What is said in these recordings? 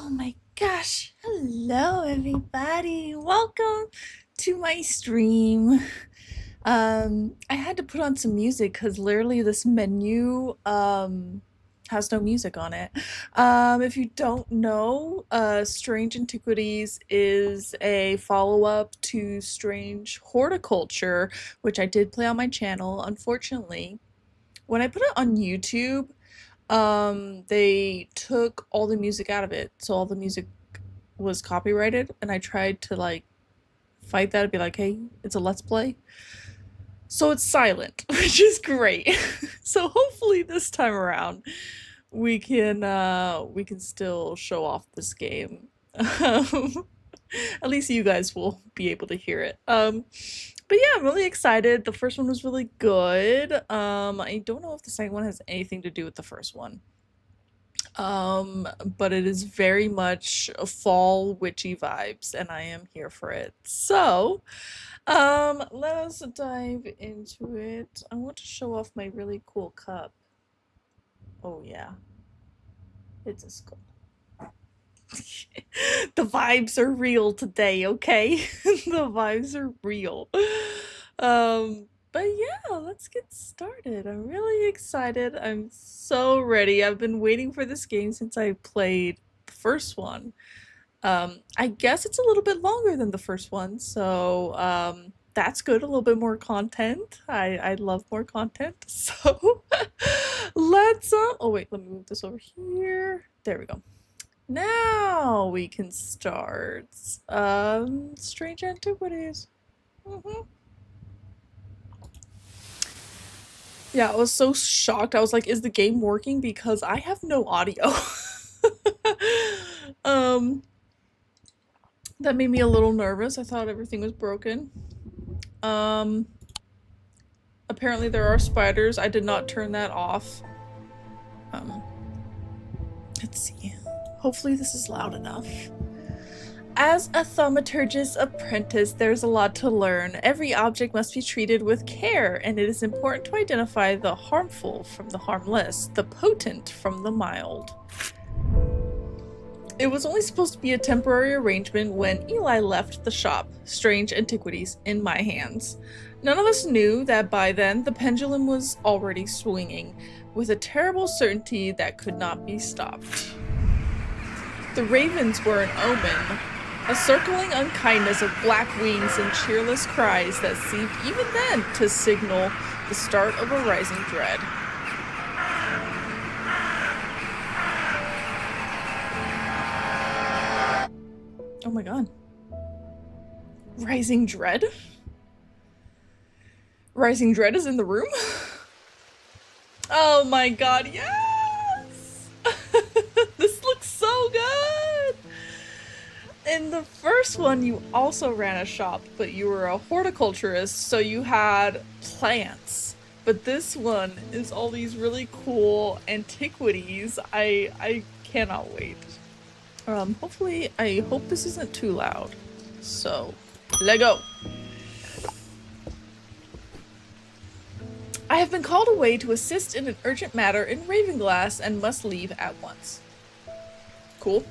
Oh my gosh. Hello everybody. Welcome to my stream. I had to put on some music because literally this menu has no music on it. If you don't know, Strange Antiquities is a follow-up to Strange Horticulture, which I did play on my channel. Unfortunately, when I put it on YouTube, they took all the music out of it, so all the music was copyrighted, and I tried to like fight that and be like, hey, it's a let's play. So it's silent, which is great. So hopefully this time around we can still show off this game. At least you guys will be able to hear it. But yeah, I'm really excited. The first one was really good. I don't know if the second one has anything to do with the first one. But it is very much a fall witchy vibes, and I am here for it. So, let us dive into it. I want to show off my really cool cup. Oh yeah, it's a skull. The vibes are real today, okay? The vibes are real. But yeah, let's get started. I'm really excited. I'm so ready. I've been waiting for this game since I played the first one. I guess it's a little bit longer than the first one, so that's good. A little bit more content. I love more content. So let's oh wait, let me move this over here. There we go. Now we can start Strange Antiquities. Yeah, I was so shocked. I was like, is the game working? Because I have no audio. um that made me a little nervous. I thought everything was broken. Um Apparently there are spiders. I did not turn that off. Um let's see. Hopefully this is loud enough. As a thaumaturgist apprentice, there's a lot to learn. Every object must be treated with care, and it is important to identify the harmful from the harmless, the potent from the mild. It was only supposed to be a temporary arrangement when Eli left the shop, Strange Antiquities, in my hands. None of us knew that by then the pendulum was already swinging, with a terrible certainty that could not be stopped. The ravens were an omen, a circling unkindness of black wings and cheerless cries that seemed even then to signal the start of a rising dread. Oh my god. Rising dread? Rising dread is in the room? Oh my god, yes! This looks so good! In the first one, you also ran a shop, but you were a horticulturist, so you had plants. But this one is all these really cool antiquities. I cannot wait. Hopefully, I hope this isn't too loud. So, let go. I have been called away to assist in an urgent matter in Ravenglass and must leave at once. Cool.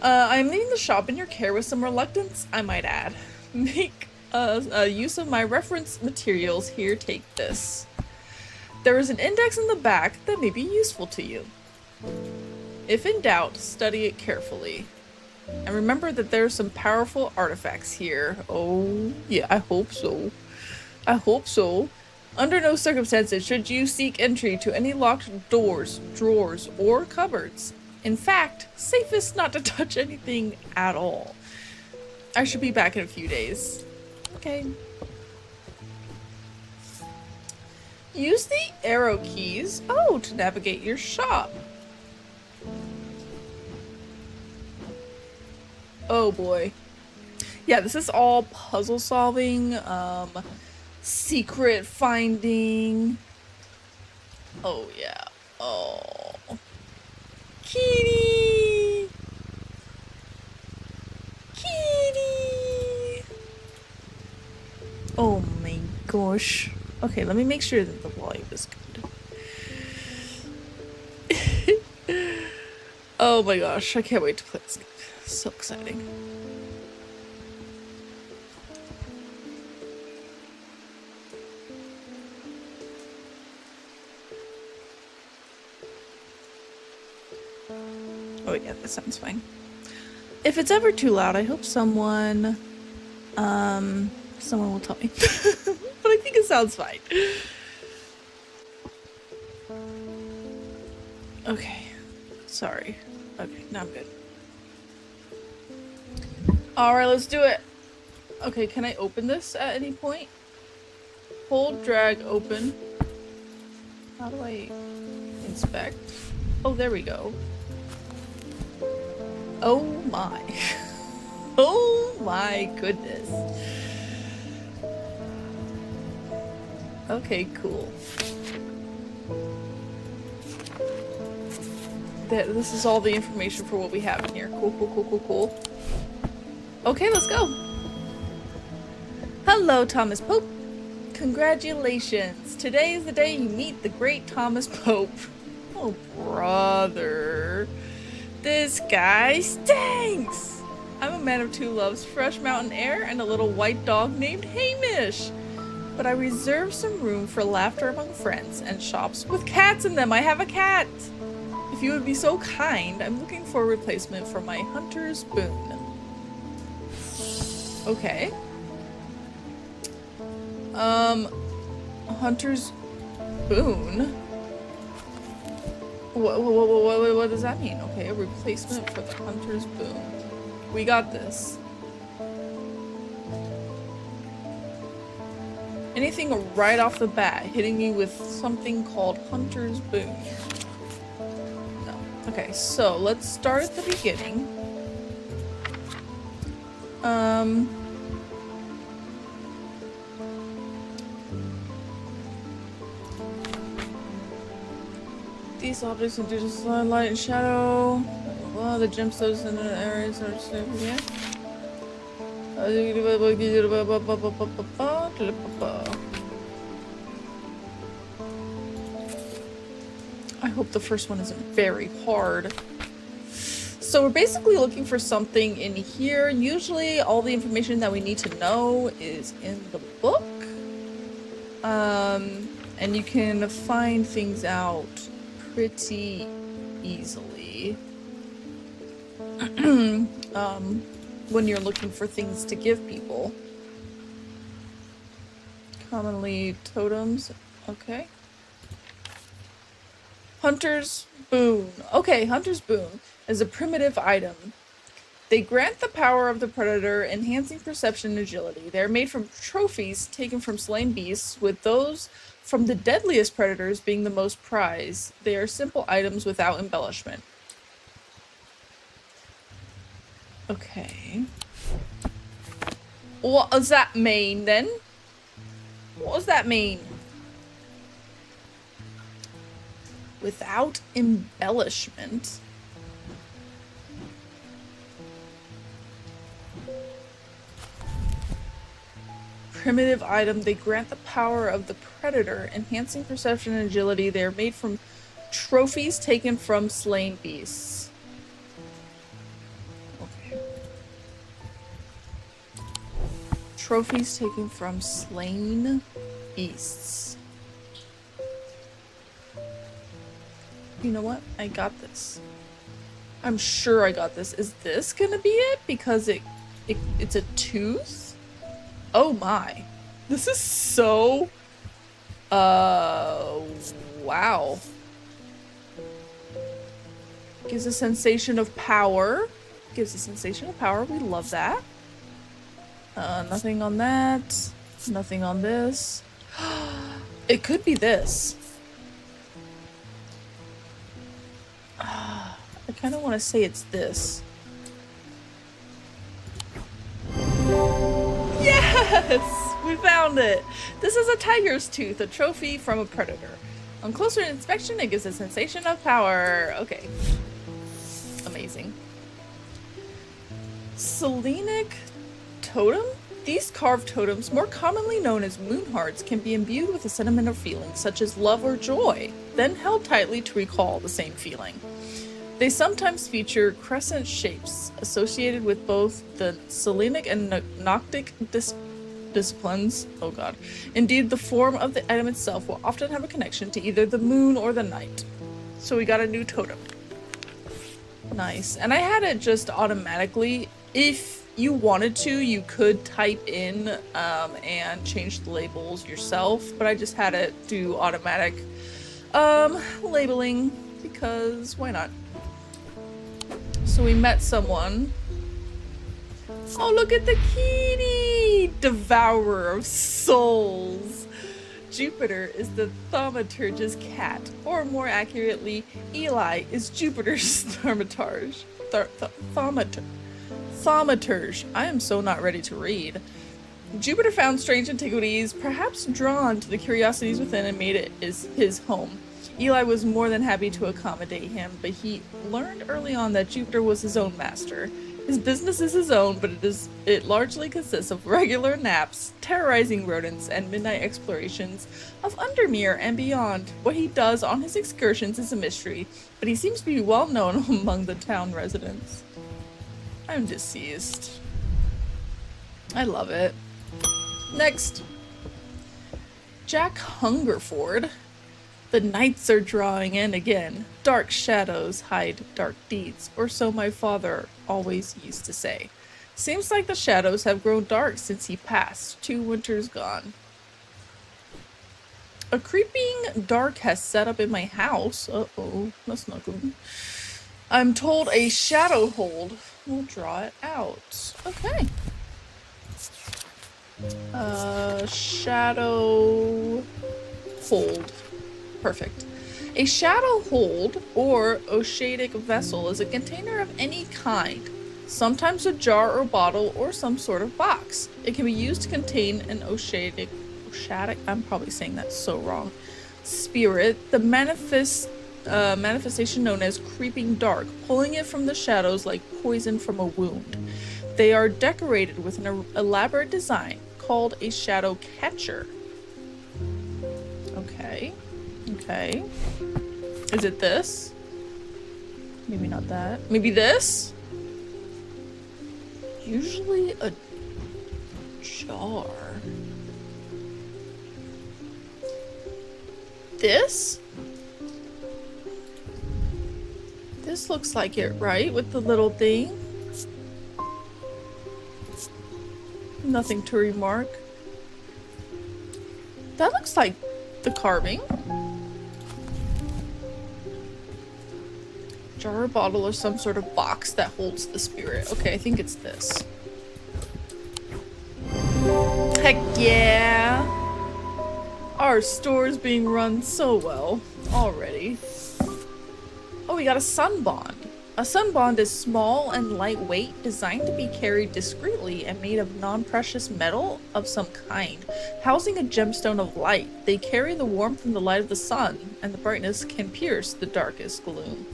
I am leaving the shop in your care with some reluctance, I might add. Make use of my reference materials here, take this. There is an index in the back that may be useful to you. If in doubt, study it carefully. And remember that there are some powerful artifacts here. Oh, yeah, I hope so. I hope so. Under no circumstances should you seek entry to any locked doors, drawers, or cupboards. In fact, safest not to touch anything at all. I should be back in a few days. Okay. Use the arrow keys, to navigate your shop. Oh boy. Yeah, this is all puzzle solving, secret finding. Oh yeah. Oh. Kitty! Kitty! Oh my gosh. Okay, let me make sure that the volume is good. Oh my gosh, I can't wait to play this game. So exciting. Oh yeah, that sounds fine. If it's ever too loud, I hope someone will tell me. But I think it sounds fine. Okay. Sorry. Okay, now I'm good. Alright, let's do it. Okay, can I open this at any point? Hold, drag, open. How do I inspect? Oh, there we go. Oh my. Oh my goodness. Okay, cool. This is all the information for what we have in here. Cool, cool, cool, cool, cool. Okay, let's go. Hello, Thomas Pope. Congratulations. Today is the day you meet the great Thomas Pope. Oh, brother. This guy stinks! I'm a man of two loves, fresh mountain air and a little white dog named Hamish. But I reserve some room for laughter among friends and shops with cats in them. I have a cat! If you would be so kind, I'm looking for a replacement for my hunter's boon. Okay. Hunter's boon? What does that mean? Okay, a replacement for the hunter's boon. We got this. Anything right off the bat hitting me with something called hunter's boon? No. Okay, so let's start at the beginning. These objects induce light and shadow. Well, the gemstones in the areas are yeah. I hope the first one isn't very hard. So we're basically looking for something in here. Usually all the information that we need to know is in the book. And you can find things out pretty easily. When you're looking for things to give people. Commonly totems. Okay. Hunter's boon. Okay, Hunter's boon is a primitive item. They grant the power of the predator, enhancing perception and agility. They are made from trophies taken from slain beasts, with those from the deadliest predators being the most prized. They are simple items without embellishment. Okay. What does that mean then? What does that mean? Without embellishment. Primitive item. They grant the power of the predator, enhancing perception and agility. They are made from trophies taken from slain beasts. Okay. Trophies taken from slain beasts. You know what? I got this. I'm sure I got this. Is this gonna be it? Because it's a tooth? Oh my. This is so... wow. Gives a sensation of power. Gives a sensation of power. We love that. Nothing on that. Nothing on this. It could be this. I kind of want to say it's this. Yes! We found it! This is a tiger's tooth, a trophy from a predator. On closer inspection, it gives a sensation of power. Okay. Amazing. Selenic totem? These carved totems, more commonly known as moon hearts, can be imbued with a sentiment or feeling, such as love or joy, then held tightly to recall the same feeling. They sometimes feature crescent shapes associated with both the Selenic and Noctic disciplines. Oh god. Indeed, the form of the item itself will often have a connection to either the moon or the night. So we got a new totem. Nice. And I had it just automatically. If you wanted to, you could type in and change the labels yourself, but I just had it do automatic labeling because why not? So we met someone. Oh, look at the kitty! Devourer of souls. Jupiter is the thaumaturge's cat, or more accurately, Eli is Jupiter's thaumaturge. Thaumaturge. I am so not ready to read. Jupiter found Strange Antiquities, perhaps drawn to the curiosities within, and made it his home. Eli was more than happy to accommodate him, but he learned early on that Jupiter was his own master. His business is his own, but it largely consists of regular naps, terrorizing rodents, and midnight explorations of Undermere and beyond. What he does on his excursions is a mystery, but he seems to be well known among the town residents. I'm deceased. I love it. Next. Jack Hungerford. The nights are drawing in again. Dark shadows hide dark deeds, or so my father always used to say. Seems like the shadows have grown dark since he passed, 2 winters gone. A creeping dark has set up in my house. Uh-oh, that's not good. I'm told a shadow hold will draw it out. Okay. Shadow hold. Perfect. A shadow hold, or oshadic vessel, is a container of any kind, sometimes a jar or bottle or some sort of box. It can be used to contain an oshadic, I'm probably saying that so wrong, spirit, the manifestation known as creeping dark, pulling it from the shadows like poison from a wound. They are decorated with an elaborate design called a shadow catcher. Okay. Okay. Is it this? Maybe not that. Maybe this? Usually a jar. This? This looks like it, right? With the little thing. Nothing to remark. That looks like the carving. Jar or bottle or some sort of box that holds the spirit. Okay, I think it's this. Heck yeah! Our store's being run so well already. Oh, we got a sunbond. A sunbond is small and lightweight, designed to be carried discreetly and made of non-precious metal of some kind, housing a gemstone of light. They carry the warmth and the light of the sun, and the brightness can pierce the darkest gloom.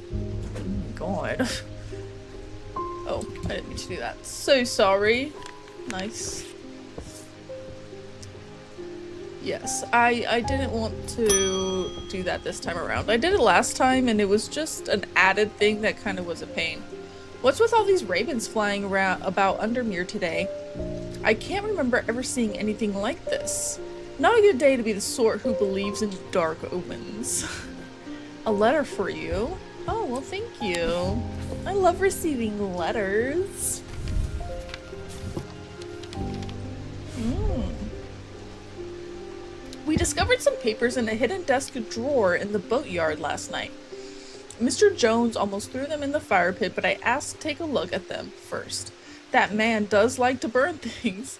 God. Oh, I didn't mean to do that. So sorry. Nice. Yes, I didn't want to do that this time around. I did it last time and it was just an added thing that kind of was a pain. What's with all these ravens flying around about Undermere today? I can't remember ever seeing anything like this. Not a good day to be the sort who believes in dark omens. A letter for you. Oh, well, thank you. I love receiving letters. We discovered some papers in a hidden desk drawer in the boatyard last night. Mr. Jones almost threw them in the fire pit, but I asked to take a look at them first. That man does like to burn things.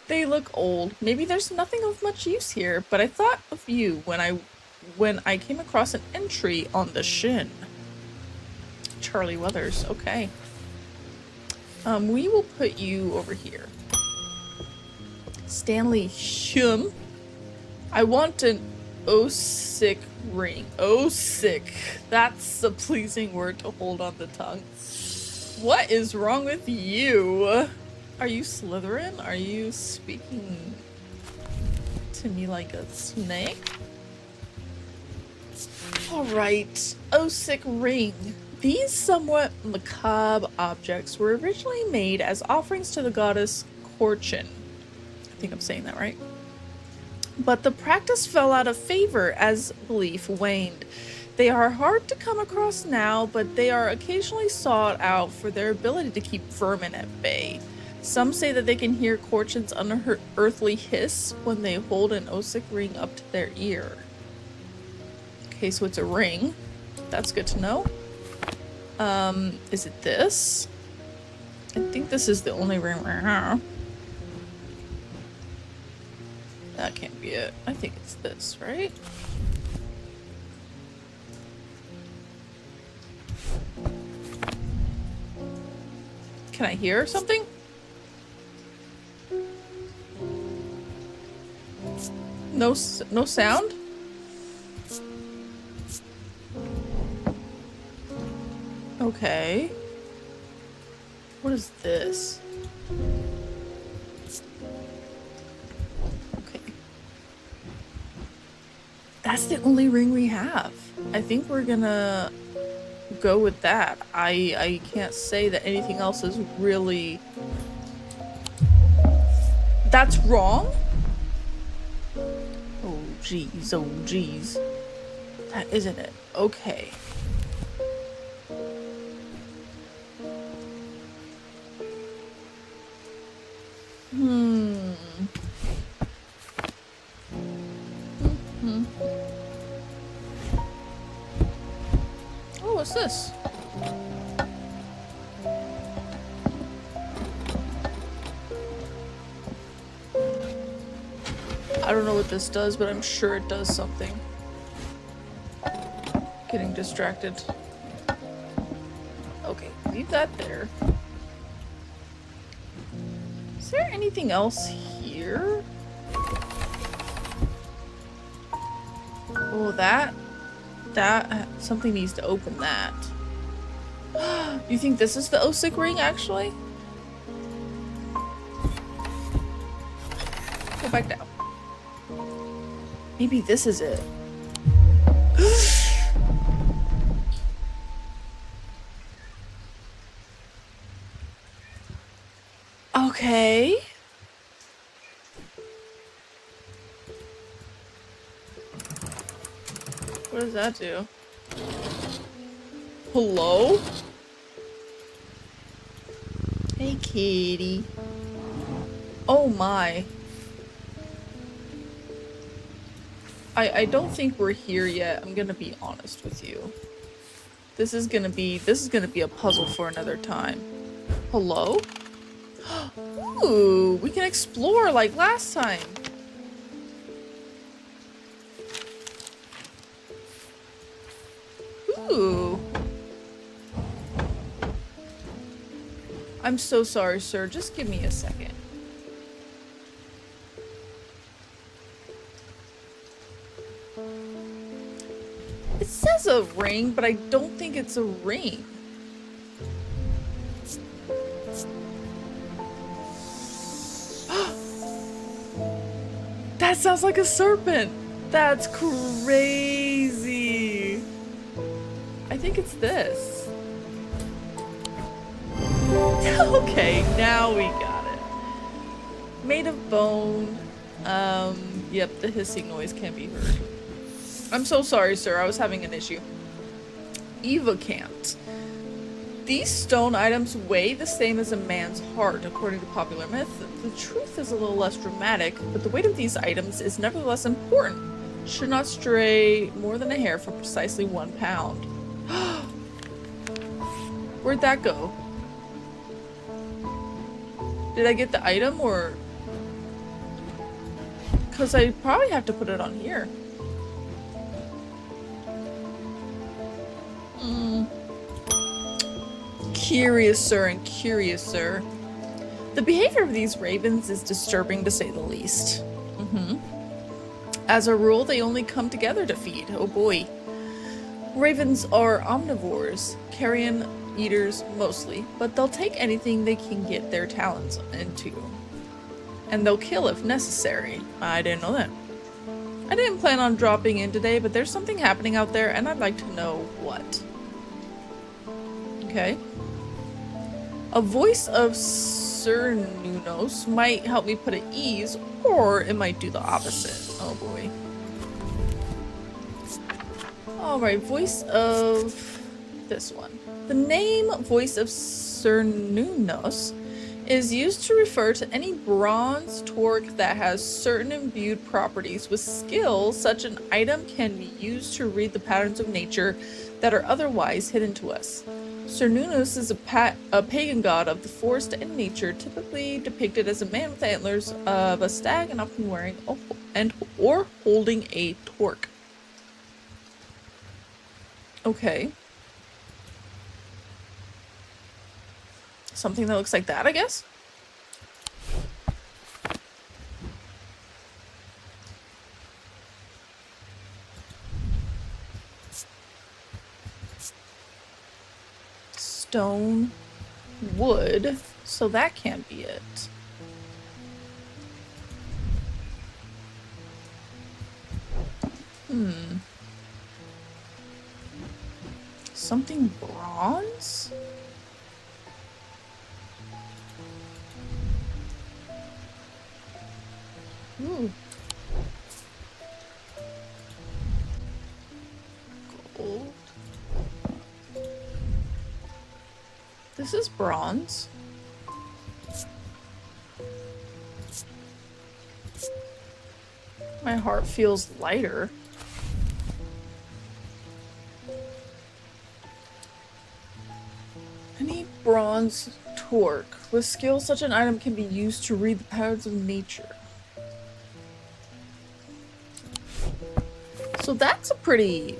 They look old. Maybe there's nothing of much use here, but I thought of you when I came across an entry on the shin. Charlie Weathers, okay. We will put you over here. Stanley Hume. I want an Osic ring. Osic. That's a pleasing word to hold on the tongue. What is wrong with you? Are you Slytherin? Are you speaking to me like a snake? Alright. Osic ring. These somewhat macabre objects were originally made as offerings to the goddess Korchin. I think I'm saying that right. But the practice fell out of favor as belief waned. They are hard to come across now, but they are occasionally sought out for their ability to keep vermin at bay. Some say that they can hear Korchin's unearthly hiss when they hold an Osik ring up to their ear. Okay, so it's a ring. That's good to know. Is it this? I think this is the only ring right now. That can't be it. I think it's this, right? Can I hear something? No sound? Okay. What is this? Okay. That's the only ring we have. I think we're gonna go with that. I can't say that anything else is really... That's wrong? Oh geez, oh geez. That isn't it. Okay. Oh, what's this? I don't know what this does, but I'm sure it does something. Getting distracted. Okay, leave that there. Is there anything else here? Oh, that something needs to open that. You think this is the Osik ring, actually? Go back down. Maybe this is it. Okay. What does that do? Hello? Hey, kitty. Oh my. I don't think we're here yet. I'm gonna be honest with you. This is gonna be a puzzle for another time. Hello? Ooh, we can explore like last time. Ooh. I'm so sorry, sir. Just give me a second. It says a ring, but I don't think it's a ring. That sounds like a serpent. That's crazy. I think it's this. Okay, now we got it. Made of bone. Yep, the hissing noise can't be heard. I'm so sorry, sir. I was having an issue. Eva can't. These stone items weigh the same as a man's heart, according to popular myth. The truth is a little less dramatic, but the weight of these items is nevertheless important. Should not stray more than a hair from precisely 1 pound. Where'd that go? Did I get the item, or... Because I probably have to put it on here. Curiouser and curiouser. The behavior of these ravens is disturbing, to say the least. As a rule, they only come together to feed. Oh boy. Ravens are omnivores, carrion eaters mostly, but they'll take anything they can get their talons into. And they'll kill if necessary. I didn't know that. I didn't plan on dropping in today, but there's something happening out there, and I'd like to know what. Okay. A voice of Cernunos might help me put at ease, or it might do the opposite. Oh boy. Alright, voice of this one. The name Voice of Cernunos is used to refer to any bronze torque that has certain imbued properties. With skill, such an item can be used to read the patterns of nature that are otherwise hidden to us. Cernunnos is a pagan god of the forest and nature, typically depicted as a man with antlers of a stag and often wearing or holding a torque. Okay. Something that looks like that, I guess? Stone, wood, so that can't be it. Something bronze? Ooh. Gold. This is bronze. My heart feels lighter. Any bronze torque. With skill, such an item can be used to read the patterns of nature. So that's a pretty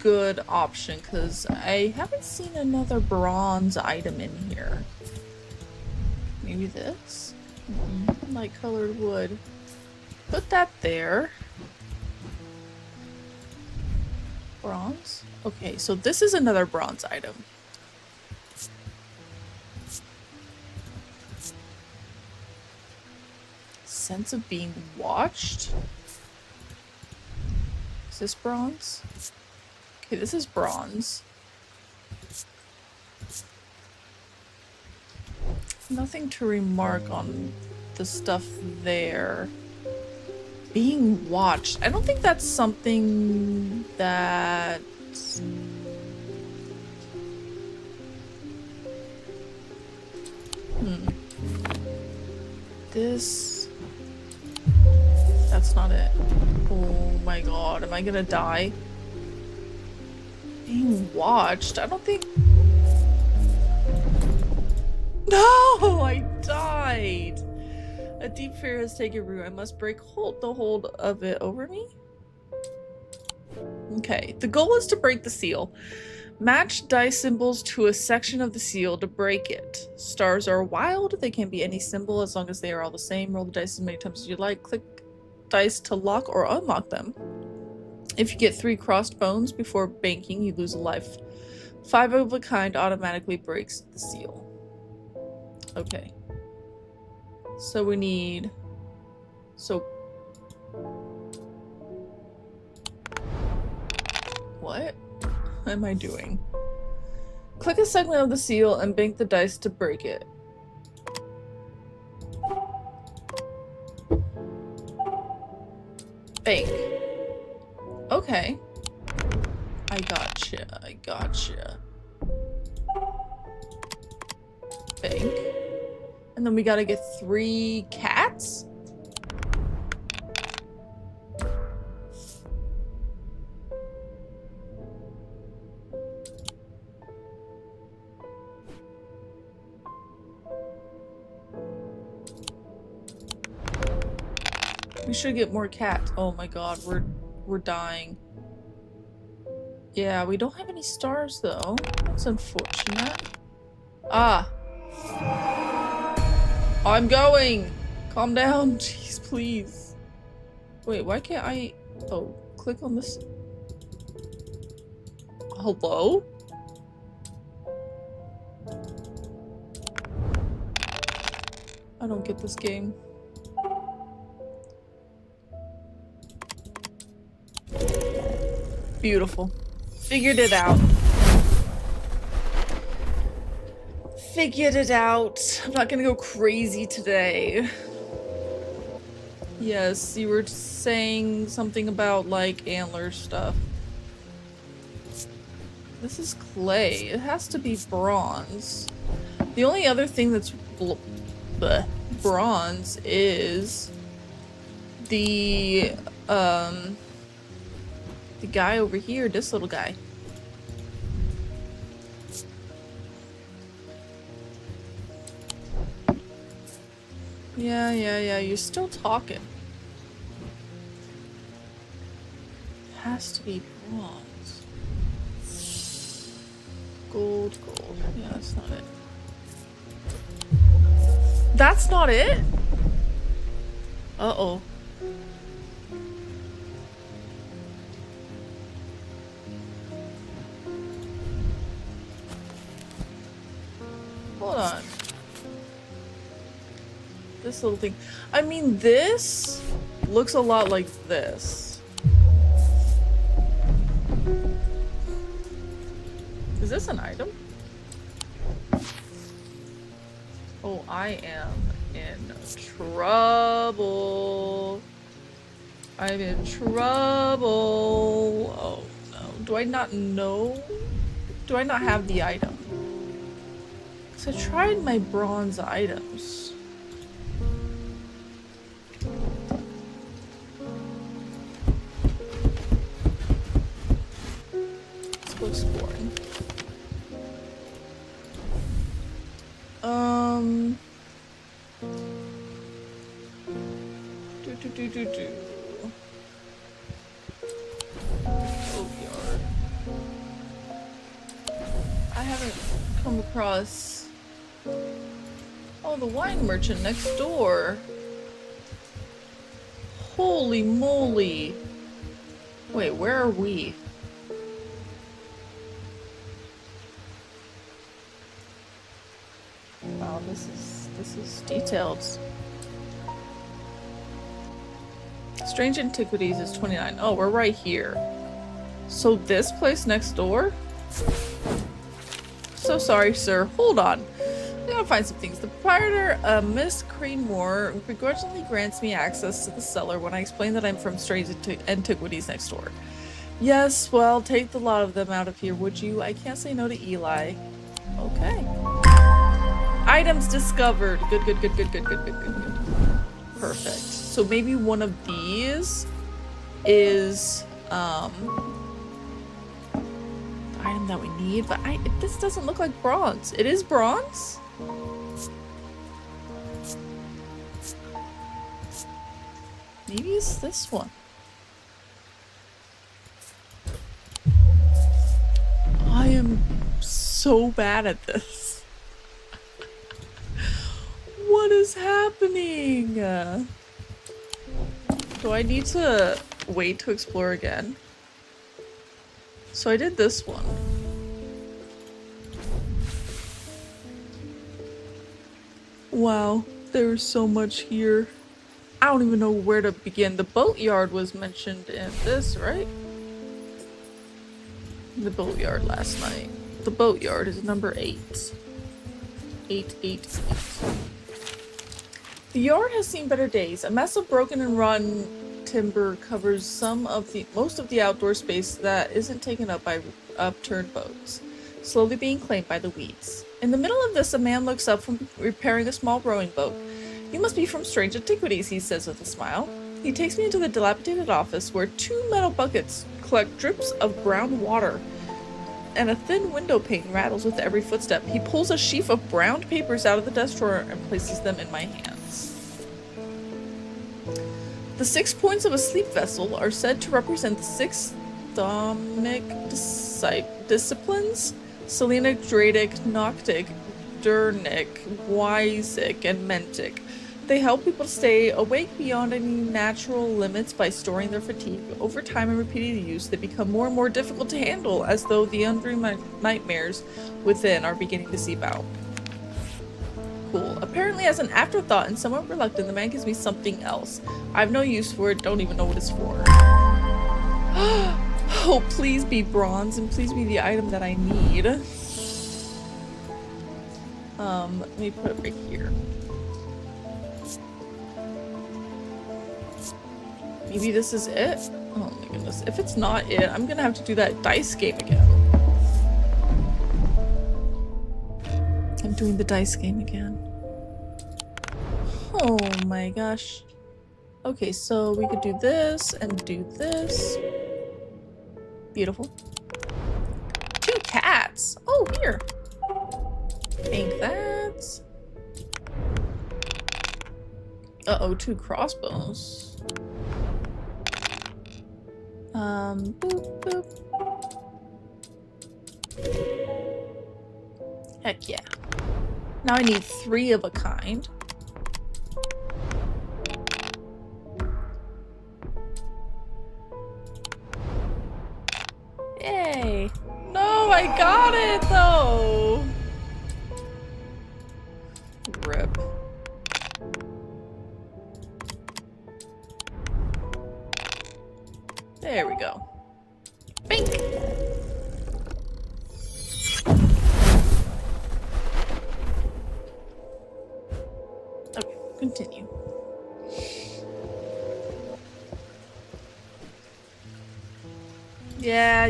good option, because I haven't seen another bronze item in here. Maybe this? Light colored wood. Put that there. Bronze? Okay, so this is another bronze item. Sense of being watched? Is this bronze? Okay, this is bronze. Nothing to remark on the stuff there. Being watched. I don't think that's something that... This... That's not it. Oh my god, am I gonna die? Being watched? I don't think... No! I died! A deep fear has taken root. I must break the hold of it over me? Okay, the goal is to break the seal. Match dice symbols to a section of the seal to break it. Stars are wild. They can be any symbol as long as they are all the same. Roll the dice as many times as you like. Click dice to lock or unlock them. If you get 3 crossed bones before banking, you lose a life. 5 of a kind automatically breaks the seal. Okay. So we need... So... What am I doing? Click a segment of the seal and bank the dice to break it. Bank. Okay. I gotcha. Bank. And then we gotta get 3 cats? We should get more cats. Oh my god, we're dying. Yeah, we don't have any stars though. That's unfortunate. Ah. I'm going! Calm down, jeez, please. Wait, why can't I... Oh, click on this. Hello? I don't get this game. Beautiful. Figured it out. Figured it out. I'm not gonna go crazy today. Yes, you were saying something about, like, antler stuff. This is clay. It has to be bronze. The only other thing that's bronze is the guy over here, this little guy. Yeah, you're still talking. It has to be bronze. Gold. Yeah, that's not it. That's not it? Uh-oh. Hold on. This little thing. I mean, this looks a lot like this. Is this an item? Oh, I am in trouble. I'm in trouble. Oh no. Do I not know? Do I not have the item? Because I tried my bronze items. Let's go exploring. Do. Oh, yard. I haven't come across. Oh, the wine merchant next door. Holy moly. Wait, where are we? Wow, this is detailed. Strange Antiquities is 29. Oh, we're right here. So this place next door? So sorry, sir. Hold on. I gotta find some things. The proprietor, Miss Cranmore, begrudgingly grants me access to the cellar when I explain that I'm from Strange Antiquities next door. Yes, well, take the lot of them out of here, would you? I can't say no to Eli. Okay. Items discovered. Good. Perfect. So maybe one of these is the item that we need, but this doesn't look like bronze. It is bronze? Maybe it's this one. I am so bad at this. What is happening? Do I need to wait to explore again? So I did this one. Wow, there's so much here. I don't even know where to begin. The boatyard was mentioned in this, right? The boatyard last night. The boatyard is number 8. 8. The yard has seen better days. A mess of broken and rotten timber covers most of the outdoor space that isn't taken up by upturned boats, slowly being claimed by the weeds. In the middle of this, a man looks up from repairing a small rowing boat. You must be from Strange Antiquities, he says with a smile. He takes me into the dilapidated office where 2 metal buckets collect drips of brown water, and a thin window pane rattles with every footstep. He pulls a sheaf of browned papers out of the desk drawer and places them in my hands. The 6 points of a sleep vessel are said to represent the 6 Dhammic disciplines: Selenic, Dradic, Noctic, Durnic, Wysic, and Mentic. They help people to stay awake beyond any natural limits by storing their fatigue. Over time and repeated use, they become more and more difficult to handle, as though the undreamed nightmares within are beginning to seep out. Cool. Apparently, as an afterthought and somewhat reluctant, the man gives me something else. I have no use for it, don't even know what it's for. Oh, please be bronze and please be the item that I need. Let me put it right here. Maybe this is it? Oh my goodness. If it's not it, I'm gonna have to do that dice game again. I'm doing the dice game again. Oh my gosh. Okay, so we could do this and do this. Beautiful. 2 cats! Oh, here! Bank that. Uh-oh, 2 crossbows. Boop, boop. Heck yeah. Now I need 3 of a kind. Yay! No, I got it though! Rip. There we go. Bink! Okay, continue. Yeah.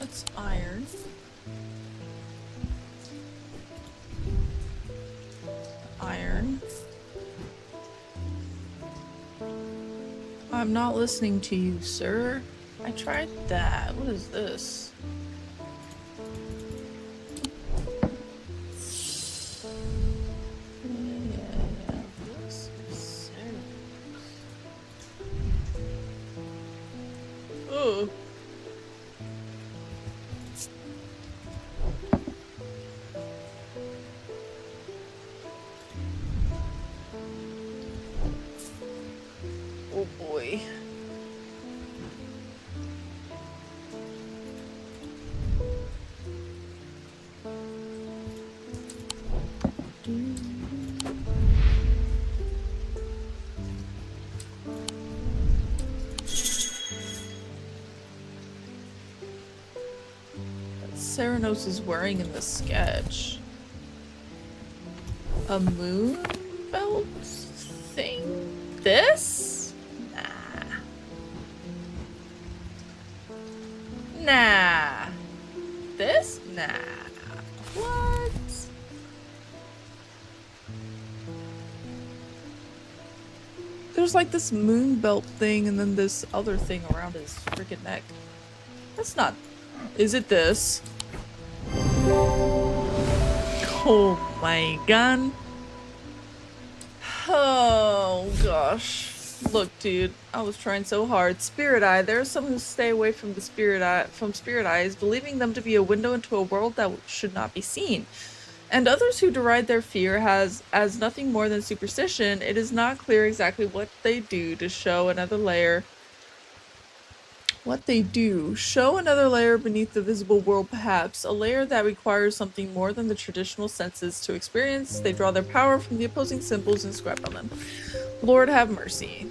Let's iron. Iron. I'm not listening to you, sir. I tried that. What is this? Oh. Oh boy. Ceranos is wearing in the sketch. A moon belt thing? This? Nah. This? Nah. What? There's like this moon belt thing and then this other thing around his freaking neck. That's not... Is it this? Oh my god. Oh gosh. Look, dude, I was trying so hard. Spirit Eye. There are some who stay away from the Spirit Eyes, believing them to be a window into a world that should not be seen. And others who deride their fear as nothing more than superstition. It is not clear exactly what they do to show another layer. Show another layer beneath the visible world, perhaps. A layer that requires something more than the traditional senses to experience. They draw their power from the opposing symbols inscribed on them. Lord have mercy.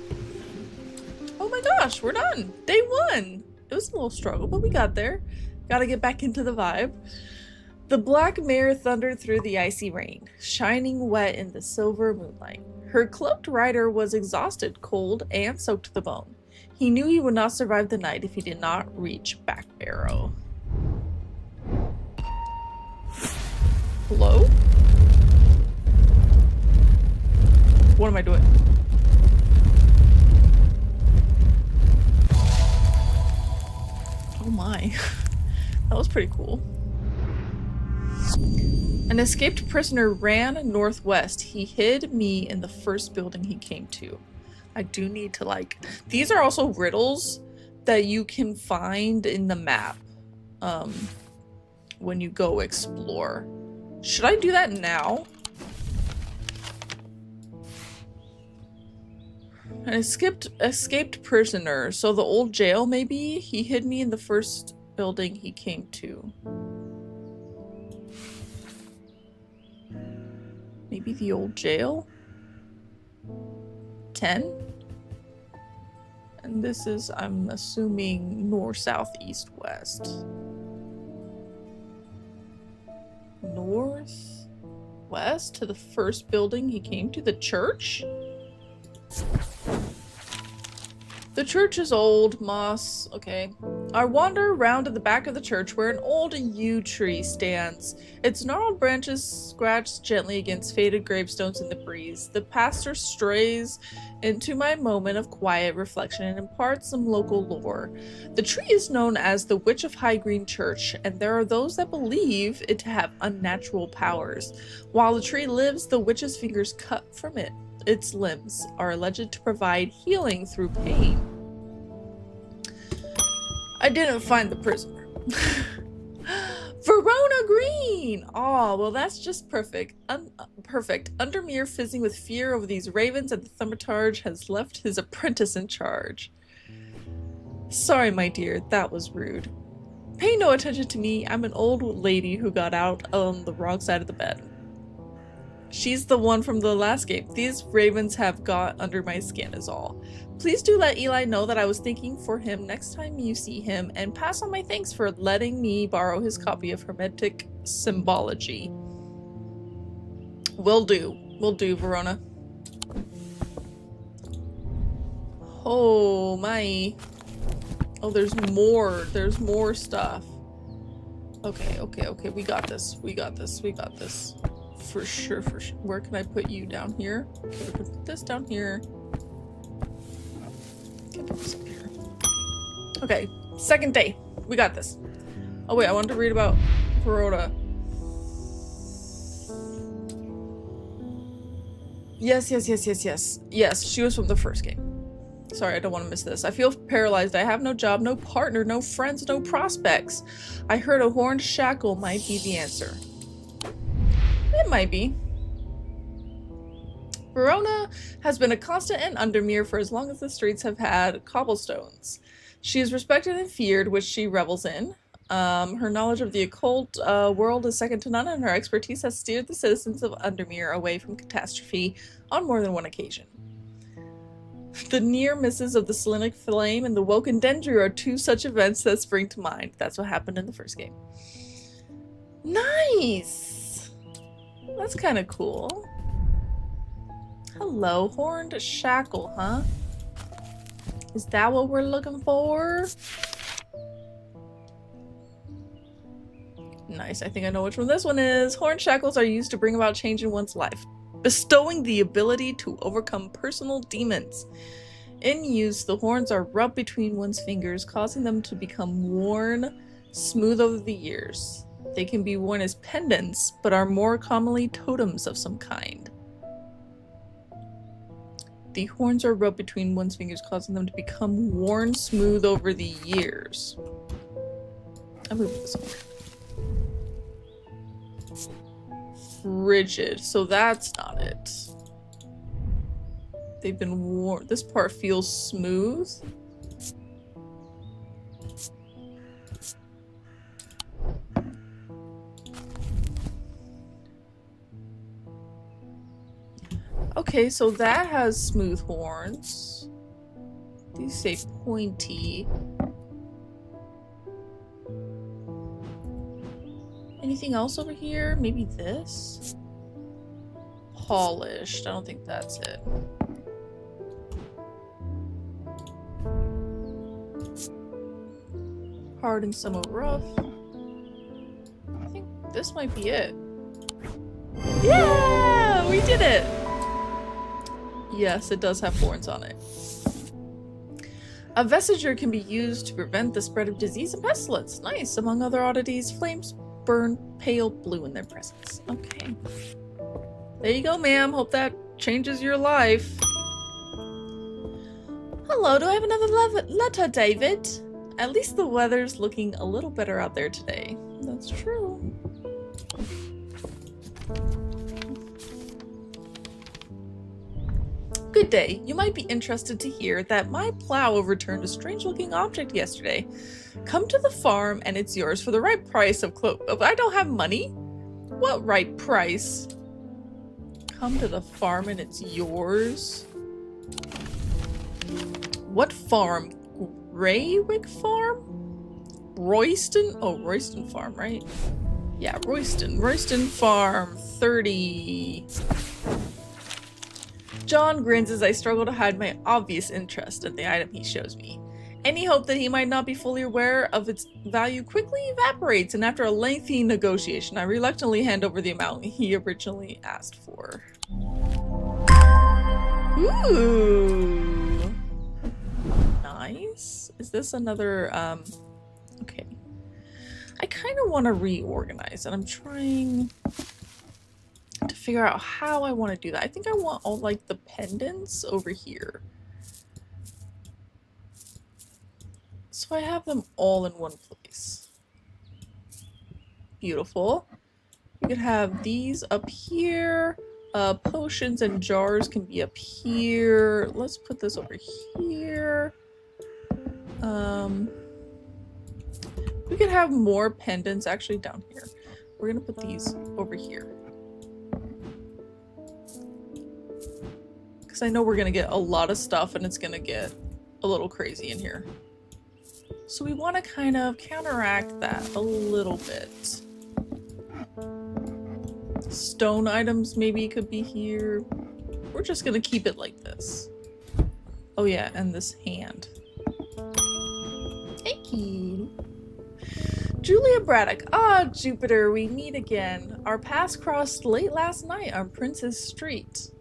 Oh my gosh, we're done! Day 1! It was a little struggle, but we got there. Gotta get back into the vibe. The black mare thundered through the icy rain, shining wet in the silver moonlight. Her cloaked rider was exhausted, cold, and soaked to the bone. He knew he would not survive the night if he did not reach Back Barrow. Hello? What am I doing? Oh my. That was pretty cool. An escaped prisoner ran northwest. He hid me in the first building he came to. I do need to like... These are also riddles that you can find in the map when you go explore. Should I do that now? An escaped prisoner. So the old jail, maybe? He hid me in the first building he came to. Maybe the old jail? 10? And this is, I'm assuming, north, south, east, west. North? West? To the first building he came to? The church? The church is old, moss. Okay. I wander around at the back of the church where an old yew tree stands. Its gnarled branches scratch gently against faded gravestones in the breeze. The pastor strays into my moment of quiet reflection and imparts some local lore. The tree is known as the Witch of High Green Church, and there are those that believe it to have unnatural powers. While the tree lives, the witch's fingers cut from it. Its limbs are alleged to provide healing through pain. I didn't find the prisoner. Verona Green! Oh, well that's just perfect. Perfect. Undermere fizzing with fear over these ravens, and the thaumaturge has left his apprentice in charge. Sorry, my dear, that was rude. Pay no attention to me. I'm an old lady who got out on the wrong side of the bed. She's the one from the last game. These ravens have got under my skin is all. Please do let Eli know that I was thinking for him next time you see him, and pass on my thanks for letting me borrow his copy of Hermetic Symbology. Will do. Will do, Verona. Oh my. Oh, there's more. There's more stuff. Okay, okay, okay. We got this. We got this. We got this. For sure, for sure. Where can I put you? Down here? Okay, we can put this down here. Okay, put this up here. Okay, second day. We got this. Oh wait, I wanted to read about Verona. Yes, yes, yes, yes, yes. Yes, she was from the first game. Sorry, I don't want to miss this. I feel paralyzed. I have no job, no partner, no friends, no prospects. I heard a horned shackle might be the answer. It might be. Verona has been a constant in Undermere for as long as the streets have had cobblestones. She is respected and feared, which she revels in. Her knowledge of the occult world is second to none, and her expertise has steered the citizens of Undermere away from catastrophe on more than one occasion. The near misses of the Selenic Flame and the Woken Dendry are two such events that spring to mind. That's what happened in the first game. Nice! That's kind of cool. Hello, horned shackle, huh? Is that what we're looking for? Nice, I think I know which one this one is. Horned shackles are used to bring about change in one's life, bestowing the ability to overcome personal demons. In use, the horns are rubbed between one's fingers, causing them to become worn smooth over the years. They can be worn as pendants, but are more commonly totems of some kind. The horns are rubbed between one's fingers, causing them to become worn smooth over the years. I'm moving this over. Frigid, so that's not it. They've been worn. This part feels smooth. Okay, so that has smooth horns. These say pointy. Anything else over here? Maybe this? Polished. I don't think that's it. Hard and somewhat rough. I think this might be it. Yeah! We did it! Yes, it does have horns on it. A vestiger can be used to prevent the spread of disease and pestilence. Nice. Among other oddities, flames burn pale blue in their presence. Okay. There you go, ma'am. Hope that changes your life. Hello, do I have another letter, David? At least the weather's looking a little better out there today. That's true. Good day. You might be interested to hear that my plow overturned a strange-looking object yesterday. Come to the farm and it's yours for the right price of I don't have money? What right price? Come to the farm and it's yours? What farm? Raywick Farm? Royston? Oh, Royston Farm, right? Yeah, Royston. Royston Farm, 30. John grins as I struggle to hide my obvious interest in the item he shows me. Any hope that he might not be fully aware of its value quickly evaporates, and after a lengthy negotiation, I reluctantly hand over the amount he originally asked for. Ooh! Nice. Is this another, okay. I kind of want to reorganize, and I'm trying to figure out how I want to do that. I think I want all, like, the pendants over here. So I have them all in one place. Beautiful. You could have these up here. Potions and jars can be up here. Let's put this over here. We could have more pendants actually down here. We're gonna put these over here. Because I know we're gonna get a lot of stuff and it's gonna get a little crazy in here. So we want to kind of counteract that a little bit. Stone items maybe could be here. We're just gonna keep it like this. Oh yeah, and this hand. Thank you. Julia Braddock. Ah, Jupiter, we meet again. Our paths crossed late last night on Princess Street.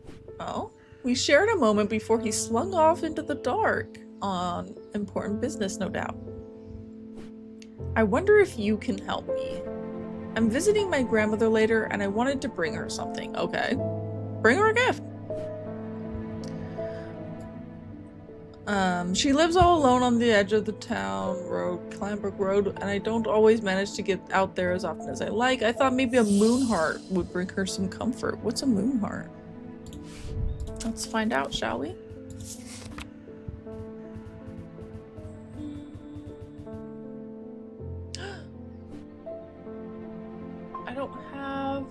Oh? We shared a moment before he slunk off into the dark. On important business, no doubt. I wonder if you can help me. I'm visiting my grandmother later and I wanted to bring her something. Okay. Bring her a gift. She lives all alone on the edge of the town road, Clanbrook Road, and I don't always manage to get out there as often as I like. I thought maybe a moon heart would bring her some comfort. What's a moon heart? Let's find out, shall we? I don't have...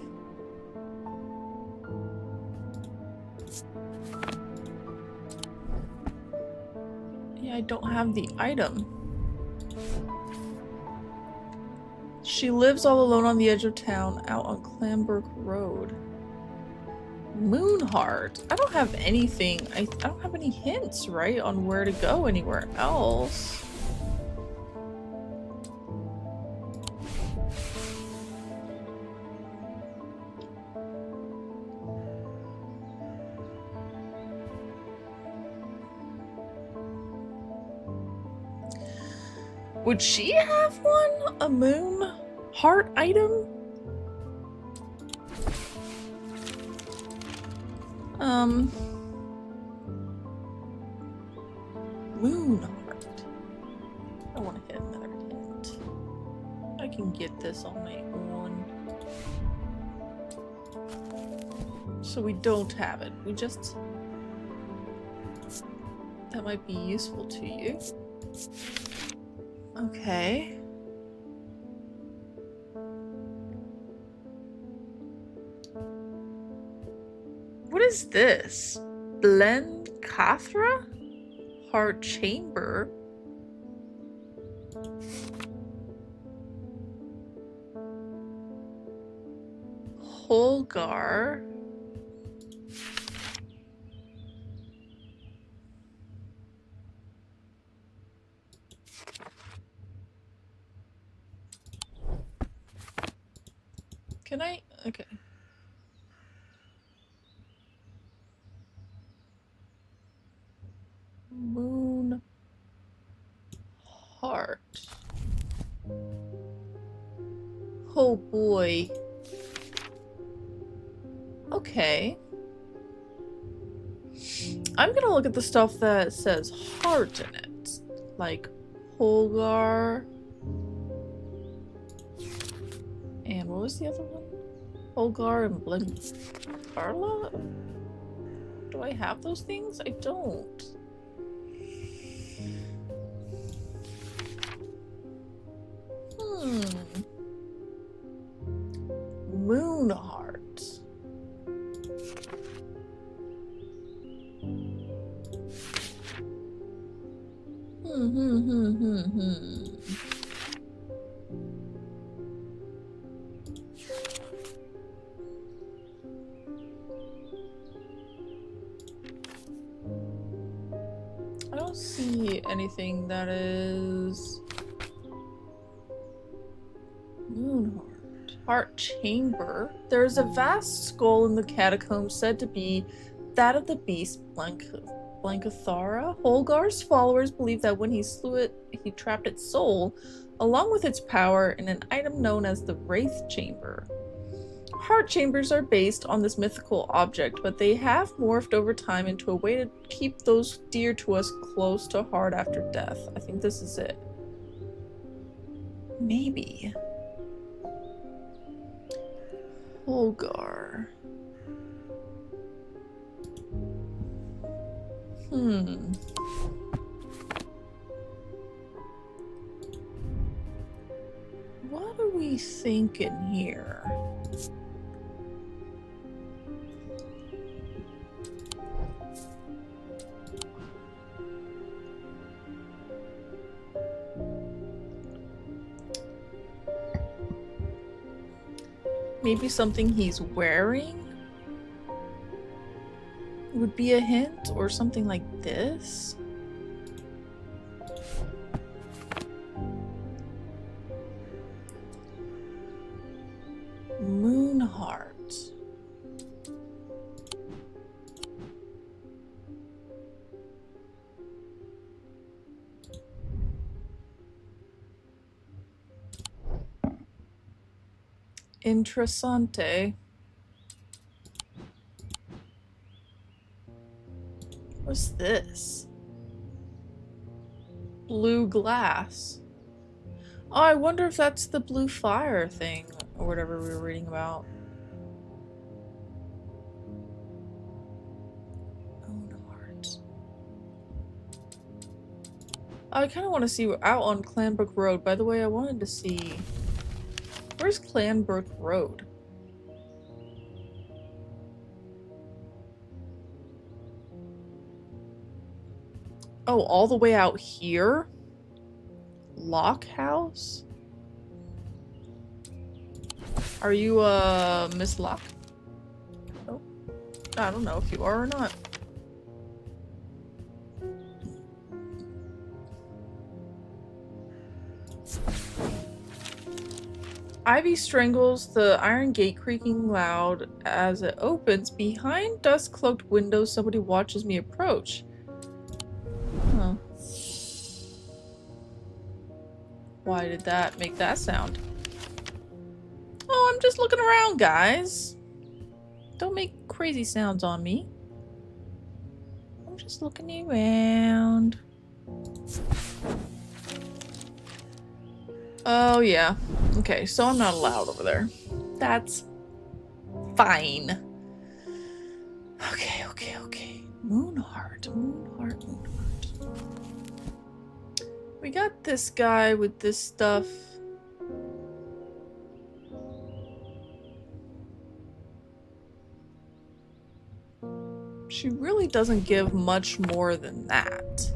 Yeah, I don't have the item. She lives all alone on the edge of town, out on Clanbrook Road. Moonheart. I don't have anything. I don't have any hints, right, on where to go anywhere else. Would she have one? A moon heart item? Moon heart. I want to hit another hint. I can get this on my own. So we don't have it. We just... That might be useful to you. Okay. What is this? Blencathra? Heart Chamber? Holgar? Can I? Okay. Moon heart. Oh boy. Okay. I'm gonna look at the stuff that says heart in it. Like Holgar. And what was the other one? Holgar and Blencarla? Do I have those things? I don't. Moon heart. I don't see anything that is moon heart. Heart chamber. There is a vast skull in the catacombs said to be that of the beast Blancathara. Holgar's followers believe that when he slew it, he trapped its soul, along with its power, in an item known as the Wraith Chamber. Heart chambers are based on this mythical object, but they have morphed over time into a way to keep those dear to us close to heart after death. I think this is it. Maybe. Holgar. What are we thinking here? Maybe something he's wearing would be a hint, or something like this. Moon heart. Interessante. What's this? Blue glass. Oh, I wonder if that's the blue fire thing, or whatever we were reading about. Moon heart. I kind of want to see out on Clanbrook Road. By the way, I wanted to see... Where's Clanbrook Road? Oh, all the way out here? Lock House? Are you, Miss Locke? Oh, I don't know if you are or not. Ivy strangles the iron gate creaking loud as it opens. Behind dust-cloaked windows, somebody watches me approach. Huh. Why did that make that sound? Oh, I'm just looking around, guys. Don't make crazy sounds on me. I'm just looking around. Oh, yeah. Okay, so I'm not allowed over there. That's fine. Okay. Moonheart. We got this guy with this stuff. She really doesn't give much more than that.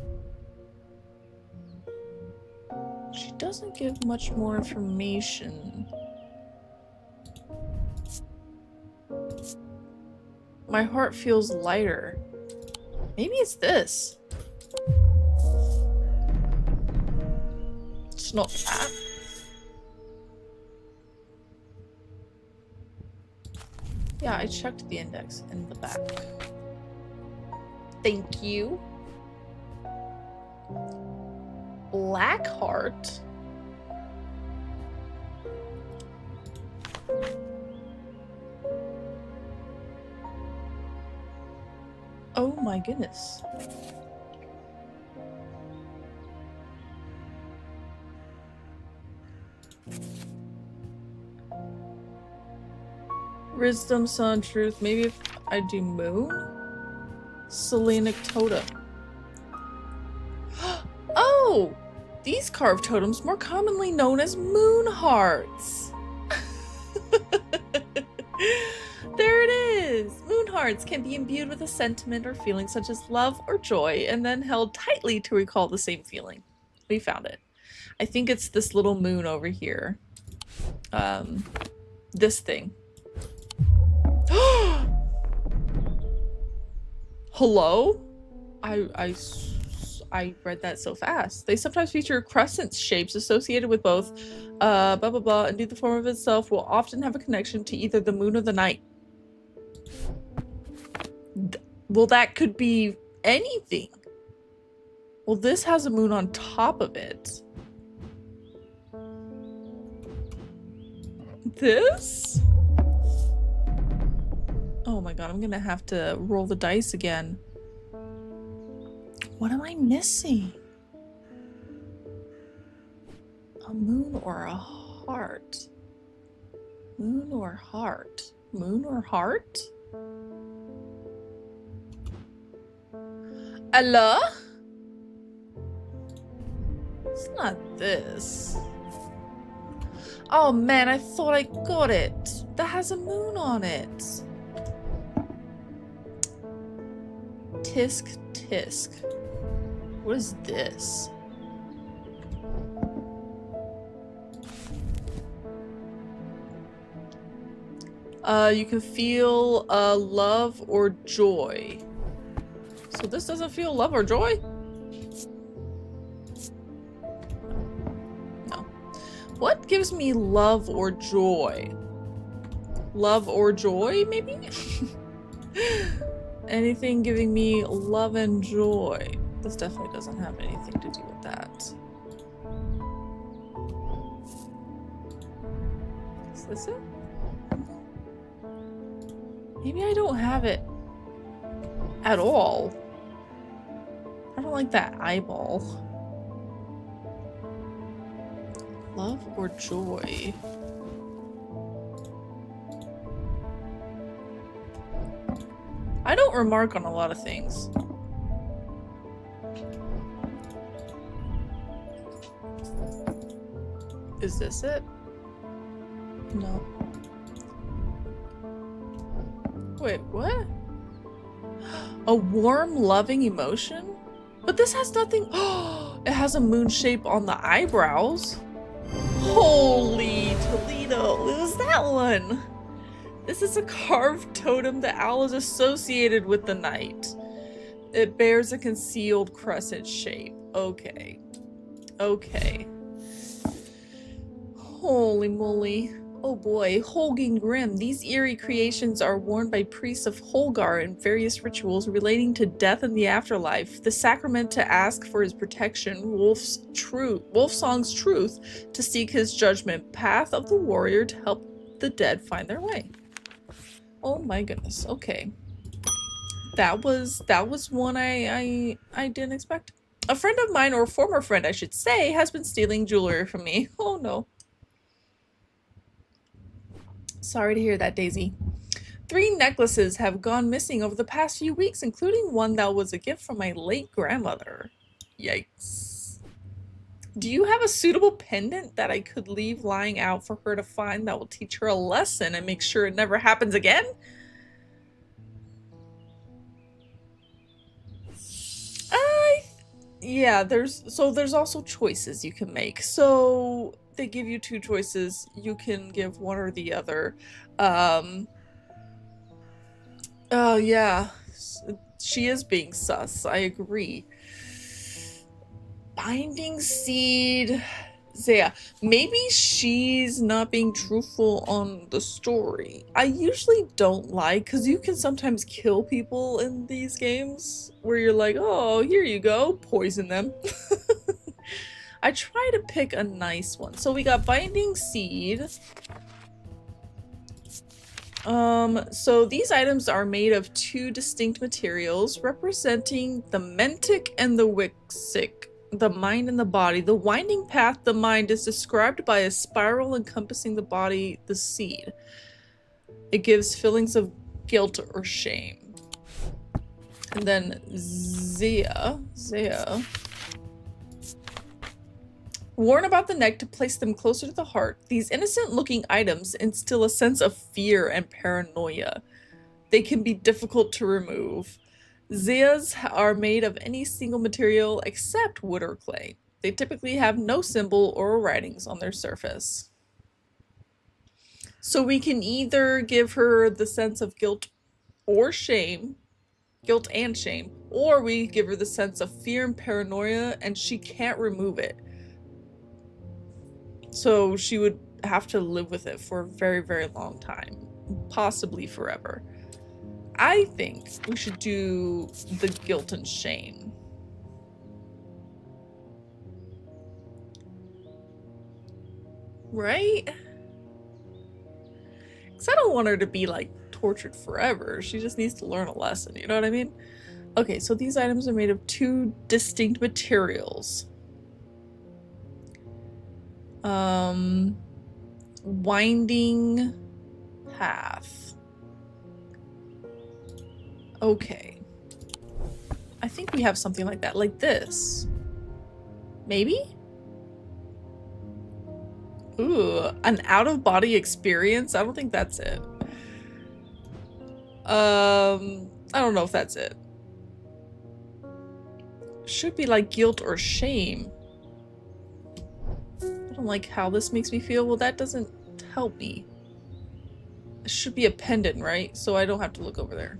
She doesn't give much more information. My heart feels lighter. Maybe it's this. It's not that. Yeah, I checked the index in the back. Thank you. Black heart. Oh my goodness. Wisdom, sun, truth. Maybe if I do moon? Selenic totem. Oh! These carved totems, more commonly known as moon hearts. There it is! Moon hearts can be imbued with a sentiment or feeling such as love or joy, and then held tightly to recall the same feeling. We found it. I think it's this little moon over here. This thing. Hello? I read that so fast. They sometimes feature crescent shapes associated with both blah blah blah, and the form of itself will often have a connection to either the moon or the night. Well, that could be anything. Well, this has a moon on top of it. This? Oh my god, I'm gonna have to roll the dice again. What am I missing? A moon or a heart? Moon or heart? Moon or heart? Allah? It's not this. Oh man, I thought I got it. That has a moon on it. Tisk tisk. What is this? You can feel love or joy. So this doesn't feel love or joy? No. What gives me love or joy? Love or joy, maybe? Anything giving me love and joy. This definitely doesn't have anything to do with that. Is this it? Maybe I don't have it at all. I don't like that eyeball. Love or joy? I don't remark on a lot of things. Is this it? No. Wait, what? A warm, loving emotion? But this has nothing. Oh, it has a moon shape on the eyebrows. Holy Toledo, it was that one. This is a carved totem. The owl is associated with the night. It bears a concealed crescent shape. Okay. Okay. Holy moly. Oh boy, Holging Grim. These eerie creations are worn by priests of Holgar in various rituals relating to death and the afterlife, the sacrament to ask for his protection, Wolfsong's truth to seek his judgment, path of the warrior to help the dead find their way. Oh my goodness, okay. That was one I didn't expect. A friend of mine, or former friend I should say, has been stealing jewelry from me. Oh no. Sorry to hear that, Daisy. 3 necklaces have gone missing over the past few weeks, including one that was a gift from my late grandmother. Yikes. Do you have a suitable pendant that I could leave lying out for her to find that will teach her a lesson and make sure it never happens again? Yeah, there's also choices you can make. So they give you 2 choices. You can give one or the other. Oh yeah, she is being sus. I agree. Binding Seed. Zaya, maybe she's not being truthful on the story. I usually don't like, because you can sometimes kill people in these games where you're like, oh, here you go, poison them. I try to pick a nice one. So we got Binding Seed. So these items are made of 2 distinct materials representing the Mentic and the Wixic. The mind and the body. The winding path, the mind, is described by a spiral encompassing the body, the seed. It gives feelings of guilt or shame. And then Zia. Worn about the neck to place them closer to the heart, these innocent-looking items instill a sense of fear and paranoia. They can be difficult to remove. Zias are made of any single material except wood or clay. They typically have no symbol or writings on their surface. So we can either give her the sense of guilt and shame, or we give her the sense of fear and paranoia, and she can't remove it. So she would have to live with it for a very, very long time, possibly forever. I think we should do the guilt and shame. Right? Because I don't want her to be like tortured forever. She just needs to learn a lesson, you know what I mean? Okay, so these items are made of two distinct materials. Winding path. Okay. I think we have something like that, like this. Maybe? Ooh, an out-of-body experience? I don't think that's it. I don't know if that's it. Should be like guilt or shame. I don't like how this makes me feel. Well, that doesn't help me. It should be a pendant, right? So I don't have to look over there.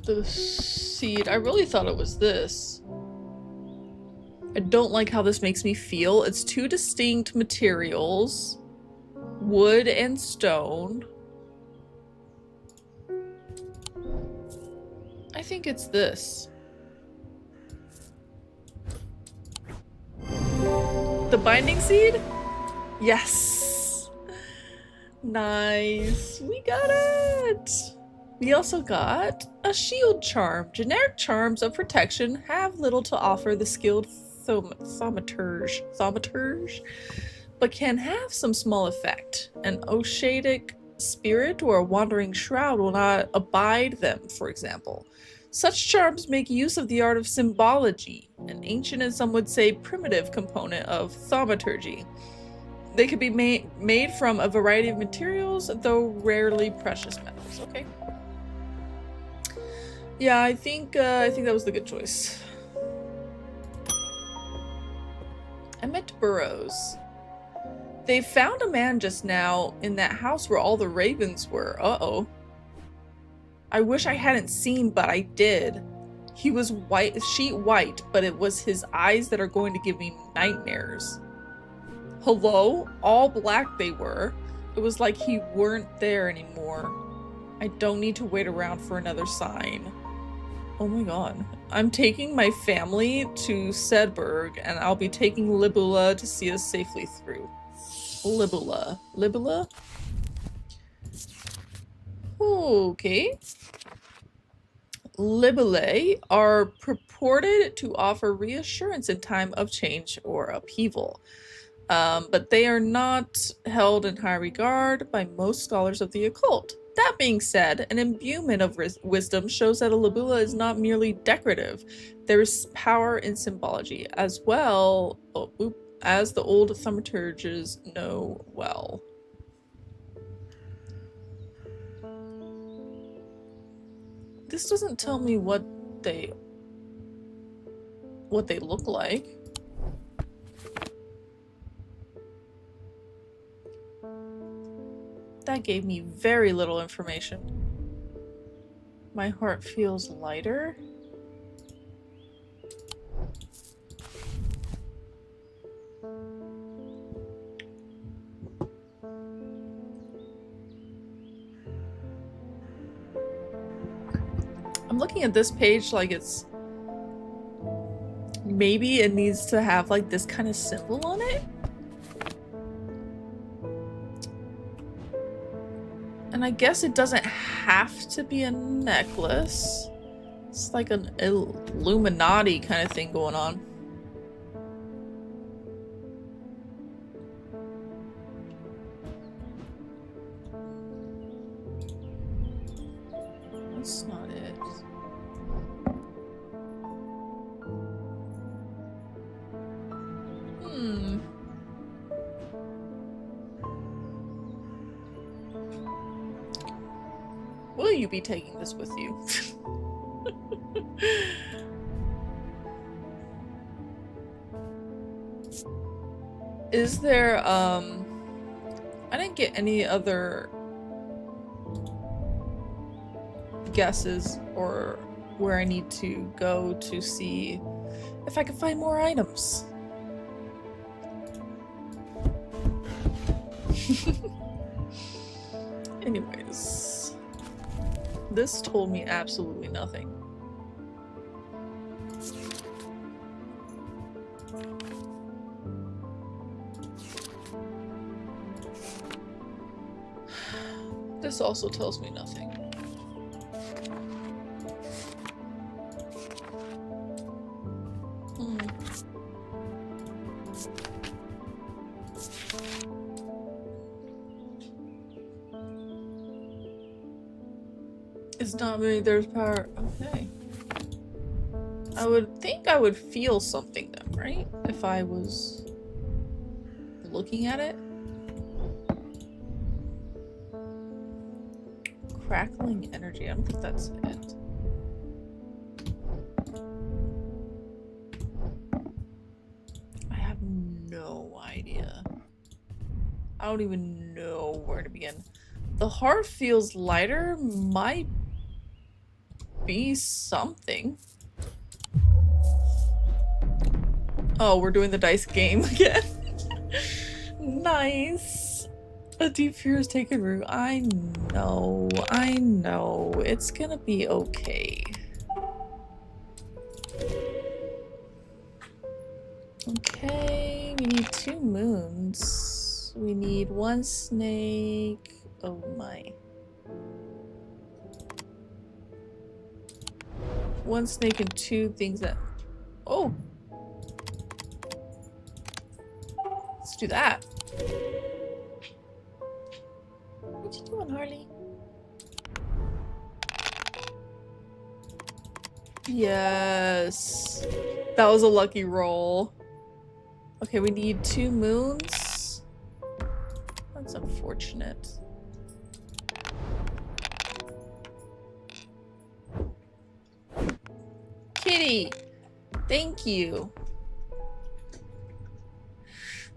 The seed. I really thought it was this. I don't like how this makes me feel. It's two distinct materials. Wood and stone. I think it's this. The binding seed? Yes! Nice. We got it! We also got a shield charm. Generic charms of protection have little to offer the skilled thaumaturge, but can have some small effect. An oshadic spirit or a wandering shroud will not abide them, for example. Such charms make use of the art of symbology, an ancient and some would say primitive component of thaumaturgy. They could be made from a variety of materials, though rarely precious metals. Okay. Yeah, I think that was the good choice. Emmett Burrows. They found a man just now in that house where all the ravens were. Uh-oh. I wish I hadn't seen, but I did. He was white, sheet white, but it was his eyes that are going to give me nightmares. Hello? All black they were. It was like he weren't there anymore. I don't need to wait around for another sign. Oh my god. I'm taking my family to Sedberg, and I'll be taking Libula to see us safely through. Libula. Libula? Okay. Libulae are purported to offer reassurance in time of change or upheaval. But they are not held in high regard by most scholars of the occult. That being said, an imbuement of wisdom shows that a libula is not merely decorative. There is power in symbology, as well as the old thaumaturges know well. This doesn't tell me what they look like. That gave me very little information. My heart feels lighter. I'm looking at this page like it's... maybe it needs to have like this kind of symbol on it? And I guess it doesn't have to be a necklace. It's like an Illuminati kind of thing going on. Hmm. Will you be taking this with you? Is there, I didn't get any other guesses or where I need to go to see if I can find more items. Anyways, this told me absolutely nothing. This also tells me nothing. It's not me, there's power. Okay. I would think I would feel something then, right? If I was looking at it. Crackling energy, I don't think that's it. I have no idea. I don't even know where to begin. The heart feels lighter, might be something. Oh, we're doing the dice game again. Nice. A deep fear has taken root. I know. It's gonna be okay. Okay, we need 2 moons. We need 1 snake. Oh my. 1 snake and 2 things that... Oh! Let's do that. What you doing, Harley? Yes. That was a lucky roll. Okay, we need 2 moons. That's unfortunate. Kitty! Thank you.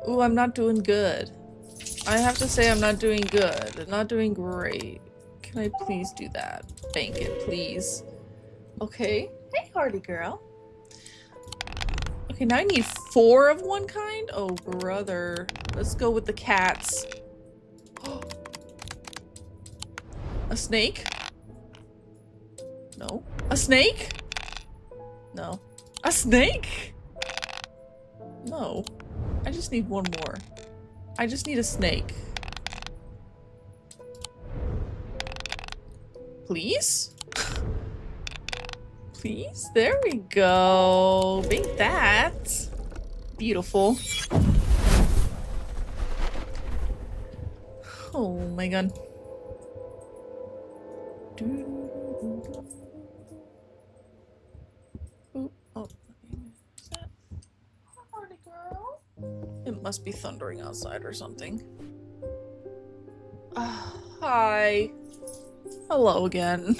Ooh, I'm not doing good. I have to say I'm not doing good. Not doing great. Can I please do that? Bank it, please. Okay. Hey, Hardy girl. Okay, now I need 4 of one kind? Oh, brother. Let's go with the cats. A snake? No. A snake? No. A snake? No. I just need 1 more. I just need a snake. Please? Please? There we go. Make that. Beautiful. Oh my god. Ooh, oh. Is that a party girl? It must be thundering outside or something. Hi. Hello again.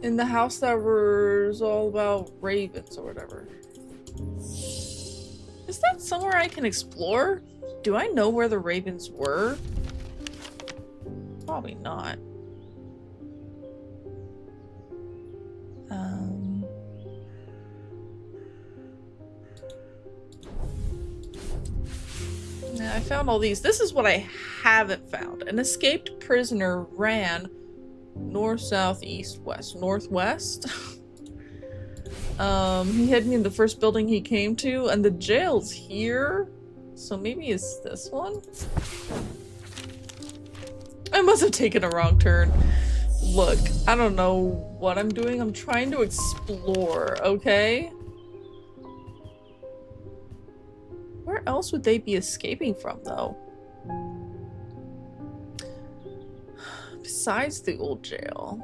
In the house that was all about ravens or whatever. Is that somewhere I can explore? Do I know where the ravens were? Probably not. Yeah, I found all these. This is what I haven't found. An escaped prisoner ran north, south, east, west. Northwest? He hid me in the first building he came to, and the jail's here. So maybe it's this one? I must have taken a wrong turn. Look, I don't know what I'm doing. I'm trying to explore, okay? Where else would they be escaping from, though? Besides the old jail.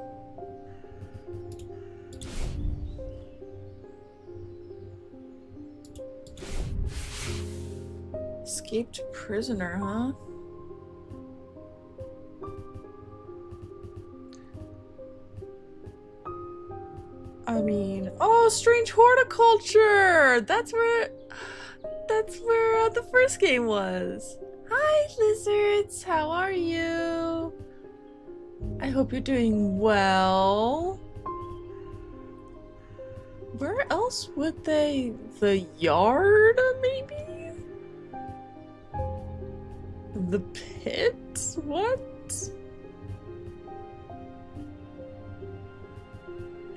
Escaped prisoner, huh? I mean, oh, strange horticulture! That's where the first game was. Hi, lizards! How are you? I hope you're doing well. Where else would they? The yard, maybe? The pit? What?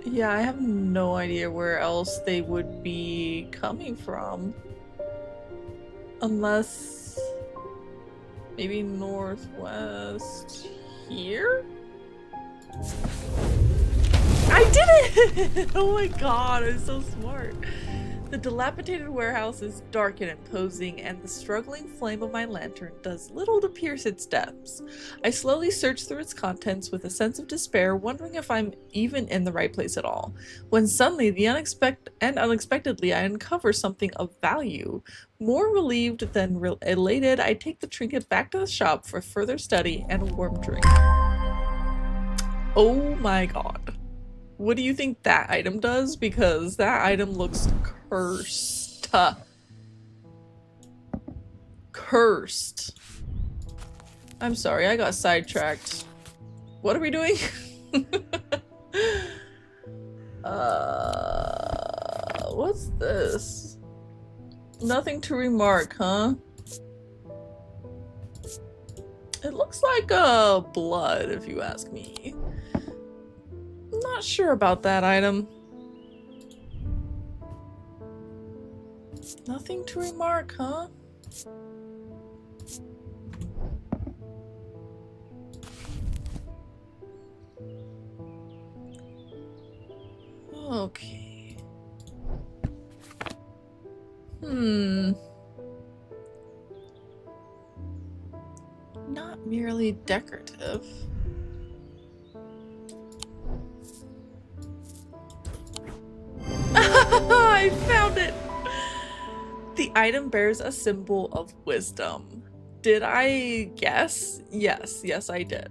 Yeah, I have no idea where else they would be coming from. Unless maybe northwest here? I did it! Oh my god, I'm so smart. The dilapidated warehouse is dark and imposing, and the struggling flame of my lantern does little to pierce its depths. I slowly search through its contents with a sense of despair, wondering if I'm even in the right place at all. When suddenly, unexpectedly, I uncover something of value. More relieved than elated, I take the trinket back to the shop for further study and a warm drink. Oh my god. What do you think that item does? Because that item looks cursed. Cursed. I'm sorry, I got sidetracked. What are we doing? What's this? Nothing to remark, huh? It looks like blood, if you ask me. Not sure about that item. Nothing to remark, huh? Okay. Not merely decorative. I found it! The item bears a symbol of wisdom. Did I guess? Yes, I did.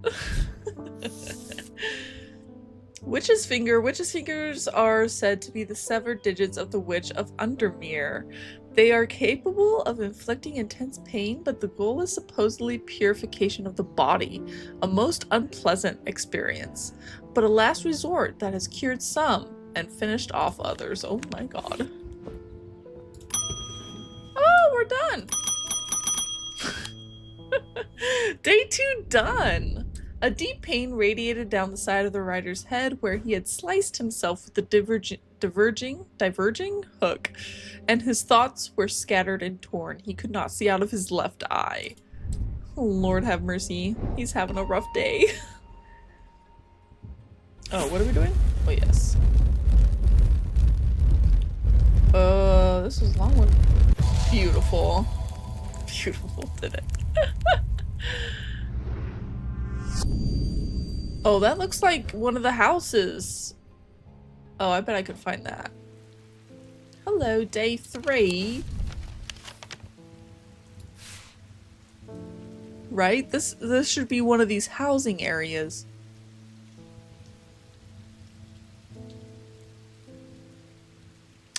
Witch's fingers are said to be the severed digits of the Witch of Undermere. They are capable of inflicting intense pain, but the goal is supposedly purification of the body, a most unpleasant experience, but a last resort that has cured some and finished off others. Oh my god. Oh, we're done! Day 2 done! A deep pain radiated down the side of the rider's head where he had sliced himself with the diverging hook, and his thoughts were scattered and torn. He could not see out of his left eye. Oh, Lord have mercy. He's having a rough day. Oh, what are we doing? Oh, yes. This is a long one. Beautiful. Beautiful, did it? Oh, that looks like one of the houses. Oh, I bet I could find that. Hello, day 3. Right? This should be one of these housing areas.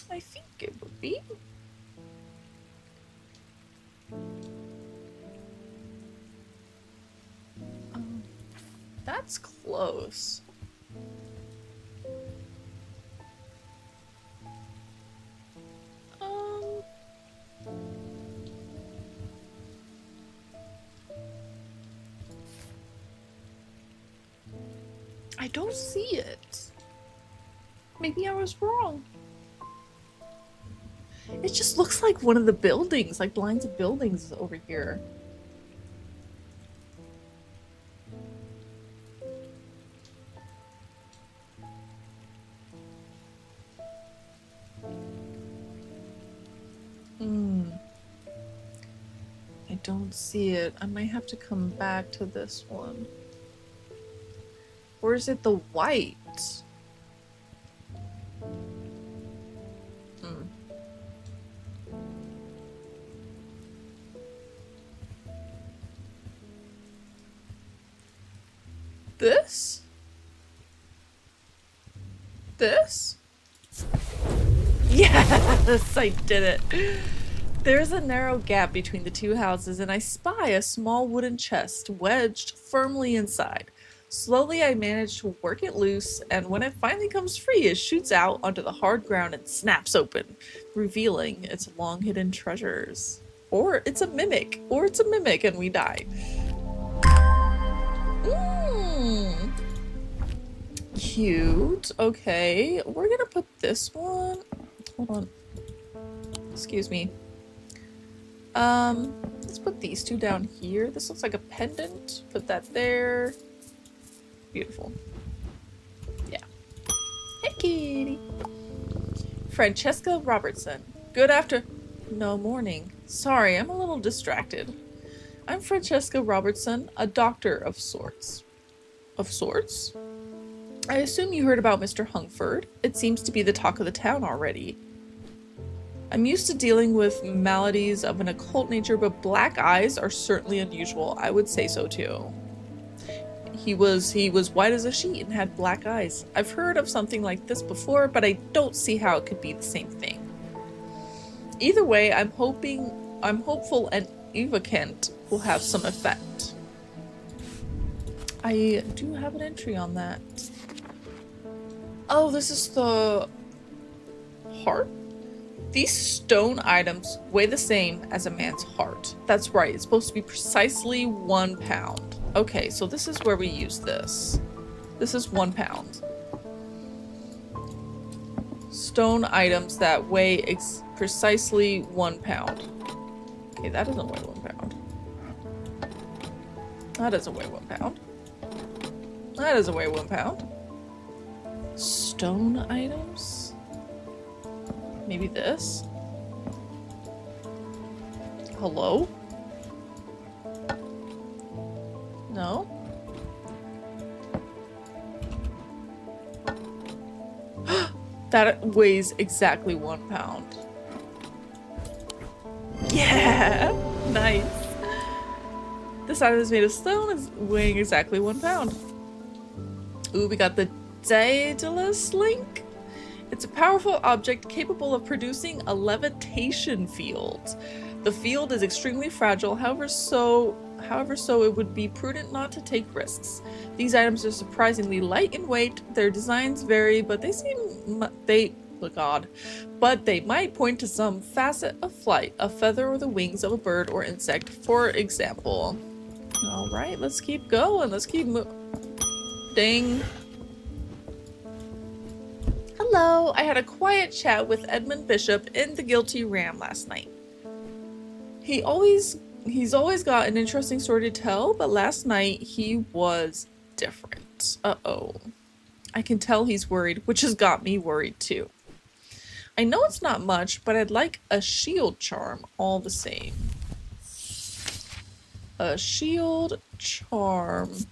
I think it would be. That's close. I don't see it. Maybe I was wrong. It just looks like one of the buildings, like lines of buildings over here. I don't see it. I might have to come back to this one. Or is it the white? This? This? Yes, I did it. There's a narrow gap between the two houses, and I spy a small wooden chest wedged firmly inside. Slowly, I manage to work it loose, and when it finally comes free, it shoots out onto the hard ground and snaps open, revealing its long hidden treasures. Or it's a mimic, and we die. Mmm. Cute. Okay, we're gonna put this one. Hold on. Excuse me. Let's put these two down here. This looks like a pendant. Put that there. Beautiful. Yeah. Hey, kitty. Francesca Robertson. Good after... No, morning. Sorry, I'm a little distracted. I'm Francesca Robertson, a doctor of sorts. Of sorts? I assume you heard about Mr. Hungford. It seems to be the talk of the town already. I'm used to dealing with maladies of an occult nature, but black eyes are certainly unusual. I would say so too. He was white as a sheet and had black eyes. I've heard of something like this before, but I don't see how it could be the same thing. Either way, I'm hopeful and Eva Kent will have some effect. I do have an entry on that. Oh, this is the heart? These stone items weigh the same as a man's heart. That's right, it's supposed to be precisely 1 pound. Okay, so this is where we use this. This is 1 pound. Stone items that weigh precisely 1 pound. Okay, that doesn't weigh 1 pound. That doesn't weigh 1 pound. That doesn't weigh 1 pound. Stone items? Maybe this? Hello? No? That weighs exactly 1 pound. Yeah! Nice. This item is made of stone, is weighing exactly 1 pound. Ooh, we got the Daedalus link. It's a powerful object capable of producing a levitation field. The field is extremely fragile, however so it would be prudent not to take risks. These items are surprisingly light in weight. Their designs vary, but they might point to some facet of flight, a feather or the wings of a bird or insect, for example. All right, let's keep going. Let's keep moving. Ding. Hello, I had a quiet chat with Edmund Bishop in the Guilty Ram last night. He's always got an interesting story to tell, but last night he was different. Uh-oh. I can tell he's worried, which has got me worried too. I know it's not much, but I'd like a shield charm all the same. A shield charm.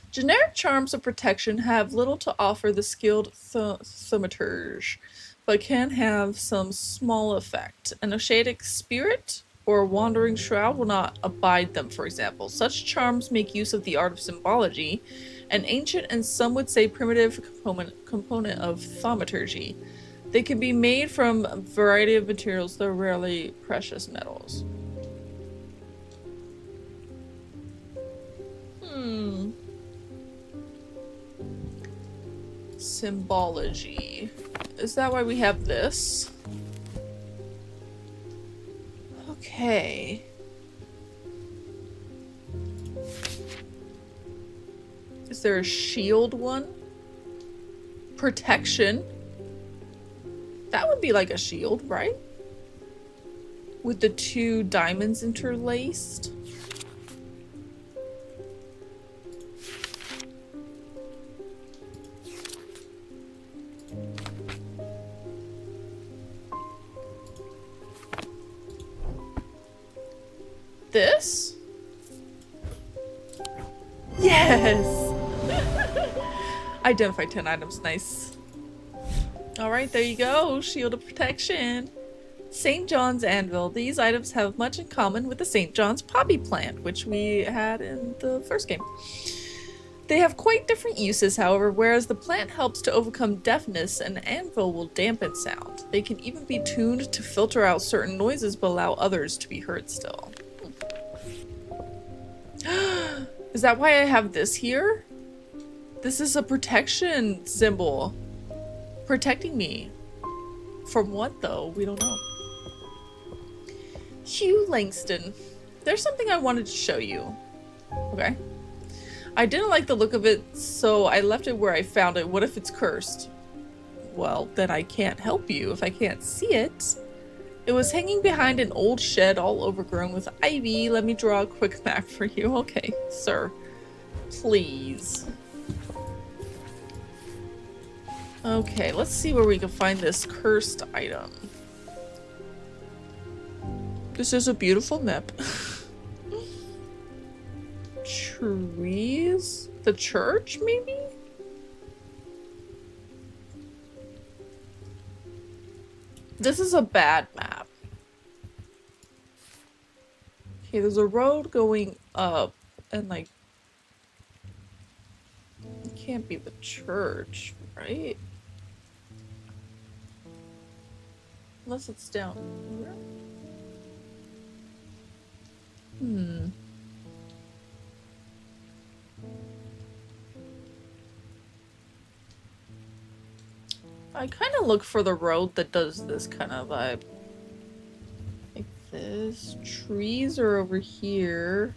Generic charms of protection have little to offer the skilled thaumaturge, but can have some small effect. An Oshadic spirit or a wandering shroud will not abide them, for example. Such charms make use of the art of symbology, an ancient and some would say primitive component of thaumaturgy. They can be made from a variety of materials, though rarely precious metals. Symbology. Is that why we have this? Okay. Is there a shield one? Protection. That would be like a shield, right? With the 2 diamonds interlaced. This? Yes! Identify 10 items, nice. Alright, there you go, shield of protection. St. John's Anvil. These items have much in common with the St. John's poppy plant, which we had in the first game. They have quite different uses, however. Whereas the plant helps to overcome deafness, an anvil will dampen sound. They can even be tuned to filter out certain noises but allow others to be heard still. Is that why I have this here? This is a protection symbol. Protecting me. From what, though? We don't know. Hugh Langston. There's something I wanted to show you. Okay. I didn't like the look of it, so I left it where I found it. What if it's cursed? Well, then I can't help you if I can't see it. It was hanging behind an old shed all overgrown with ivy. Let me draw a quick map for you. Okay, sir. Please. Okay, let's see where we can find this cursed item. This is a beautiful map. Trees? The church, maybe? This is a bad map. Okay, there's a road going up, and like... It can't be the church, right? Unless it's down here. I kind of look for the road that does this kind of vibe. Like this. Trees are over here.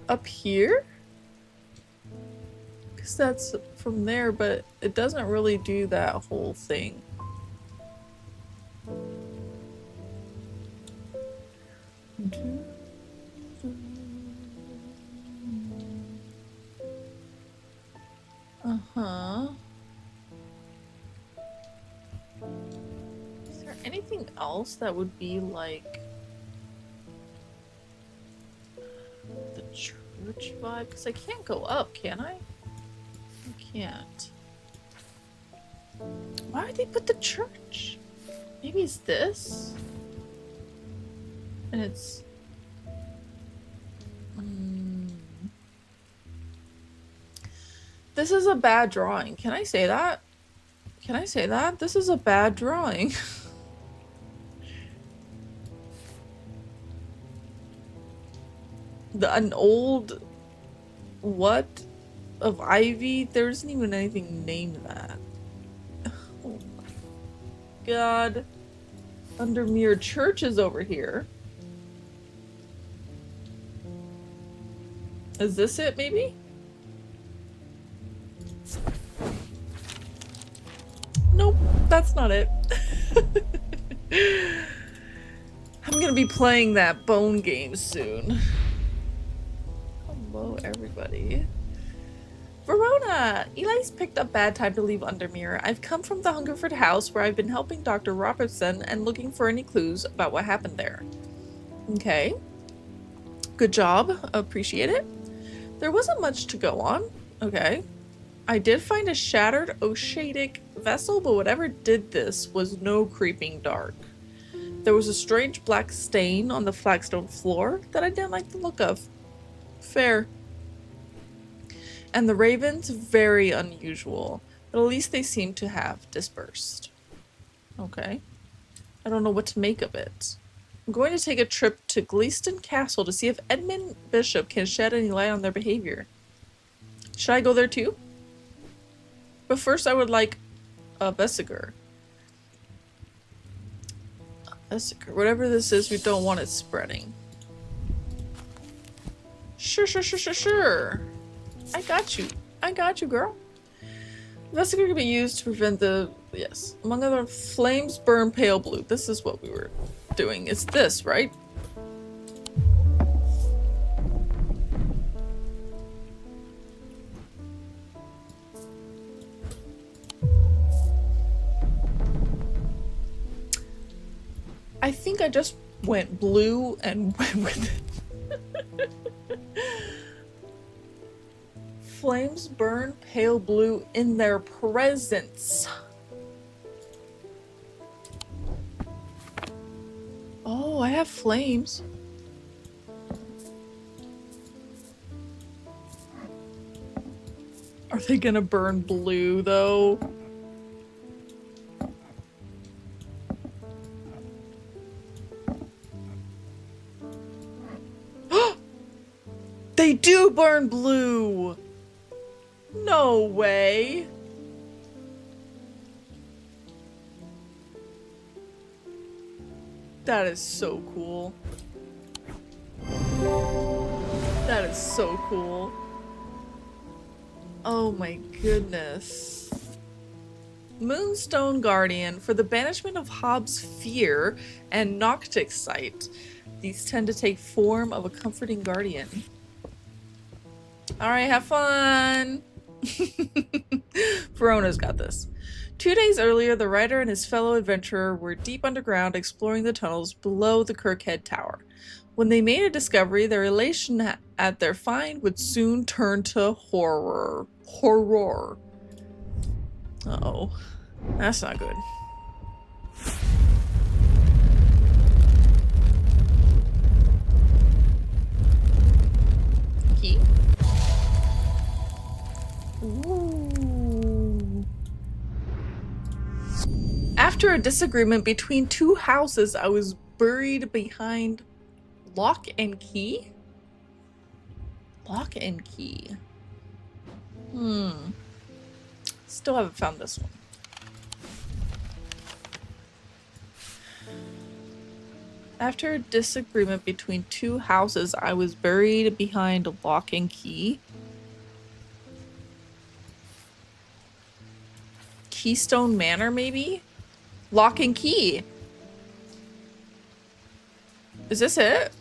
Up here? Because that's from there, but it doesn't really do that whole thing. Is there anything else that would be like the church vibe? Because I can't go up, can I? I can't. Why would they put the church? Maybe it's this? And it's... This is a bad drawing. Can I say that? Can I say that? This is a bad drawing. An old... What? Of ivy? There isn't even anything named that. Oh my god. Undermere Church is over here. Is this it, maybe? Nope, that's not it. I'm gonna be playing that bone game soon. Hello, everybody. Verona! Eli's picked a bad time to leave Undermere. I've come from the Hungerford house where I've been helping Dr. Robertson and looking for any clues about what happened there. Okay. Good job. Appreciate it. There wasn't much to go on. Okay. I did find a shattered Oshadic vessel, but whatever did this was no creeping dark. There was a strange black stain on the flagstone floor that I didn't like the look of. Fair. And the ravens, very unusual, but at least they seem to have dispersed. Okay. I don't know what to make of it. I'm going to take a trip to Gleeston Castle to see if Edmund Bishop can shed any light on their behavior. Should I go there too? But first I would like a Vesiger. Vesiger. Whatever this is, we don't want it spreading. Sure. I got you. I got you, girl. Vesiger can be used to prevent the... Yes. Among other flames burn pale blue. This is what we were doing. It's this, right? I think I just went blue and went with it. flames burn pale blue in their presence. Oh, I have flames. Are they gonna burn blue though? They do burn blue! No way! That is so cool. That is so cool. Oh my goodness. Moonstone Guardian. For the banishment of Hobbs' fear and Noctic sight. These tend to take form of a comforting guardian. Alright, have fun! Verona's got this. 2 days earlier, the writer and his fellow adventurer were deep underground exploring the tunnels below the Kirkhead Tower. When they made a discovery, their elation at their find would soon turn to horror. Horror. Uh-oh. That's not good. Key? Ooh. After a disagreement between two houses, I was buried behind lock and key? Lock and key. Still haven't found this one. After a disagreement between two houses, I was buried behind lock and key. Keystone Manor, maybe? Lock and key. Is this it?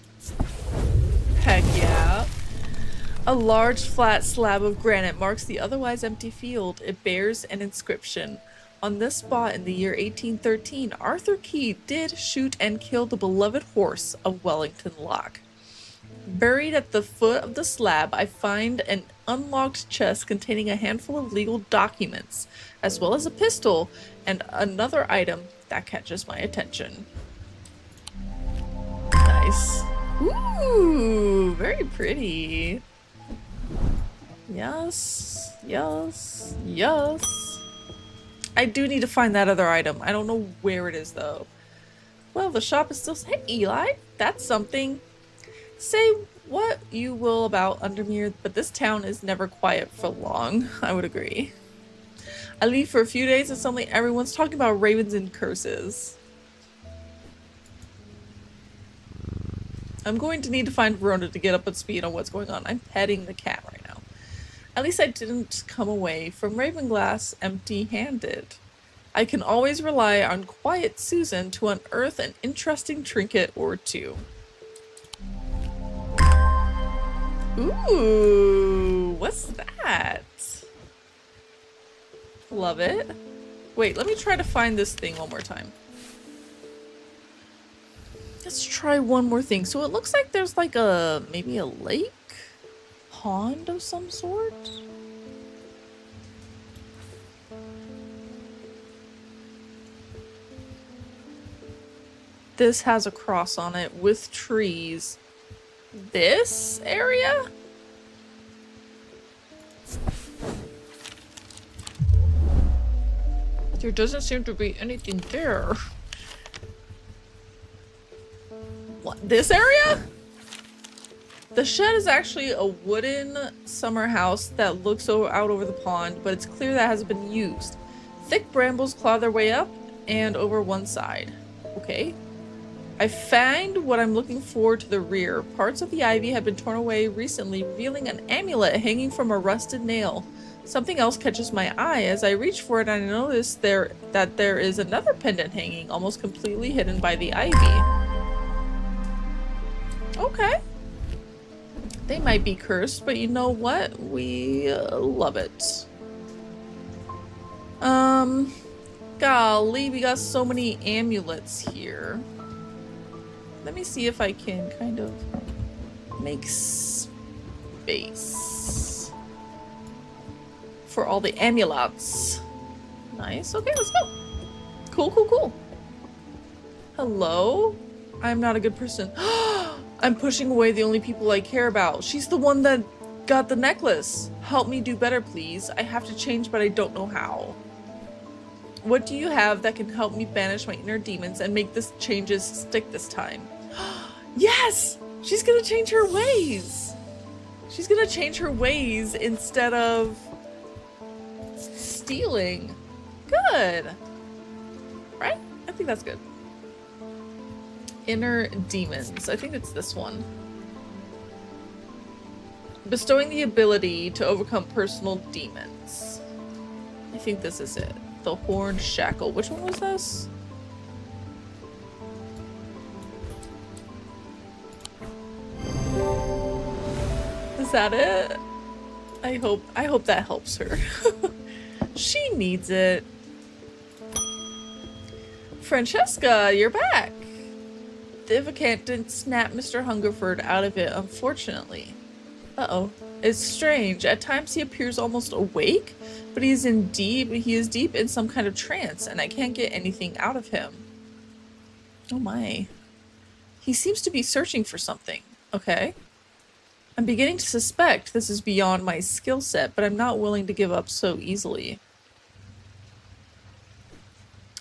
Heck yeah. A large flat slab of granite marks the otherwise empty field. It bears an inscription. On this spot in the year 1813, Arthur Key did shoot and kill the beloved horse of Wellington Lock. Buried at the foot of the slab, I find an unlocked chest containing a handful of legal documents, as well as a pistol and another item that catches my attention. Nice. Ooh, very pretty. Yes, yes, yes. I do need to find that other item. I don't know where it is though. Well, the shop is still— Hey, Eli, that's something. Say what you will about Undermere, but this town is never quiet for long. I would agree. I leave for a few days and suddenly everyone's talking about ravens and curses. I'm going to need to find Verona to get up to speed on what's going on. I'm petting the cat right now. At least I didn't come away from Ravenglass empty-handed. I can always rely on quiet Susan to unearth an interesting trinket or two. Ooh, what's that? Love it. Wait, let me try to find this thing one more time. Let's try one more thing. So it looks like there's like maybe a lake? Pond of some sort? This has a cross on it with trees. This area? There doesn't seem to be anything there. What, this area? The shed is actually a wooden summer house that looks out over the pond, but it's clear that hasn't been used. Thick brambles claw their way up and over one side. Okay. I find what I'm looking for to the rear. Parts of the ivy have been torn away recently, revealing an amulet hanging from a rusted nail. Something else catches my eye. As I reach for it, I notice that there is another pendant hanging, almost completely hidden by the ivy. Okay. They might be cursed, but you know what? We love it. Golly, we got so many amulets here. Let me see if I can kind of make space. for all the amulets. Nice. Okay, let's go. Cool, cool, cool. Hello? I'm not a good person. I'm pushing away the only people I care about. She's the one that got the necklace. Help me do better, please. I have to change, but I don't know how. What do you have that can help me banish my inner demons and make this changes stick this time? Yes! She's gonna change her ways! She's gonna change her ways instead of stealing. Good. Right? I think that's good. Inner demons. I think it's this one. Bestowing the ability to overcome personal demons. I think this is it. The Horned Shackle. Which one was this? Is that it? I hope that helps her. She needs it. Francesca, you're back. The Ivacant didn't snap Mr. Hungerford out of it, unfortunately. Uh-oh. It's strange. At times he appears almost awake, but he is deep in some kind of trance, and I can't get anything out of him. Oh my. He seems to be searching for something. Okay. I'm beginning to suspect this is beyond my skill set, but I'm not willing to give up so easily.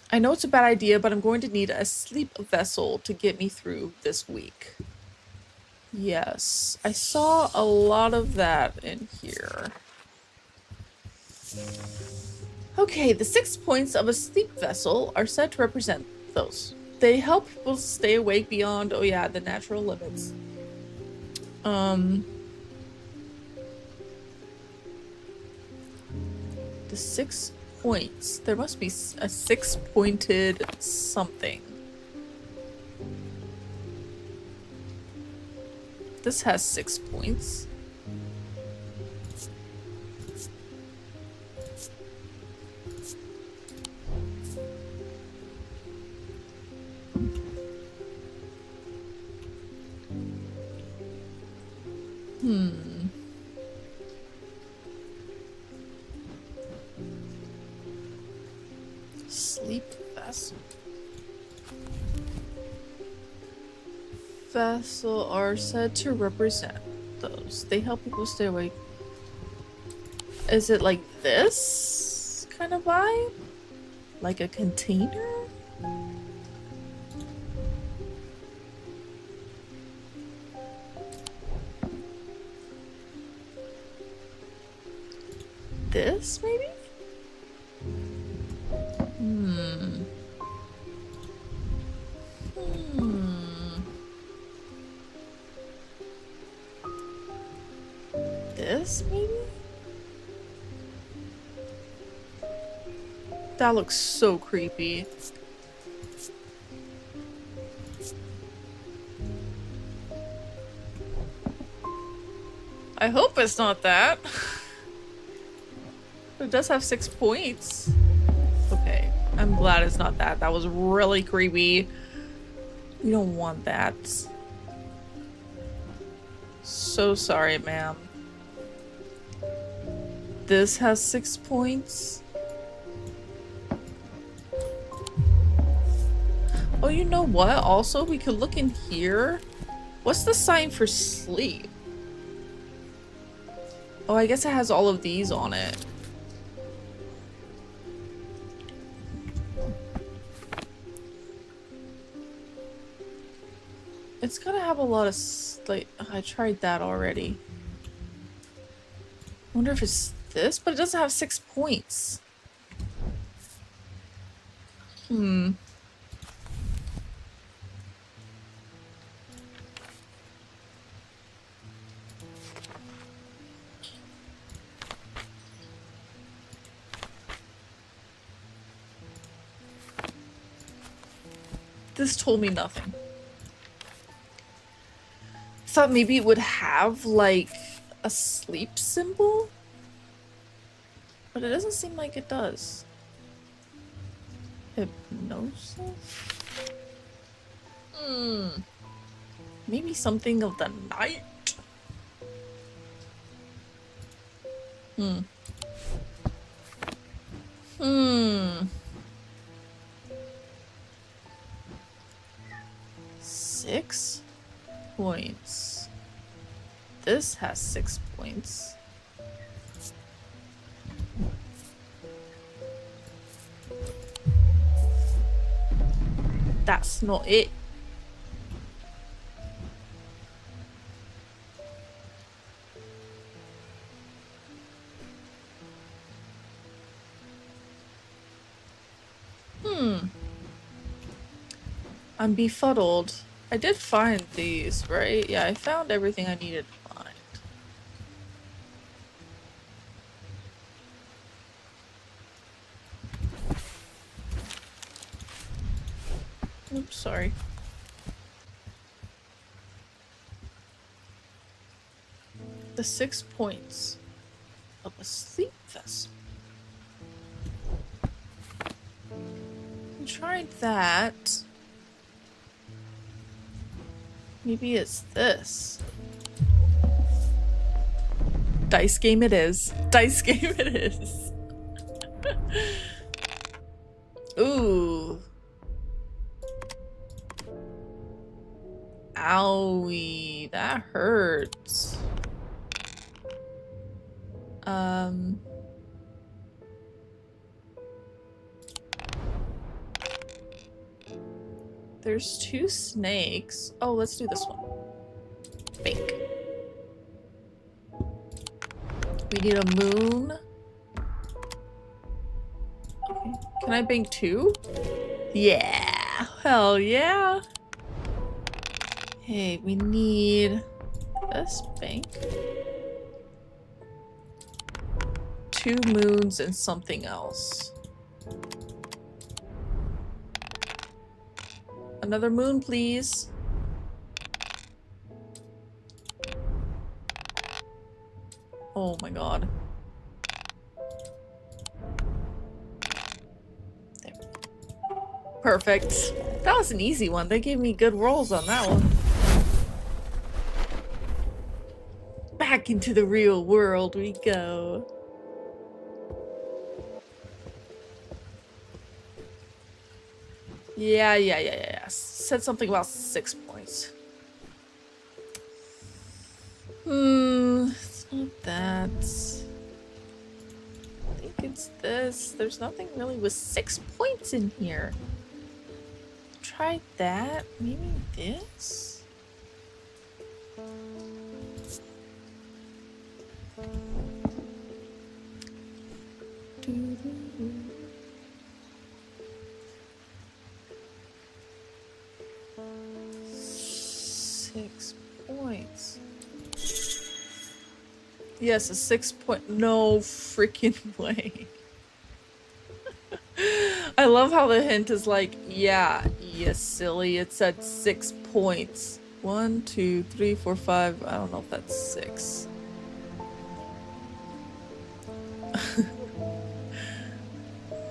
I know it's a bad idea, but I'm going to need a sleep vessel to get me through this week. Yes, I saw a lot of that in here. Okay, the 6 points of a sleep vessel are said to represent those. They help people stay awake beyond, oh yeah, the natural limits. The 6 points. There must be a 6-pointed something. This has 6 points. Sleep vessel are said to represent those. They help people stay awake. Is it like this kind of vibe? Like a container? This, maybe? This, maybe? That looks so creepy. I hope it's not that. But it does have 6 points. Okay, I'm glad it's not that. That was really creepy. We don't want that. So sorry, ma'am. This has 6 points. Oh, you know what? Also, we could look in here. What's the sign for sleep? Oh, I guess it has all of these on it. It's gotta have a lot of, like, I tried that already. I wonder if it's this, but it doesn't have 6 points. This told me nothing. I thought maybe it would have, like, a sleep symbol? But it doesn't seem like it does. Hypnosis? Maybe something of the night? Hmm. 6 points. This has 6 points. That's not it. I'm befuddled. I did find these, right? Yeah, I found everything I needed to find. Oops, sorry. The 6 points of a sleep vessel. I tried that. Maybe it's this. Dice game it is. Dice game it is. Ooh. Owie, that hurts. There's 2 snakes. Oh, let's do this one. Bank. We need a moon. Okay. Can I bank 2? Yeah. Hell yeah. Hey, we need this bank. 2 moons and something else. Another moon, please. Oh my god. There. Perfect. That was an easy one. They gave me good rolls on that one. Back into the real world we go. Yeah. Said something about 6 points. It's not that. I think it's this. There's nothing really with 6 points in here. Try that. Maybe this? Points. Yes, a 6 point. No freaking way. I love how the hint is like, yeah, you silly. It said 6 points. 1, 2, 3, 4, 5. I don't know if that's 6.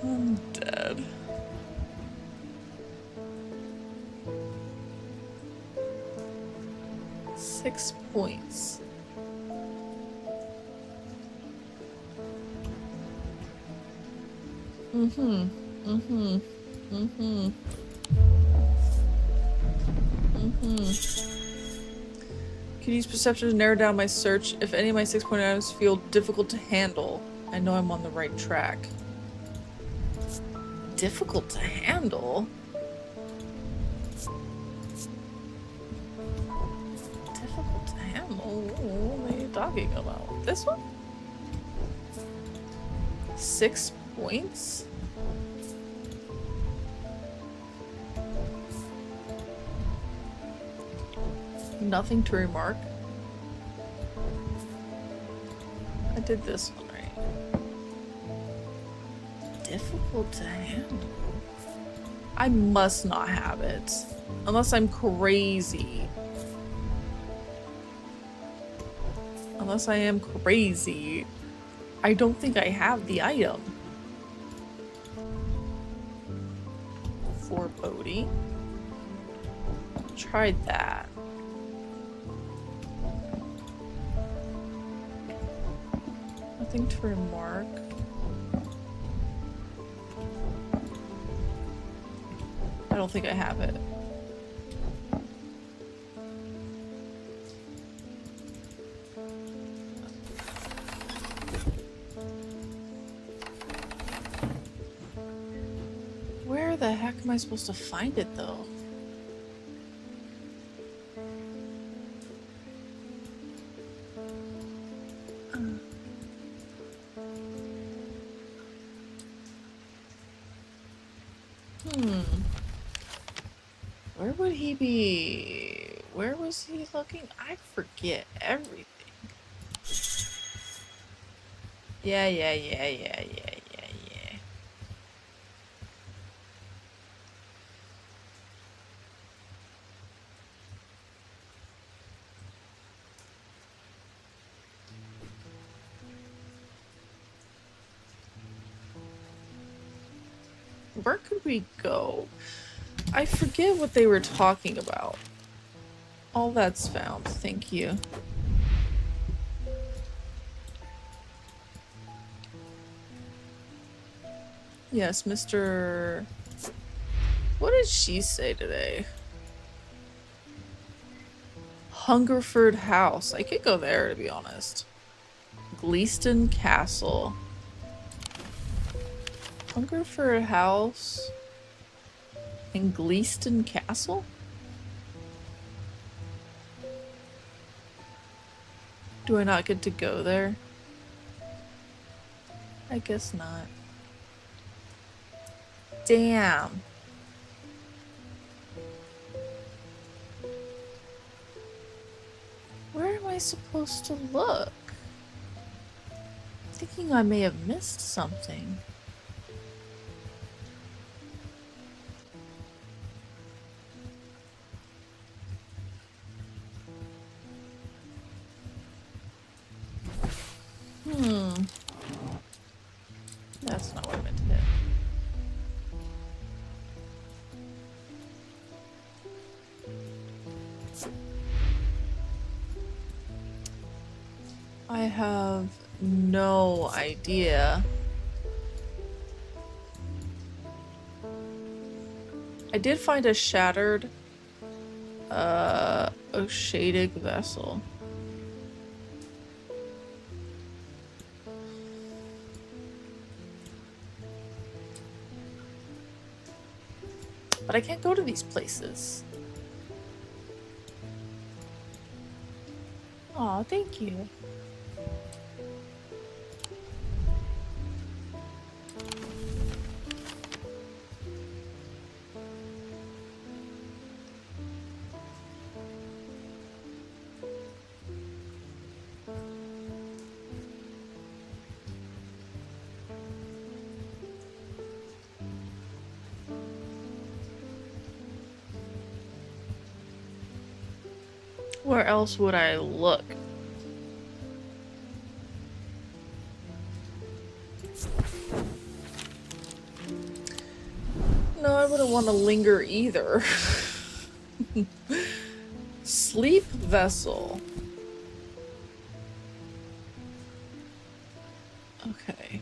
I'm dead. Six points. Could use perception to narrow down my search. If any of my 6-point items feel difficult to handle, I know I'm on the right track. Difficult to handle? Difficult to handle? What are you talking about? This one? 6 points? Nothing to remark. I did this one right. Difficult to handle. I must not have it. Unless I'm crazy. Unless I am crazy. I don't think I have the item. Foreboding. Tried that. Nothing to remark. I don't think I have it. Where the heck am I supposed to find it, though? Where would he be? Where was he looking? I forget everything. Yeah. Where could we go? I forget what they were talking about. All that's found. Thank you. Yes, Mr. What did she say today? Hungerford House. I could go there, to be honest. Gleeston Castle. Hungerford House and Gleeston Castle? Do I not get to go there? I guess not. Damn. Where am I supposed to look? I'm thinking I may have missed something. That's not what I meant to hit. I have no idea. I did find a shattered Oshadic vessel. But I can't go to these places. Aw, thank you. Where else would I look? No, I wouldn't want to linger either. Sleep vessel. Okay.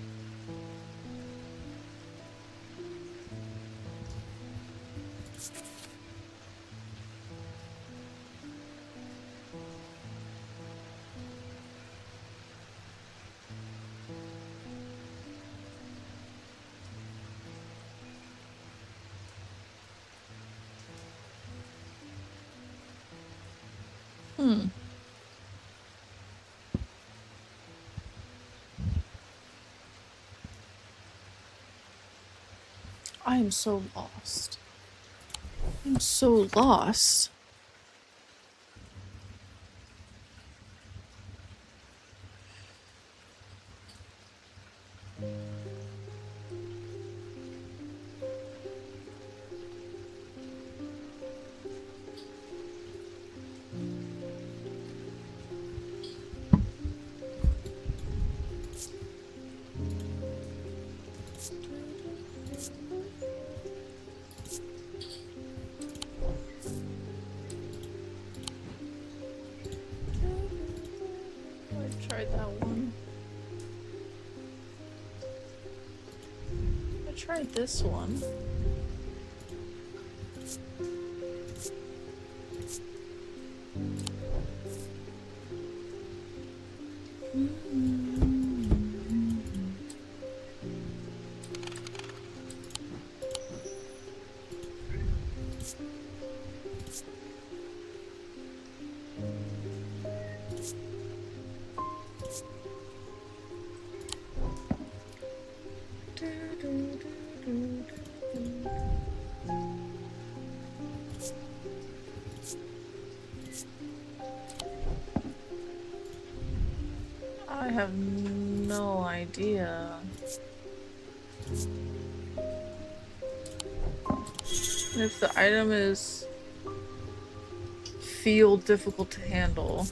I am so lost. I'm so lost. I tried that one. I tried this one. I have no idea. If the item is feel difficult to handle.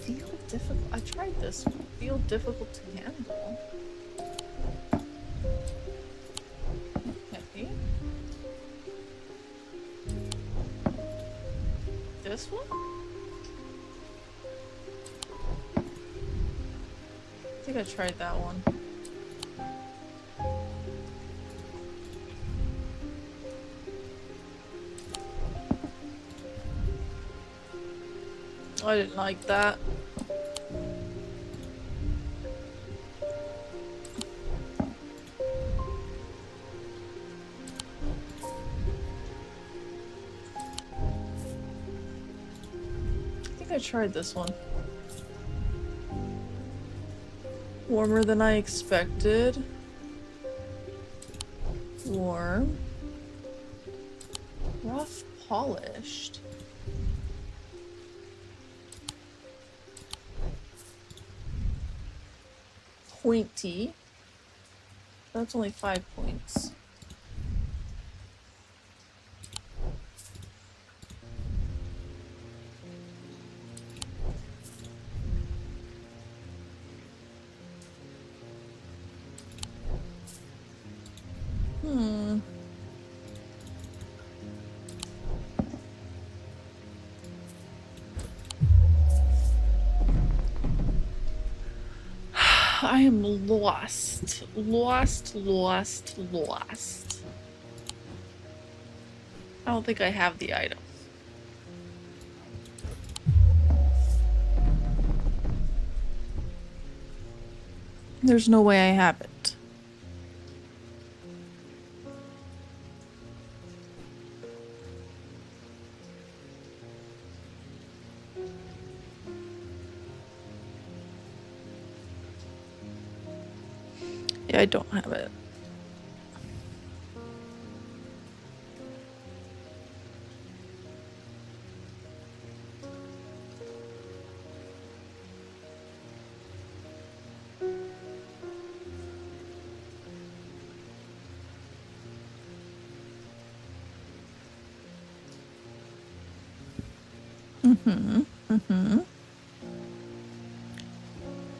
Feel difficult? I tried this. Feel difficult to handle. Okay. This one? I think I tried that one. I didn't like that. I think I tried this one. Warmer than I expected. Warm. Rough polished. Pointy. That's only 5 points. I am lost. Lost. I don't think I have the item. There's no way I have it. Yeah, I don't have it.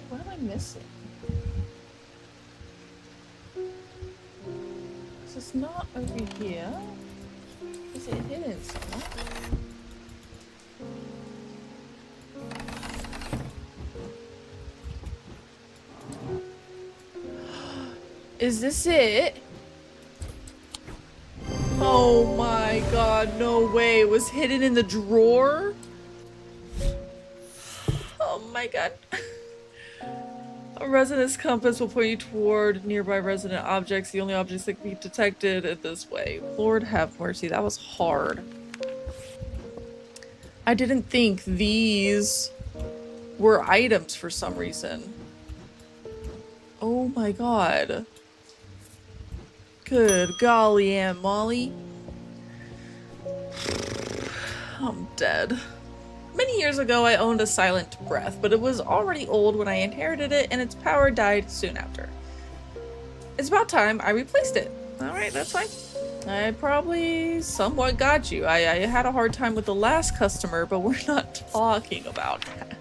What am I missing? Is this not over here? Is it hidden somewhere? Is this it? Oh my god, no way. It was hidden in the drawer? Oh my god. A resonance compass will point you toward nearby resonant objects, the only objects that can be detected in this way. Lord have mercy, that was hard. I didn't think these were items for some reason. Oh my god. Good golly, Aunt Molly. I'm dead. Many years ago, I owned a silent breath, but it was already old when I inherited it, and its power died soon after. It's about time I replaced it. Alright, that's fine. I probably somewhat got you. I had a hard time with the last customer, but we're not talking about that.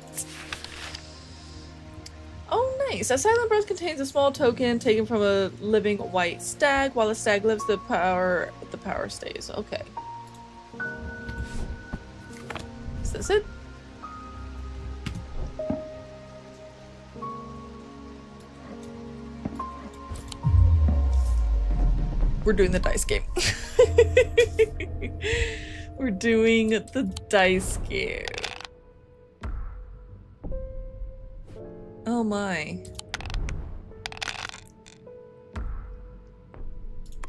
Oh, nice. A silent breath contains a small token taken from a living white stag. While the stag lives, the power stays. Okay. Is this it? We're doing the dice game. We're doing the dice game. Oh my.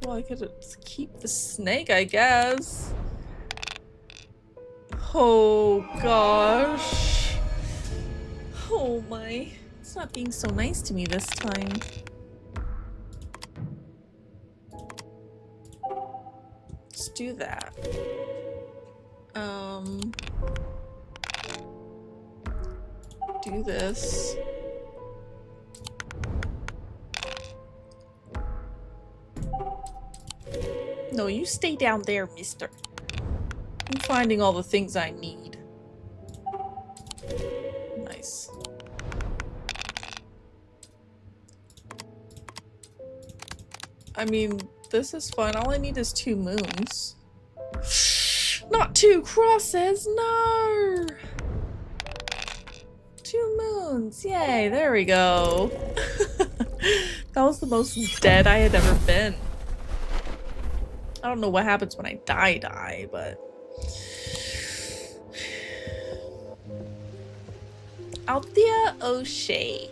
Well, I could keep the snake, I guess. Oh gosh. Oh my. It's not being so nice to me this time. Let's do that. Do this. No, you stay down there, mister. I'm finding all the things I need. Nice. I mean, this is fun. All I need is 2 moons. Not 2 crosses, no! 2 moons, yay, there we go. That was the most dead I had ever been. I don't know what happens when I die, but... Althea O'Shea.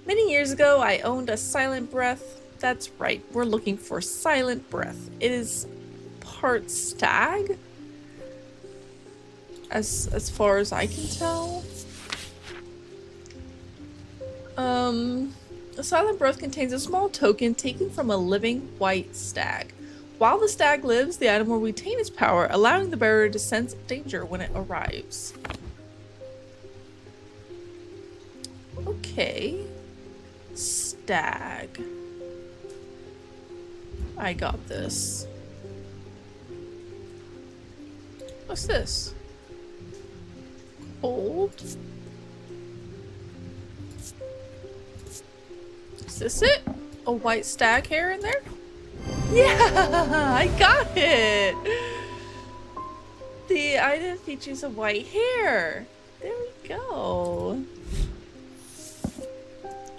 Many years ago, I owned a silent breath. That's right, we're looking for silent breath. It is part stag? As far as I can tell. A silent breath contains a small token taken from a living white stag. While the stag lives, the item will retain its power, allowing the bearer to sense danger when it arrives. Okay. Stag. I got this. What's this? Hold. Is this it? A white stag hair in there? Yeah, I got it! The item features a white hair. There we go.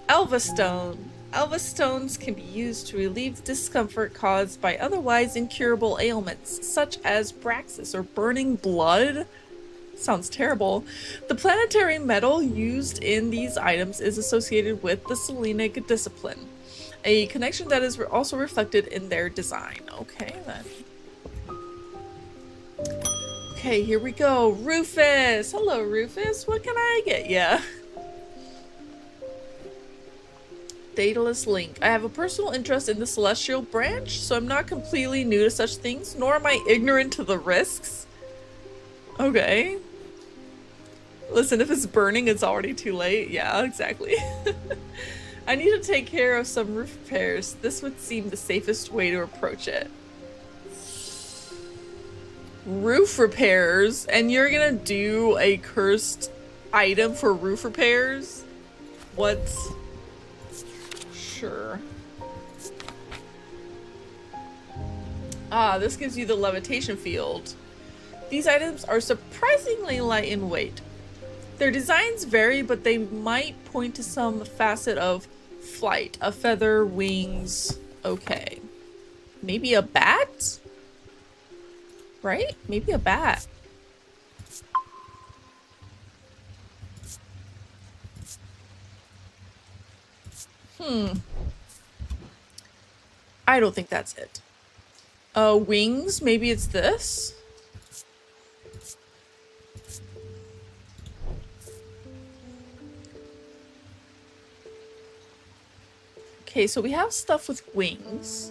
Elva Stone. Elva Stones can be used to relieve discomfort caused by otherwise incurable ailments, such as Braxis or burning blood. Sounds terrible. The planetary metal used in these items is associated with the Selenic discipline, a connection that is also reflected in their design. Okay, then. Okay, here we go. Rufus! Hello, Rufus. What can I get ya? Daedalus Link. I have a personal interest in the celestial branch, so I'm not completely new to such things, nor am I ignorant to the risks. Okay. Listen, if it's burning, it's already too late. Yeah, exactly. I need to take care of some roof repairs. This would seem the safest way to approach it. Roof repairs? And you're gonna do a cursed item for roof repairs? What? Sure. Ah, this gives you the levitation field. These items are surprisingly light in weight. Their designs vary, but they might point to some facet of flight. A feather, wings. Okay. Maybe a bat? Right? Maybe a bat. I don't think that's it. Wings? Maybe it's this? Okay, so we have stuff with wings.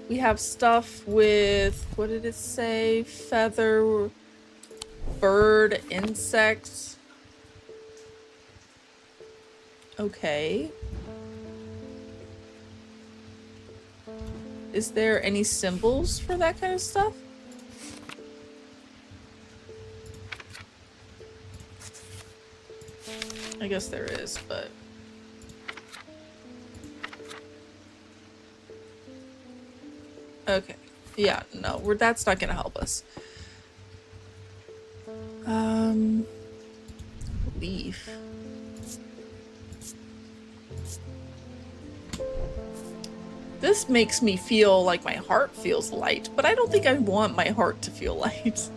We have stuff with, what did it say? Feather, bird, insect. Okay. Is there any symbols for that kind of stuff? I guess there is, but... Okay. Yeah, no, that's not gonna help us. Leaf. This makes me feel like my heart feels light, but I don't think I want my heart to feel light.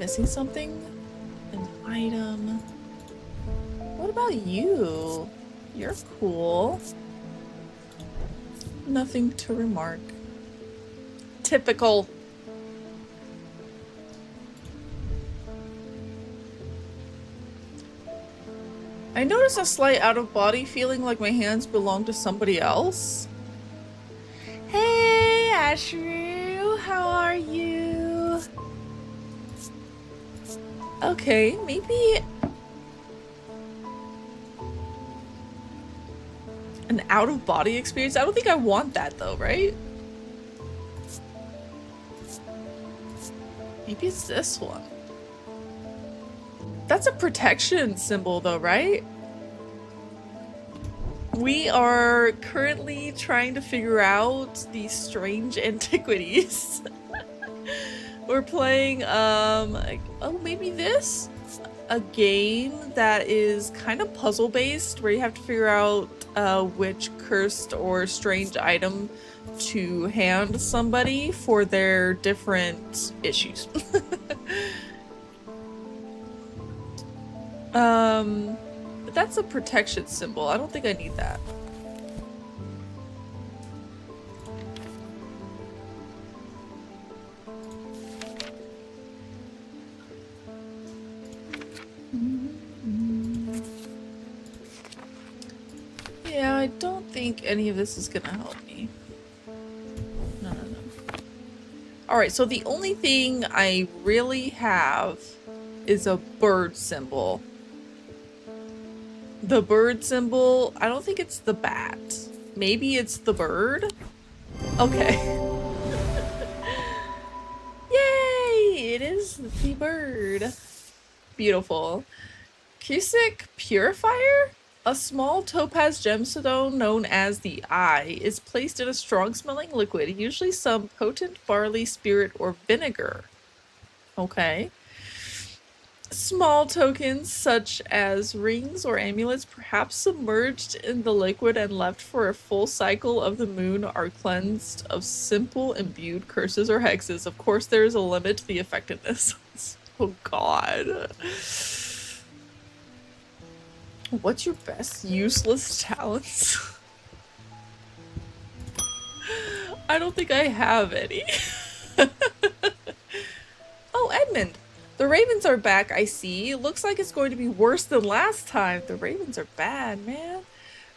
missing something? An item. What about you? You're cool. Nothing to remark. Typical. I notice a slight out-of-body feeling like my hands belong to somebody else. Hey, Ashrew, how are you? Okay, maybe an out-of-body experience? I don't think I want that though, right? Maybe it's this one. That's a protection symbol though, right? We are currently trying to figure out the Strange Antiquities. We're playing, oh, maybe this? A game that is kind of puzzle-based, where you have to figure out which cursed or strange item to hand somebody for their different issues. But that's a protection symbol. I don't think I need that. Yeah, I don't think any of this is gonna help me. No. Alright, so the only thing I really have is a bird symbol. The bird symbol, I don't think it's the bat. Maybe it's the bird? Okay. Yay! It is the bird. Beautiful. Cusic Purifier? A small topaz gemstone known as the Eye is placed in a strong-smelling liquid, usually some potent barley, spirit, or vinegar. Okay. Small tokens such as rings or amulets, perhaps submerged in the liquid and left for a full cycle of the moon, are cleansed of simple imbued curses or hexes. Of course, there is a limit to the effectiveness. Oh god. What's your best useless talents? I don't think I have any. Oh, Edmund. The ravens are back, I see. Looks like it's going to be worse than last time. The ravens are bad, man.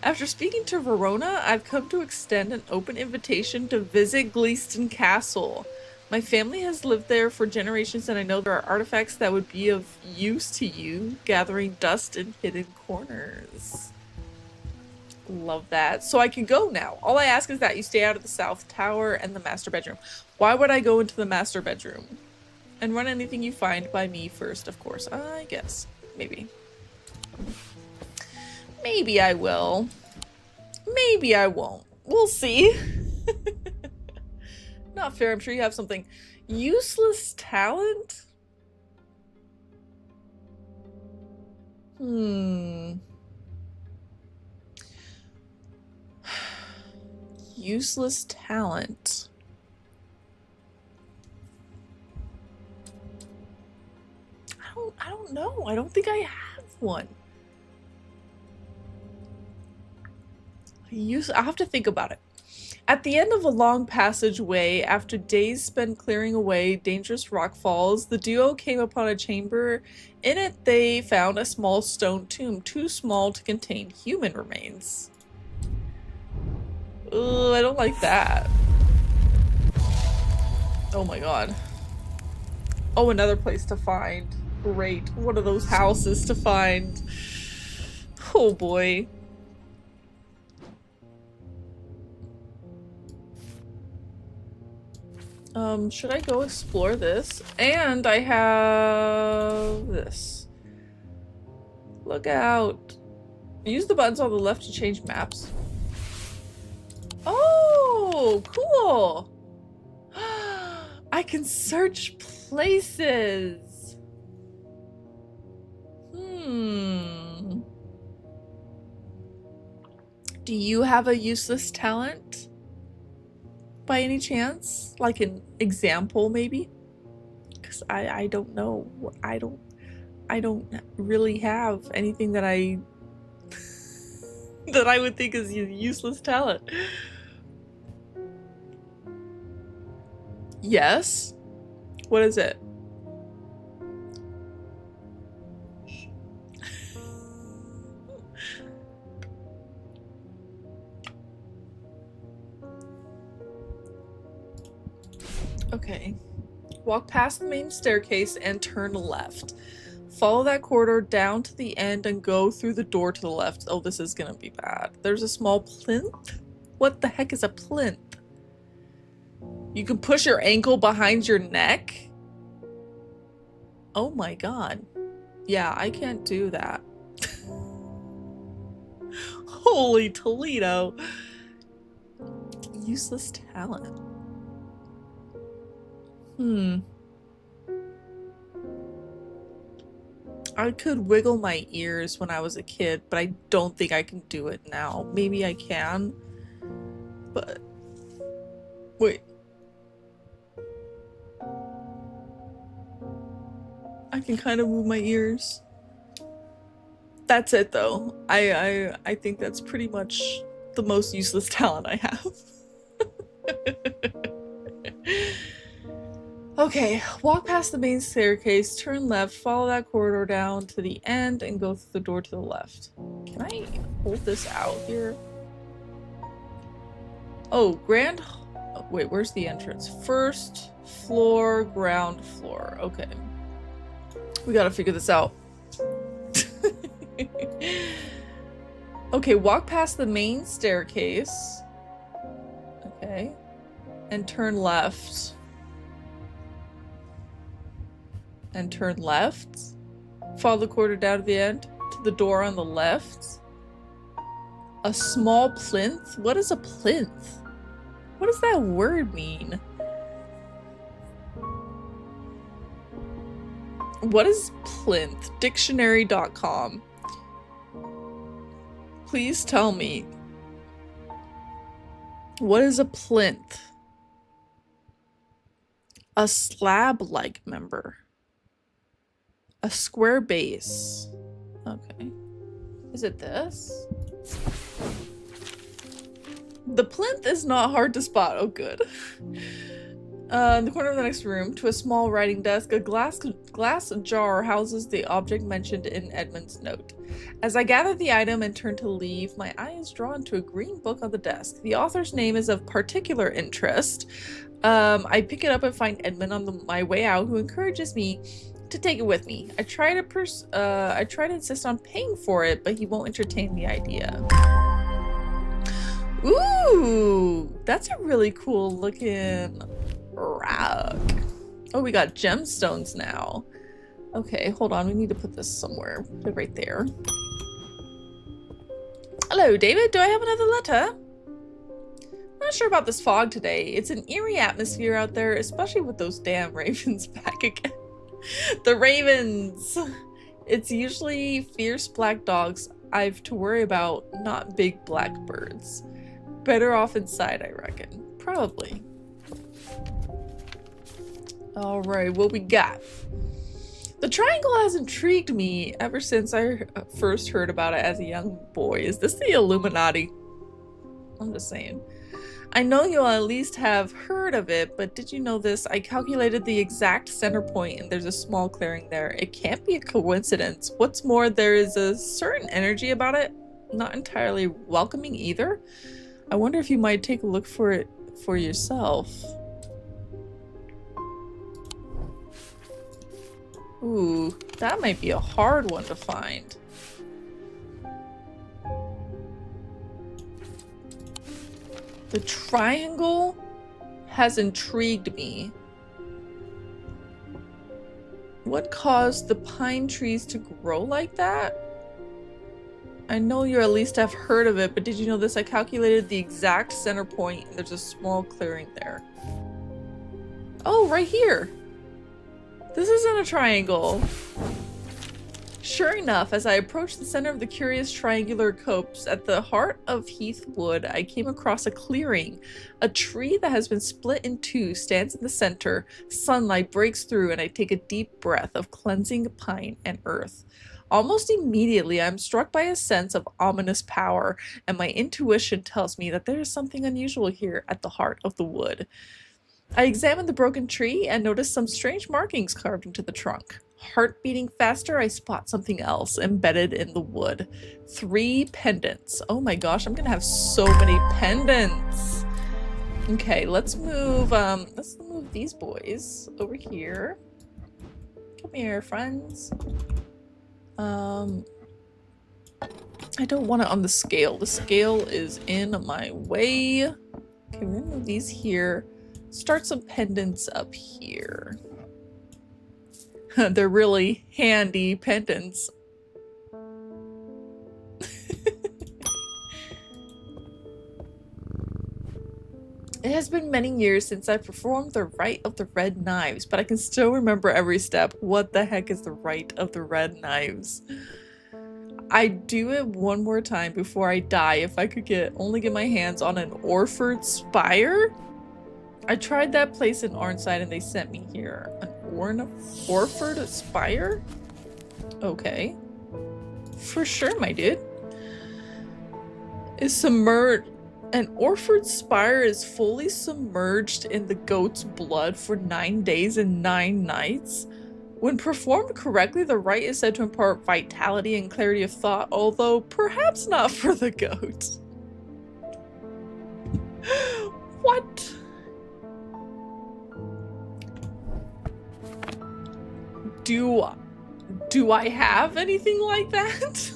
After speaking to Verona, I've come to extend an open invitation to visit Gleeston Castle. My family has lived there for generations, and I know there are artifacts that would be of use to you, gathering dust in hidden corners. Love that. So I can go now. All I ask is that you stay out of the South Tower and the master bedroom. Why would I go into the master bedroom? And run anything you find by me first, of course. I guess. Maybe. Maybe I will. Maybe I won't. We'll see. Not fair. I'm sure you have something. Useless talent? Useless talent. I don't know. I don't think I have one. I'll have to think about it. At the end of a long passageway, after days spent clearing away dangerous rock falls, the duo came upon a chamber. In it, they found a small stone tomb, too small to contain human remains. Ugh, I don't like that. Oh my god. Oh, another place to find. Great. One of those houses to find. Oh boy. Should I go explore this? And I have this. Look out. Use the buttons on the left to change maps. Oh, cool. I can search places. Do you have a useless talent? By any chance? Like an example, maybe? 'Cause I don't know. I don't really have anything that I that I would think is a useless talent. Yes? What is it? Okay. Walk past the main staircase and turn left. Follow that corridor down to the end and go through the door to the left. Oh, this is gonna be bad. There's a small plinth? What the heck is a plinth? You can push your ankle behind your neck? Oh my god. Yeah, I can't do that. Holy Toledo. Useless talent. I could wiggle my ears when I was a kid, but I don't think I can do it now. Maybe I can, but wait. I can kind of move my ears. That's it though. I think that's pretty much the most useless talent I have. Okay, walk past the main staircase, turn left, follow that corridor down to the end, and go through the door to the left. Can I hold this out here? Oh, wait, where's the entrance? First floor, ground floor. Okay. We gotta figure this out. Okay, walk past the main staircase. Okay. And turn left. And turn left. Follow the corridor down to the end. To the door on the left. A small plinth? What is a plinth? What does that word mean? What is plinth? Dictionary.com. Please tell me. What is a plinth? A slab-like member. A square base. Okay. Is it this? The plinth is not hard to spot. Oh, good. In the corner of the next room, to a small writing desk, a glass jar houses the object mentioned in Edmund's note. As I gather the item and turn to leave, my eye is drawn to a green book on the desk. The author's name is of particular interest. I pick it up and find Edmund on my way out, who encourages me to take it with me. I try to insist on paying for it, but he won't entertain the idea. Ooh, that's a really cool looking rock. Oh, we got gemstones now. Okay, hold on. We need to put this somewhere. Put it right there. Hello, David. Do I have another letter? Not sure about this fog today. It's an eerie atmosphere out there, especially with those damn ravens back again. The ravens! It's usually fierce black dogs I've to worry about, not big black birds. Better off inside, I reckon. Probably. Alright, what we got? The triangle has intrigued me ever since I first heard about it as a young boy. Is this the Illuminati? I'm just saying. I know you'll at least have heard of it, but did you know this? I calculated the exact center point and there's a small clearing there. It can't be a coincidence. What's more, there is a certain energy about it, not entirely welcoming either. I wonder if you might take a look for it for yourself. Ooh, that might be a hard one to find. The triangle has intrigued me. What caused the pine trees to grow like that? I know you at least have heard of it, but did you know this? I calculated the exact center point and there's a small clearing there. Oh, right here. This isn't a triangle. Sure enough, as I approached the center of the curious triangular copse at the heart of Heathwood, I came across a clearing. A tree that has been split in two stands in the center. Sunlight breaks through, and I take a deep breath of cleansing pine and earth. Almost immediately, I'm struck by a sense of ominous power, and my intuition tells me that there is something unusual here at the heart of the wood. I examined the broken tree and noticed some strange markings carved into the trunk. Heart beating faster, I spot something else embedded in the wood. 3 pendants. Oh my gosh, I'm gonna have so many pendants. Okay, let's move these boys over here. Come here, friends. I don't want it on the scale. The scale is in my way. Okay, we're gonna move these here. Start some pendants up here. They're really handy pendants. It has been many years since I performed the Rite of the Red Knives, but I can still remember every step. What the heck is the Rite of the Red Knives? I'd do it one more time before I die if I could only get my hands on an Orford Spire. I tried that place in Arnside and they sent me here. An Orford Spire? Okay. For sure, my dude. Is submerged. An Orford Spire is fully submerged in the goat's blood for 9 days and 9 nights. When performed correctly, the rite is said to impart vitality and clarity of thought, although perhaps not for the goat. What? Do I have anything like that?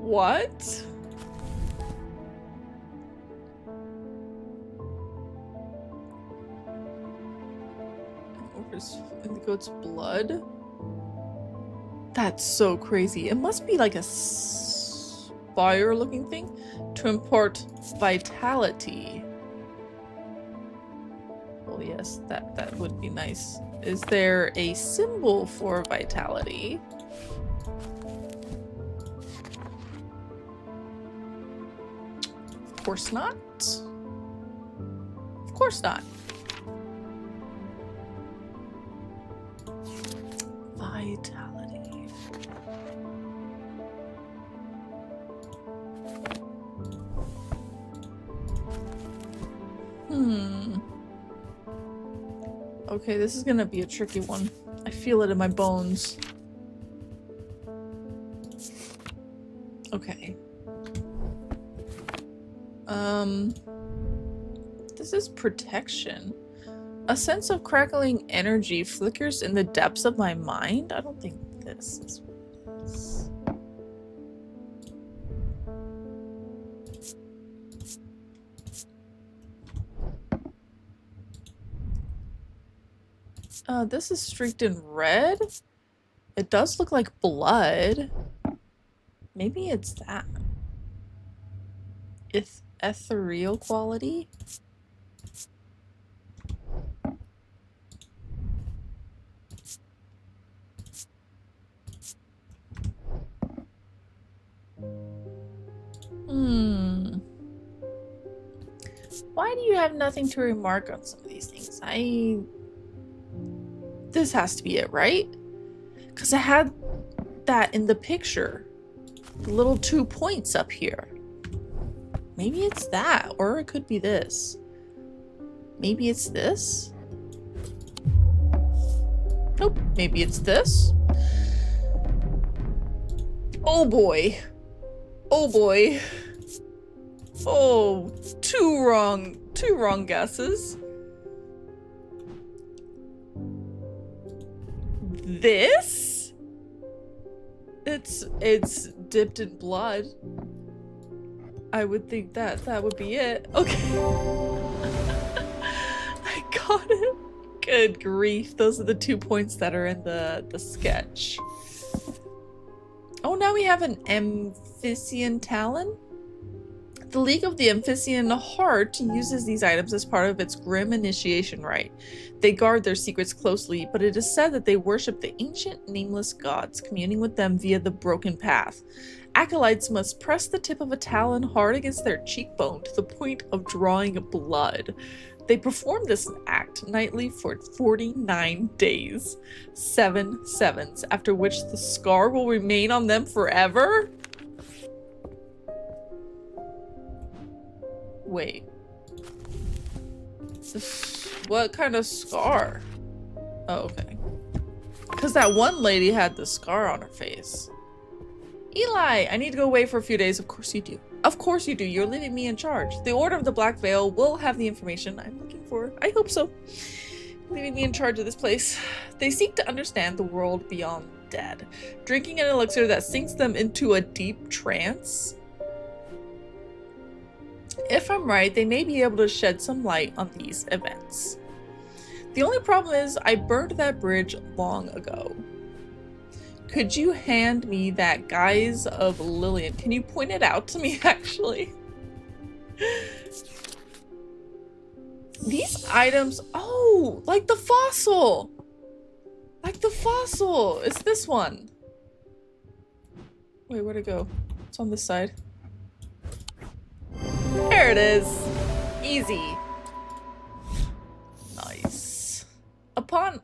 What? In the goat's blood? That's so crazy. It must be like a spire looking thing to impart vitality. Well, yes, that would be nice. Is there a symbol for vitality? Of course not. Of course not. Vitality. Okay, this is gonna be a tricky one. I feel it in my bones. Okay. This is protection. A sense of crackling energy flickers in the depths of my mind. I don't think this is what it is. This is streaked in red. It does look like blood. Maybe it's that. Ethereal quality? Why do you have nothing to remark on some of these things? This has to be it, right? Because I had that in the picture. The little 2 points up here. Maybe it's that, or it could be this. Maybe it's this? Nope, maybe it's this. Oh boy. Oh boy. Oh, two wrong guesses. This? It's dipped in blood. I would think that would be it. Okay. I got it. Good grief. Those are the 2 points that are in the sketch. Oh, now we have an Amphissian Talon. The League of the Amphibian Heart uses these items as part of its grim initiation rite. They guard their secrets closely, but it is said that they worship the ancient nameless gods, communing with them via the broken path. Acolytes must press the tip of a talon hard against their cheekbone to the point of drawing blood. They perform this act nightly for 49 days, 7 sevens, after which the scar will remain on them forever? Wait. What kind of scar? Oh, okay. Because that one lady had the scar on her face. Eli, I need to go away for a few days. Of course you do. Of course you do. You're leaving me in charge. The Order of the Black Veil will have the information I'm looking for. I hope so. Leaving me in charge of this place. They seek to understand the world beyond dead, drinking an elixir that sinks them into a deep trance. If I'm right, they may be able to shed some light on these events. The only problem is I burned that bridge long ago. Could you hand me that Guise of Lillian? Can you point it out to me, actually? These items... Oh! Like the fossil! Like the fossil! It's this one. Wait, where'd it go? It's on this side. There it is. Easy. Nice.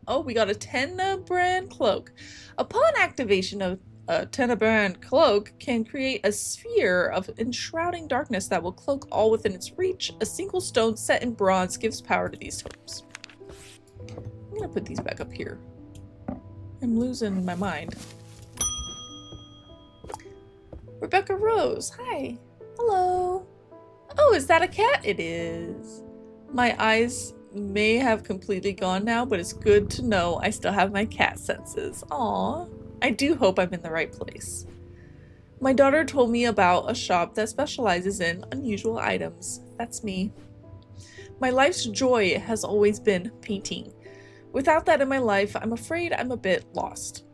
Oh, we got a Tenebrand cloak. Upon activation of a Tenebrand cloak can create a sphere of enshrouding darkness that will cloak all within its reach. A single stone set in bronze gives power to these totems. I'm gonna put these back up here. I'm losing my mind. Rebecca Rose, hi. Hello. Oh, is that a cat? It is. My eyes may have completely gone now, but it's good to know I still have my cat senses. Aww. I do hope I'm in the right place. My daughter told me about a shop that specializes in unusual items. That's me. My life's joy has always been painting. Without that in my life, I'm afraid I'm a bit lost.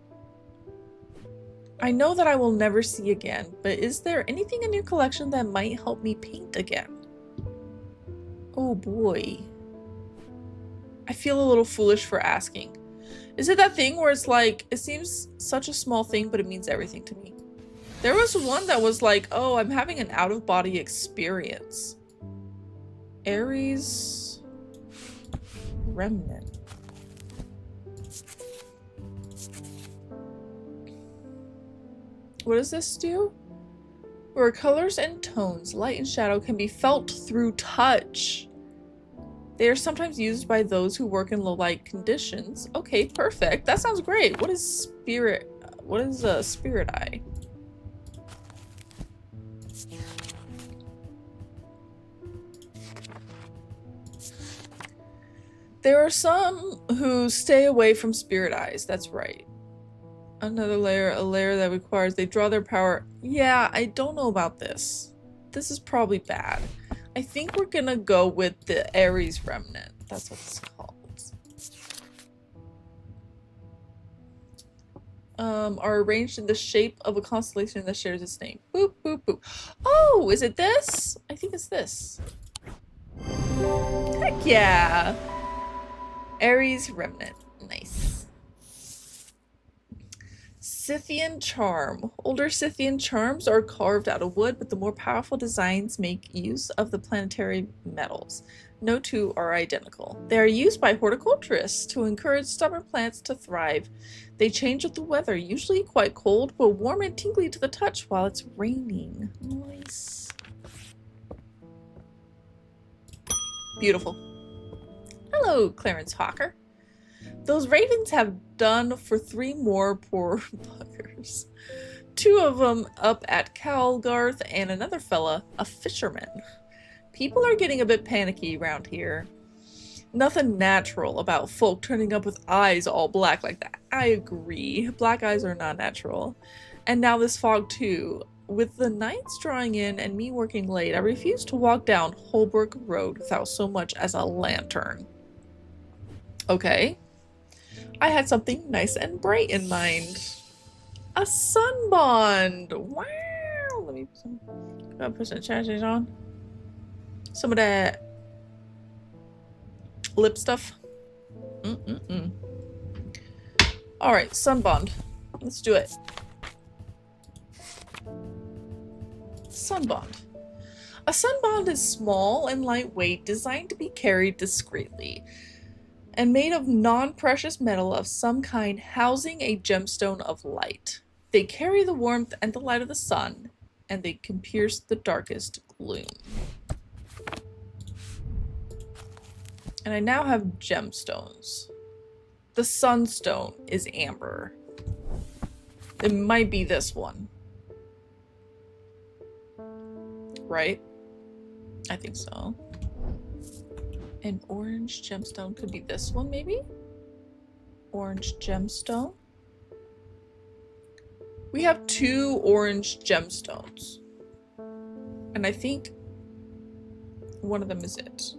I know that I will never see again, but is there anything in your collection that might help me paint again? Oh boy. I feel a little foolish for asking. Is it that thing where it's like, it seems such a small thing, but it means everything to me? There was one that was like, oh, I'm having an out-of-body experience. Ares Remnant. What does this do? Where colors and tones, light and shadow, can be felt through touch. They are sometimes used by those who work in low light conditions. Okay, perfect. That sounds great. What is spirit? What is a spirit eye? There are some who stay away from spirit eyes. That's right. Another layer, a layer that requires they draw their power. Yeah, I don't know about this. This is probably bad. I think we're gonna go with the Ares Remnant. That's what it's called. Are arranged in the shape of a constellation that shares its name. Boop, boop, boop. Oh, is it this? I think it's this. Heck yeah! Ares Remnant. Nice. Scythian Charm. Older Scythian charms are carved out of wood, but the more powerful designs make use of the planetary metals. No two are identical. They are used by horticulturists to encourage stubborn plants to thrive. They change with the weather, usually quite cold, but warm and tingly to the touch while it's raining. Nice. Beautiful. Hello, Clarence Hawker. Those ravens have done for 3 more poor buggers. 2 of them up at Calgarth and another fella, a fisherman. People are getting a bit panicky around here. Nothing natural about folk turning up with eyes all black like that. I agree. Black eyes are not natural. And now this fog too. With the nights drawing in and me working late, I refuse to walk down Holbrook Road without so much as a lantern. Okay. I had something nice and bright in mind. A sun bond! Wow! Let maybe some. Gotta put some charges on. Some of that lip stuff. Alright, Sunbond. Let's do it. Sunbond. A sunbond is small and lightweight, designed to be carried discreetly, and made of non-precious metal of some kind, housing a gemstone of light. They carry the warmth and the light of the sun, and they can pierce the darkest gloom. And I now have gemstones. The sunstone is amber. It might be this one. Right? I think so. An orange gemstone could be this one, maybe? Orange gemstone. We have 2 orange gemstones. And I think one of them is it.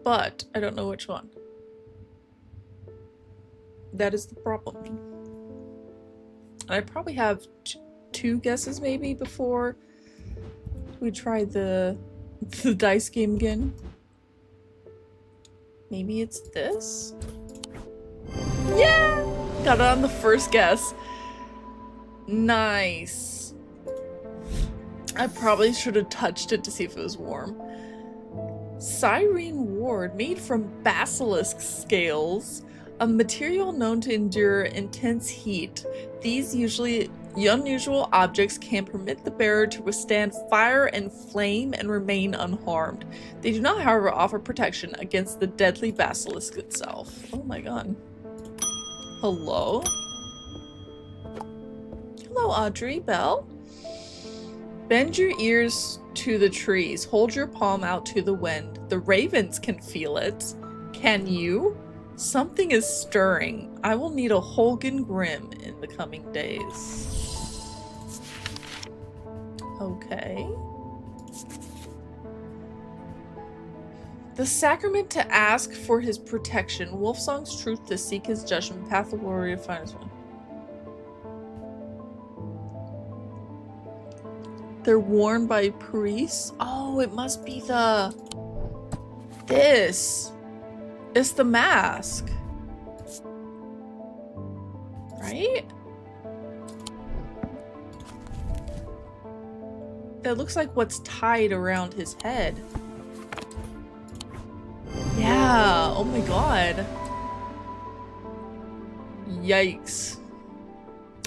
But I don't know which one. That is the problem. I probably have 2 guesses maybe before we try the dice game again. Maybe it's this? Yeah! Got it on the first guess. Nice. I probably should have touched it to see if it was warm. Cyrene ward, made from basilisk scales, a material known to endure intense heat. These unusual objects can permit the bearer to withstand fire and flame and remain unharmed. They do not, however, offer protection against the deadly basilisk itself. Oh my god. Hello? Hello, Audrey Bell. Bend your ears to the trees. Hold your palm out to the wind. The ravens can feel it. Can you? Something is stirring. I will need a Holgen Grim in the coming days. Okay. The sacrament to ask for his protection. Wolfsong's truth to seek his judgment. Path of warrior to find his one. They're worn by priests. Oh, it must be this. It's the mask. Right? That looks like what's tied around his head. Yeah, oh my god. Yikes.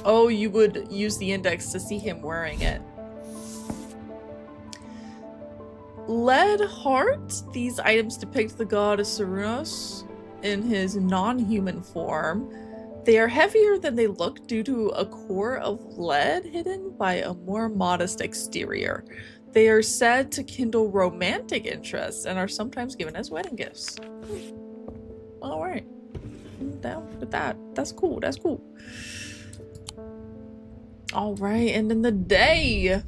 Oh, you would use the index to see him wearing it. Lead heart. These items depict the god Cernunnos in his non-human form. They are heavier than they look due to a core of lead hidden by a more modest exterior. They are said to kindle romantic interest and are sometimes given as wedding gifts. Alright. I'm down with that. That's cool. That's cool. Alright, and in the day.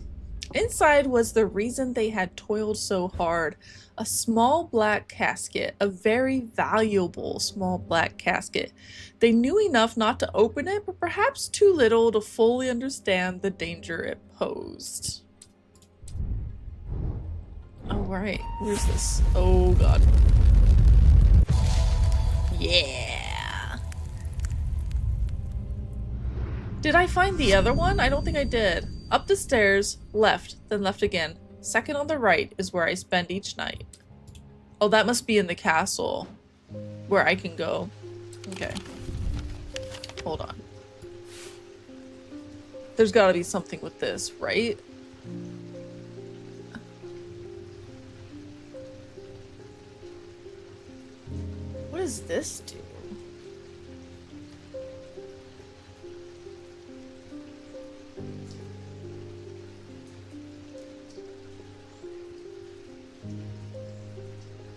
Inside was the reason they had toiled so hard. A small black casket, a very valuable small black casket. They knew enough not to open it, but perhaps too little to fully understand the danger it posed. Alright, where's this? Oh god. Yeah. Did I find the other one? I don't think I did. Up the stairs, left, then left again. Second on the right is where I spend each night. Oh, that must be in the castle where I can go. Okay. Hold on. There's gotta be something with this, right? What does this do?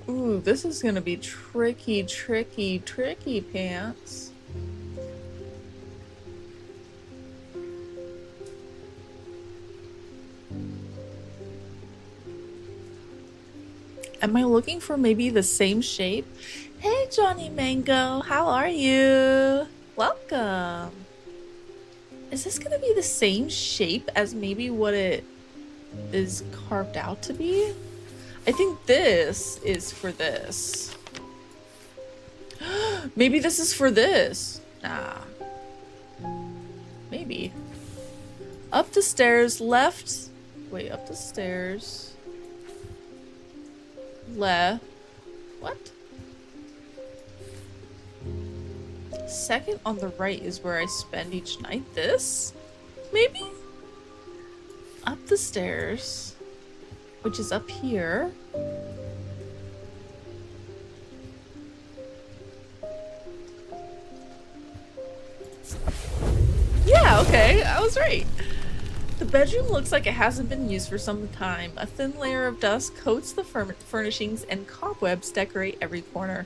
Ooh, this is gonna be tricky, tricky, tricky pants. Am I looking for maybe the same shape? Hey, Johnny Mango, how are you? Welcome. Is this gonna be the same shape as maybe what it is carved out to be. I think this is for this. Maybe this is for this. Nah. Maybe. Up the stairs, left. Wait, up the stairs. What? Second on the right is where I spend each night. This? Maybe? Up the stairs, which is up here. Yeah, okay, I was right. The bedroom looks like it hasn't been used for some time. A thin layer of dust coats the furnishings and cobwebs decorate every corner.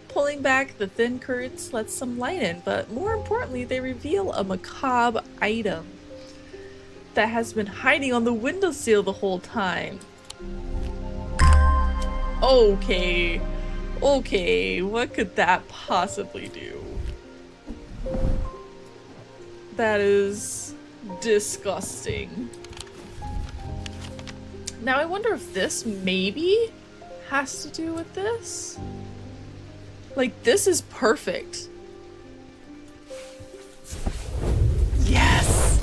Pulling back the thin curtains lets some light in, but more importantly, they reveal a macabre item that has been hiding on the windowsill the whole time. Okay. Okay, what could that possibly do? That is disgusting. Now I wonder if this maybe has to do with this? Like, this is perfect. Yes!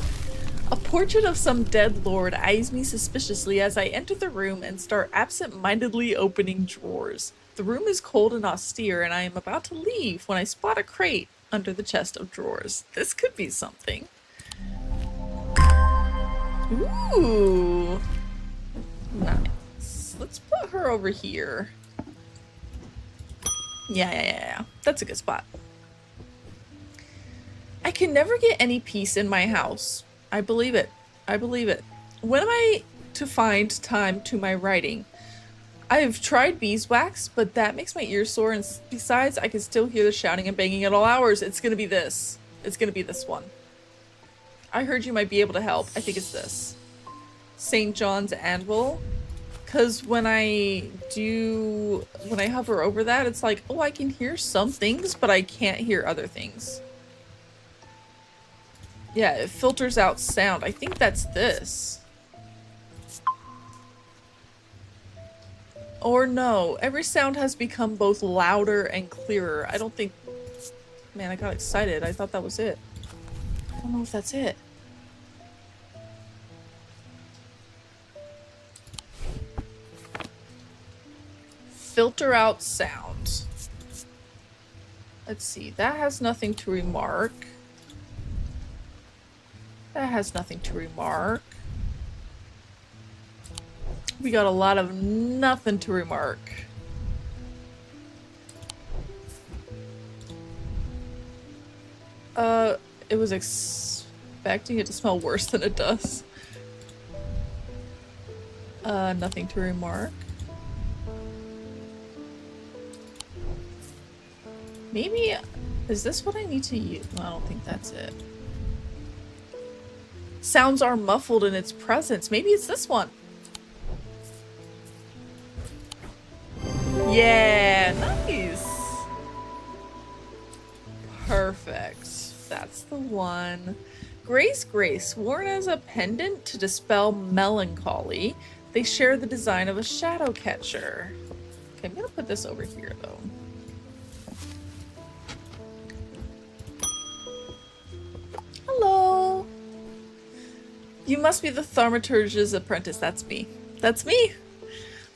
A portrait of some dead lord eyes me suspiciously as I enter the room and start absent-mindedly opening drawers. The room is cold and austere, and I am about to leave when I spot a crate under the chest of drawers. This could be something. Ooh! Nice. Let's put her over here. Yeah. That's a good spot. I can never get any peace in my house. I believe it. I believe it. When am I to find time to my writing? I have tried beeswax, but that makes my ears sore, and besides, I can still hear the shouting and banging at all hours. It's gonna be this. It's gonna be this one. I heard you might be able to help. I think it's this. St. John's Anvil. Because when I hover over that, it's like, oh, I can hear some things, but I can't hear other things. Yeah, it filters out sound. I think that's this. Or no, every sound has become both louder and clearer. I don't think... Man, I got excited. I thought that was it. I don't know if that's it. Filter out sound. Let's see. That has nothing to remark. That has nothing to remark. We got a lot of nothing to remark. It was expecting it to smell worse than it does. Nothing to remark. Maybe, is this what I need to use? Well, I don't think that's it. Sounds are muffled in its presence. Maybe it's this one. Yeah, nice. Perfect. That's the one. Grace, worn as a pendant to dispel melancholy. They share the design of a shadow catcher. Okay, I'm gonna put this over here though. Hello. You must be the thaumaturge's apprentice. That's me. That's me.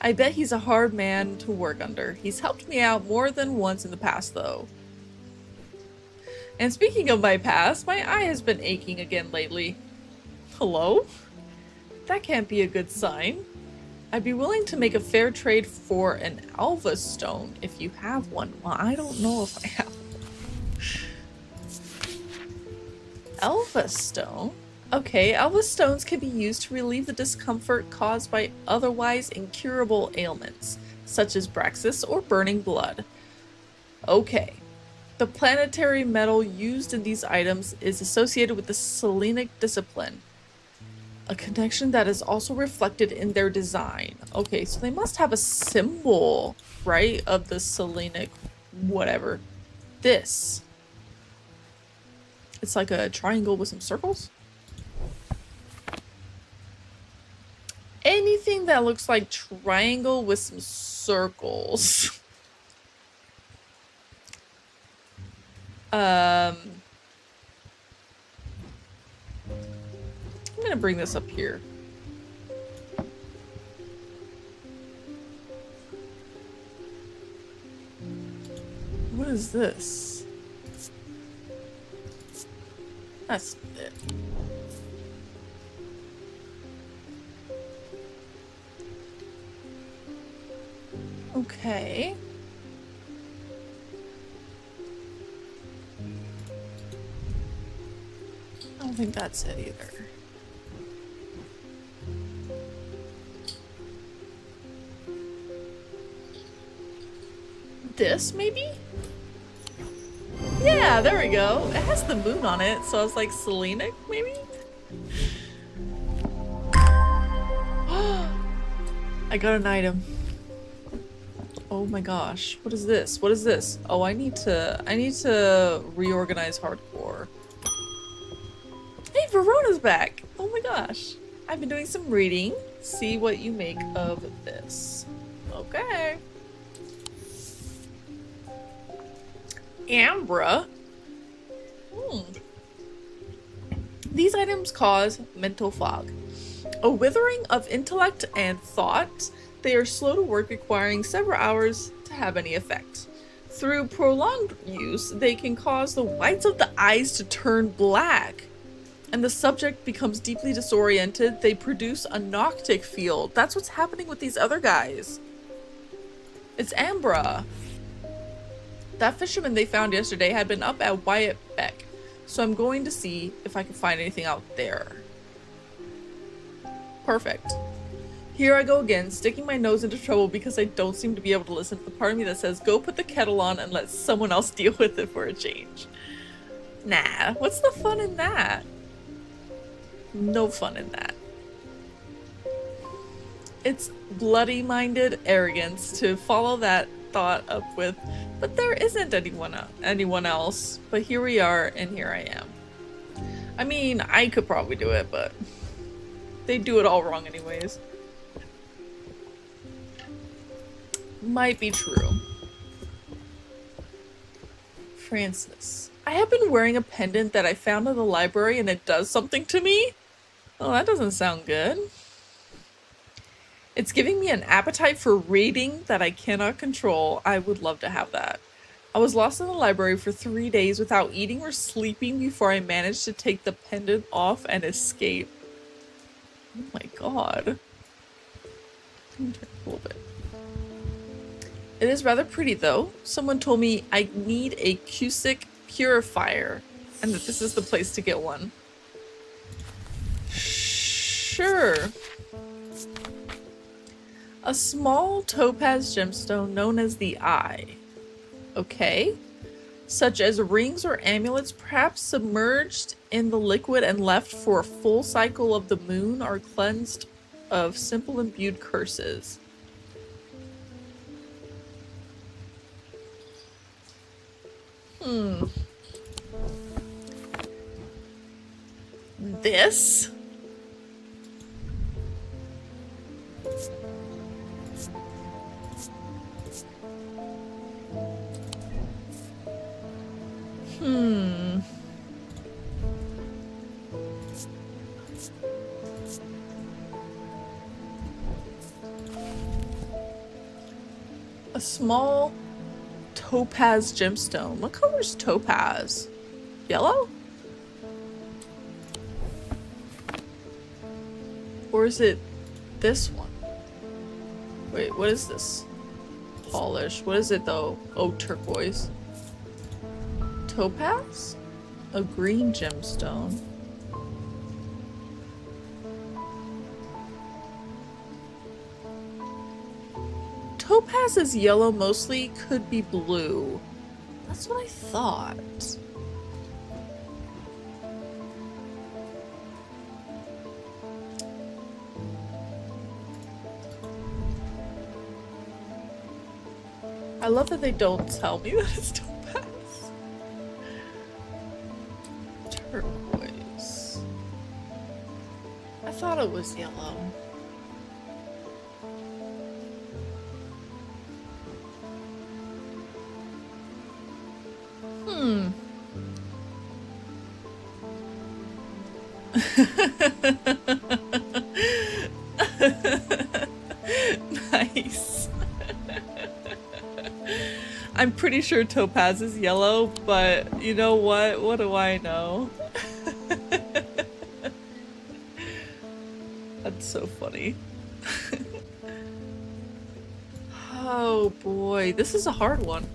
I bet he's a hard man to work under. He's helped me out more than once in the past, though. And speaking of my past, my eye has been aching again lately. Hello? That can't be a good sign. I'd be willing to make a fair trade for an Alva stone if you have one. Well, I don't know if I have one. Alva stone? Okay, Alva stones can be used to relieve the discomfort caused by otherwise incurable ailments, such as Braxis or burning blood. Okay. The planetary metal used in these items is associated with the Selenic discipline, a connection that is also reflected in their design. Okay, so they must have a symbol, right, of the Selenic whatever. This. It's like a triangle with some circles. anything that looks like triangle with some circles. I'm gonna bring this up here. What is this? That's it. Okay. I don't think that's it either. This, maybe? Yeah, there we go. It has the moon on it, so I was like, Selenic, maybe? I got an item. Oh my gosh, what is this? What is this? Oh, I need to reorganize hardcore. Hey, Verona's back! Oh my gosh. I've been doing some reading. See what you make of this. Okay. Ambra. These items cause mental fog. A withering of intellect and thought. They are slow to work, requiring several hours to have any effect. Through prolonged use, they can cause the whites of the eyes to turn black, and the subject becomes deeply disoriented. They produce a noctic field. That's what's happening with these other guys. It's Ambra. That fisherman they found yesterday had been up at Wyatt Beck, so I'm going to see if I can find anything out there. Perfect. Here I go again, sticking my nose into trouble because I don't seem to be able to listen to the part of me that says, go put the kettle on and let someone else deal with it for a change. Nah, what's the fun in that? No fun in that. It's bloody-minded arrogance to follow that thought up with, but there isn't anyone else. But here we are, and here I am. I mean, I could probably do it, but they do it all wrong anyways. Might be true. Francis. I have been wearing a pendant that I found in the library and it does something to me? Oh, that doesn't sound good. It's giving me an appetite for reading that I cannot control. I would love to have that. I was lost in the library for 3 days without eating or sleeping before I managed to take the pendant off and escape. Oh my god. Let me turn a little bit. It is rather pretty though. Someone told me I need a Cusick purifier and that this is the place to get one. Sure. A small topaz gemstone known as the Eye. Okay. Such as rings or amulets perhaps submerged in the liquid and left for a full cycle of the moon are cleansed of simple imbued curses. This? A small topaz gemstone. What color is topaz? Yellow? Or is it this one? Wait, what is this? Polish. What is it though? Oh, turquoise. Topaz? A green gemstone. Topaz is yellow mostly, could be blue. That's what I thought. I love that they don't tell me that it's topaz. Turquoise. I thought it was yellow. Hmm. Nice. I'm pretty sure topaz is yellow, but you know what? What do I know? That's so funny. Oh boy, this is a hard one.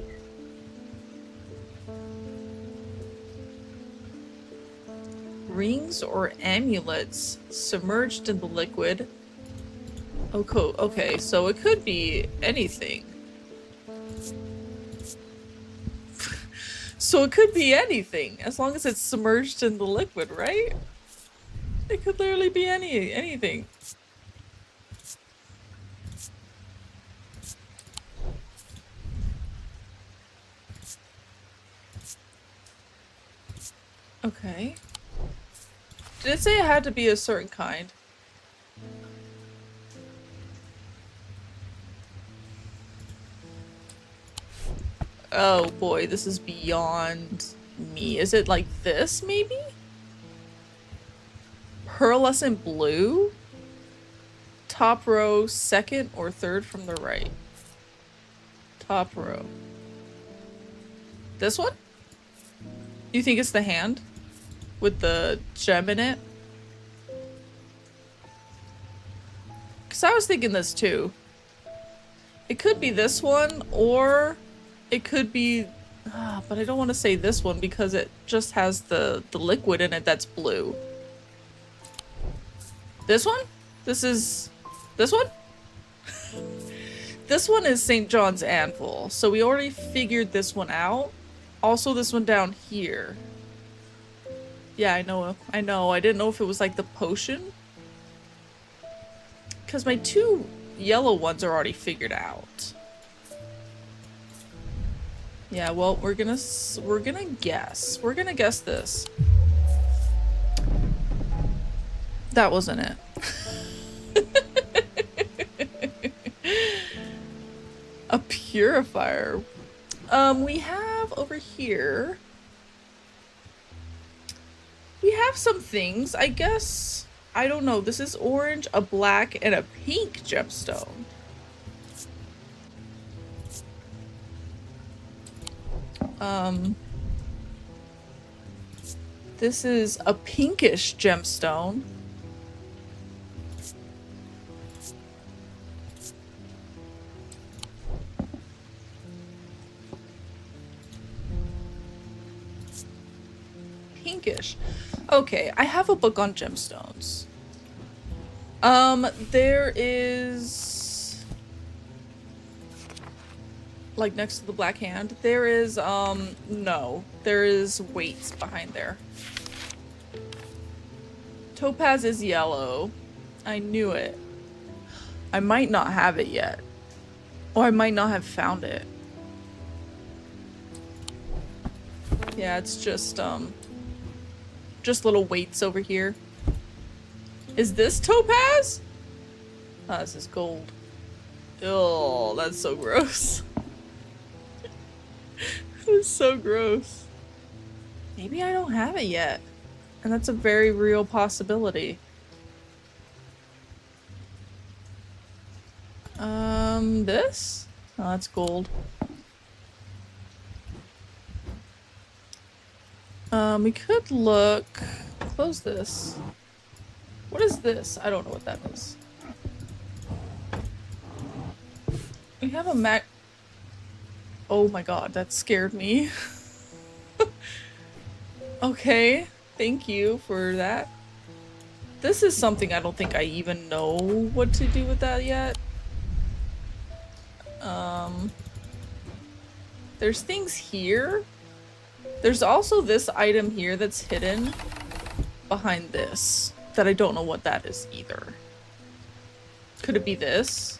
Rings or amulets submerged in the liquid. Oh, cool. Okay, so it could be anything. So it could be anything, as long as it's submerged in the liquid, right? It could literally be anything. Okay. Did it say it had to be a certain kind? Oh boy, this is beyond me. Is it like this, maybe? Pearlescent blue? Top row, second or third from the right. Top row. This one? You think it's the hand? With the gem in it? Because I was thinking this too. It could be this one, or it could be... but I don't want to say this one because it just has the liquid in it that's blue. This one? This is... This one? This one is St. John's Anvil, so we already figured this one out. Also this one down here. Yeah, I know. I didn't know if it was like the potion. Because my two yellow ones are already figured out. Yeah, well, we're gonna guess. We're gonna guess this. That wasn't it. A purifier. We have over here... We have some things, I guess. I don't know. This is orange, a black, and a pink gemstone. This is a pinkish gemstone. Pinkish. Okay, I have a book on gemstones. There is... Like next to the black hand, there is, no. There is weights behind there. Topaz is yellow. I knew it. I might not have it yet. Or I might not have found it. Yeah, it's just little weights over here. Is this topaz? Oh, this is gold. Oh, that's so gross. It's so gross. Maybe I don't have it yet. And that's a very real possibility. This? Oh, that's gold. We could look... Close this. What is this? I don't know what that is. We have a mag... Oh my god, that scared me. Okay, thank you for that. This is something I don't think I even know what to do with that yet. There's things here. There's also this item here that's hidden behind this that I don't know what that is either. Could it be this?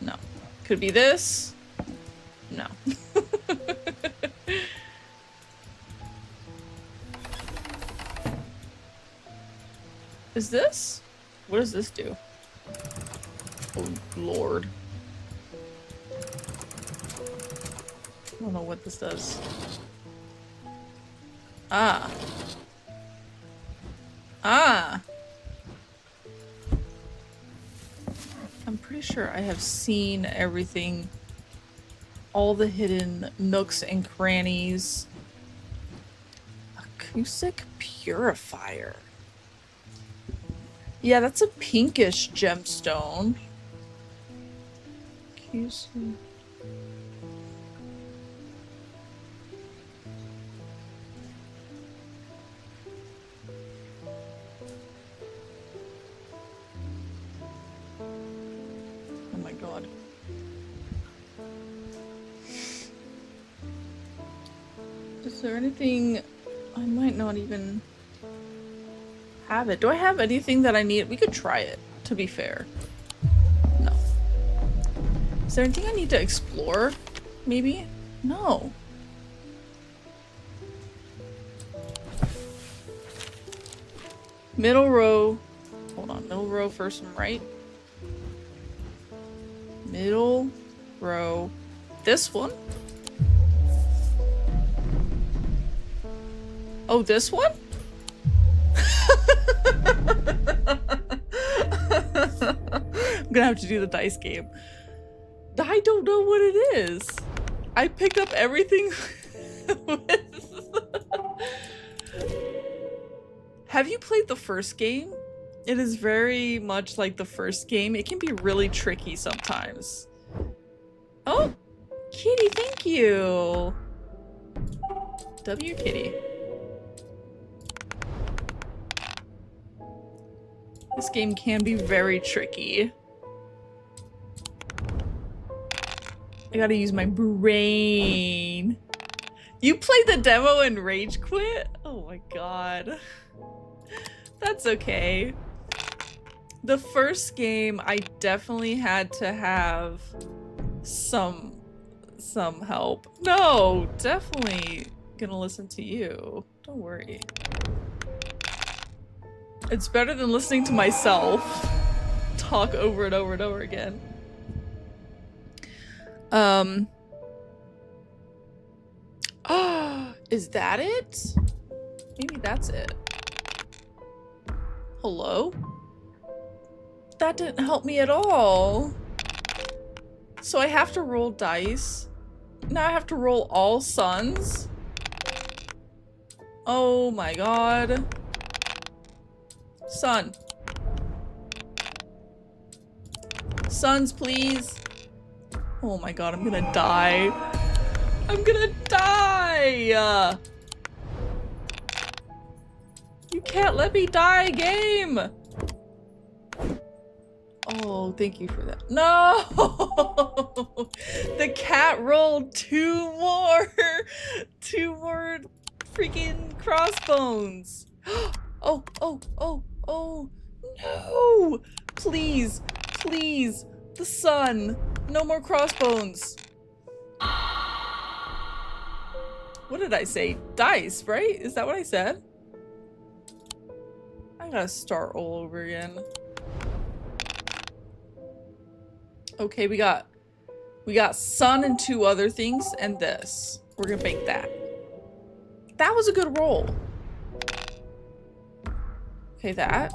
No. Could it be this? No. Is this? What does this do? Oh, Lord. I don't know what this does. Ah. Ah. I'm pretty sure I have seen everything. All the hidden nooks and crannies. Acoustic purifier. Yeah, that's a pinkish gemstone. Acoustic. Oh my god. Is there anything I might not even have it? Do I have anything that I need? We could try it, to be fair. No. Is there anything I need to explore? Maybe? No. Middle row. Hold on. Middle row first from right. Middle row. This one? Oh, this one? I'm gonna have to do the dice game. I don't know what it is. I picked up everything with... Have you played the first game? It is very much like the first game. It can be really tricky sometimes. Oh, kitty, thank you. W kitty. This game can be very tricky. I gotta use my brain. You played the demo and rage quit? Oh my god. That's okay. The first game, I definitely had to have some help. No, definitely gonna listen to you. Don't worry. It's better than listening to myself talk over and over and over again. Is that it? Maybe that's it. Hello? That didn't help me at all. So I have to roll dice. Now I have to roll all suns. Oh my god. Sun. Suns, please. Oh my god, I'm gonna die. I'm gonna die! You can't let me die, game! Oh, thank you for that. No! The cat rolled two more freaking crossbones. Oh, no! Please, please, the sun. No more crossbones. What did I say? Dice, right? Is that what I said? I gotta start all over again. Okay, we got sun and two other things and this. We're gonna bake that. That was a good roll. Okay, that.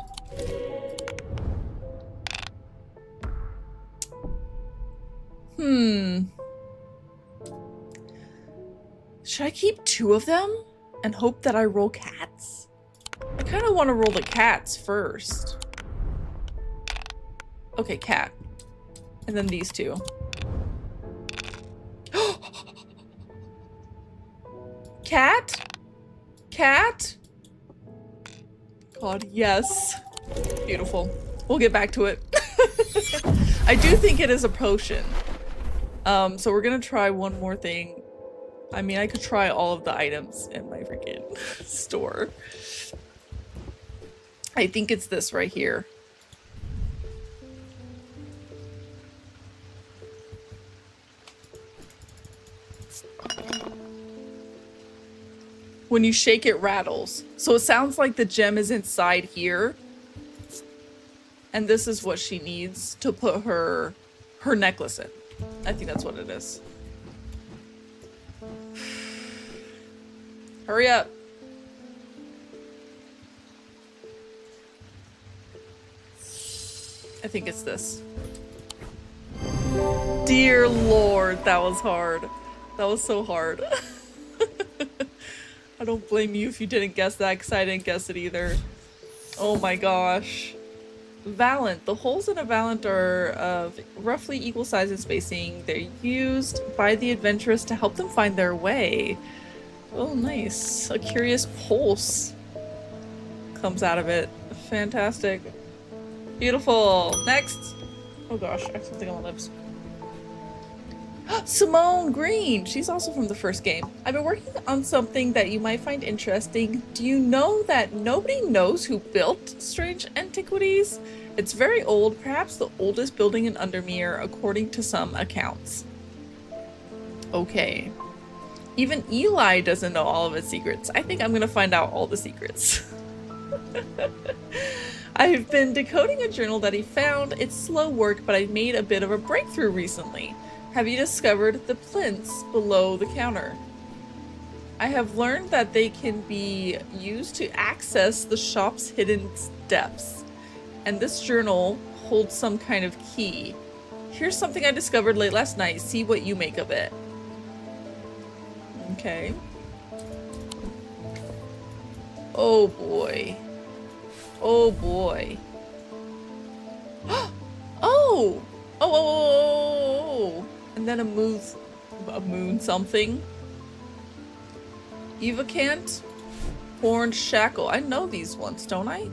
Should I keep two of them and hope that I roll cats? I kind of want to roll the cats first. Okay, cat. And then these two. Cat? Cat? God, yes. Beautiful. We'll get back to it. I do think it is a potion. So we're gonna try one more thing. I mean, I could try all of the items in my freaking store. I think it's this right here. When you shake it rattles. So it sounds like the gem is inside here. And this is what she needs to put her necklace in. I think that's what it is. Hurry up. I think it's this. Dear Lord, that was hard. That was so hard. I don't blame you if you didn't guess that, because I didn't guess it either. Oh my gosh. Valant. The holes in a Valant are of roughly equal size and spacing. They're used by the adventurous to help them find their way. Oh, nice. A curious pulse comes out of it. Fantastic. Beautiful. Next. Oh gosh, I have something on my lips. Simone Green! She's also from the first game. I've been working on something that you might find interesting. Do you know that nobody knows who built Strange Antiquities? It's very old, perhaps the oldest building in Undermere, according to some accounts. Okay. Even Eli doesn't know all of its secrets. I think I'm gonna find out all the secrets. I've been decoding a journal that he found. It's slow work, but I made a bit of a breakthrough recently. Have you discovered the plinths below the counter? I have learned that they can be used to access the shop's hidden depths, and this journal holds some kind of key. Here's something I discovered late last night. See what you make of it. Okay. Oh boy. Oh boy. Oh! Oh! And then a moon something. Evocant, Horned Shackle. I know these ones, don't I?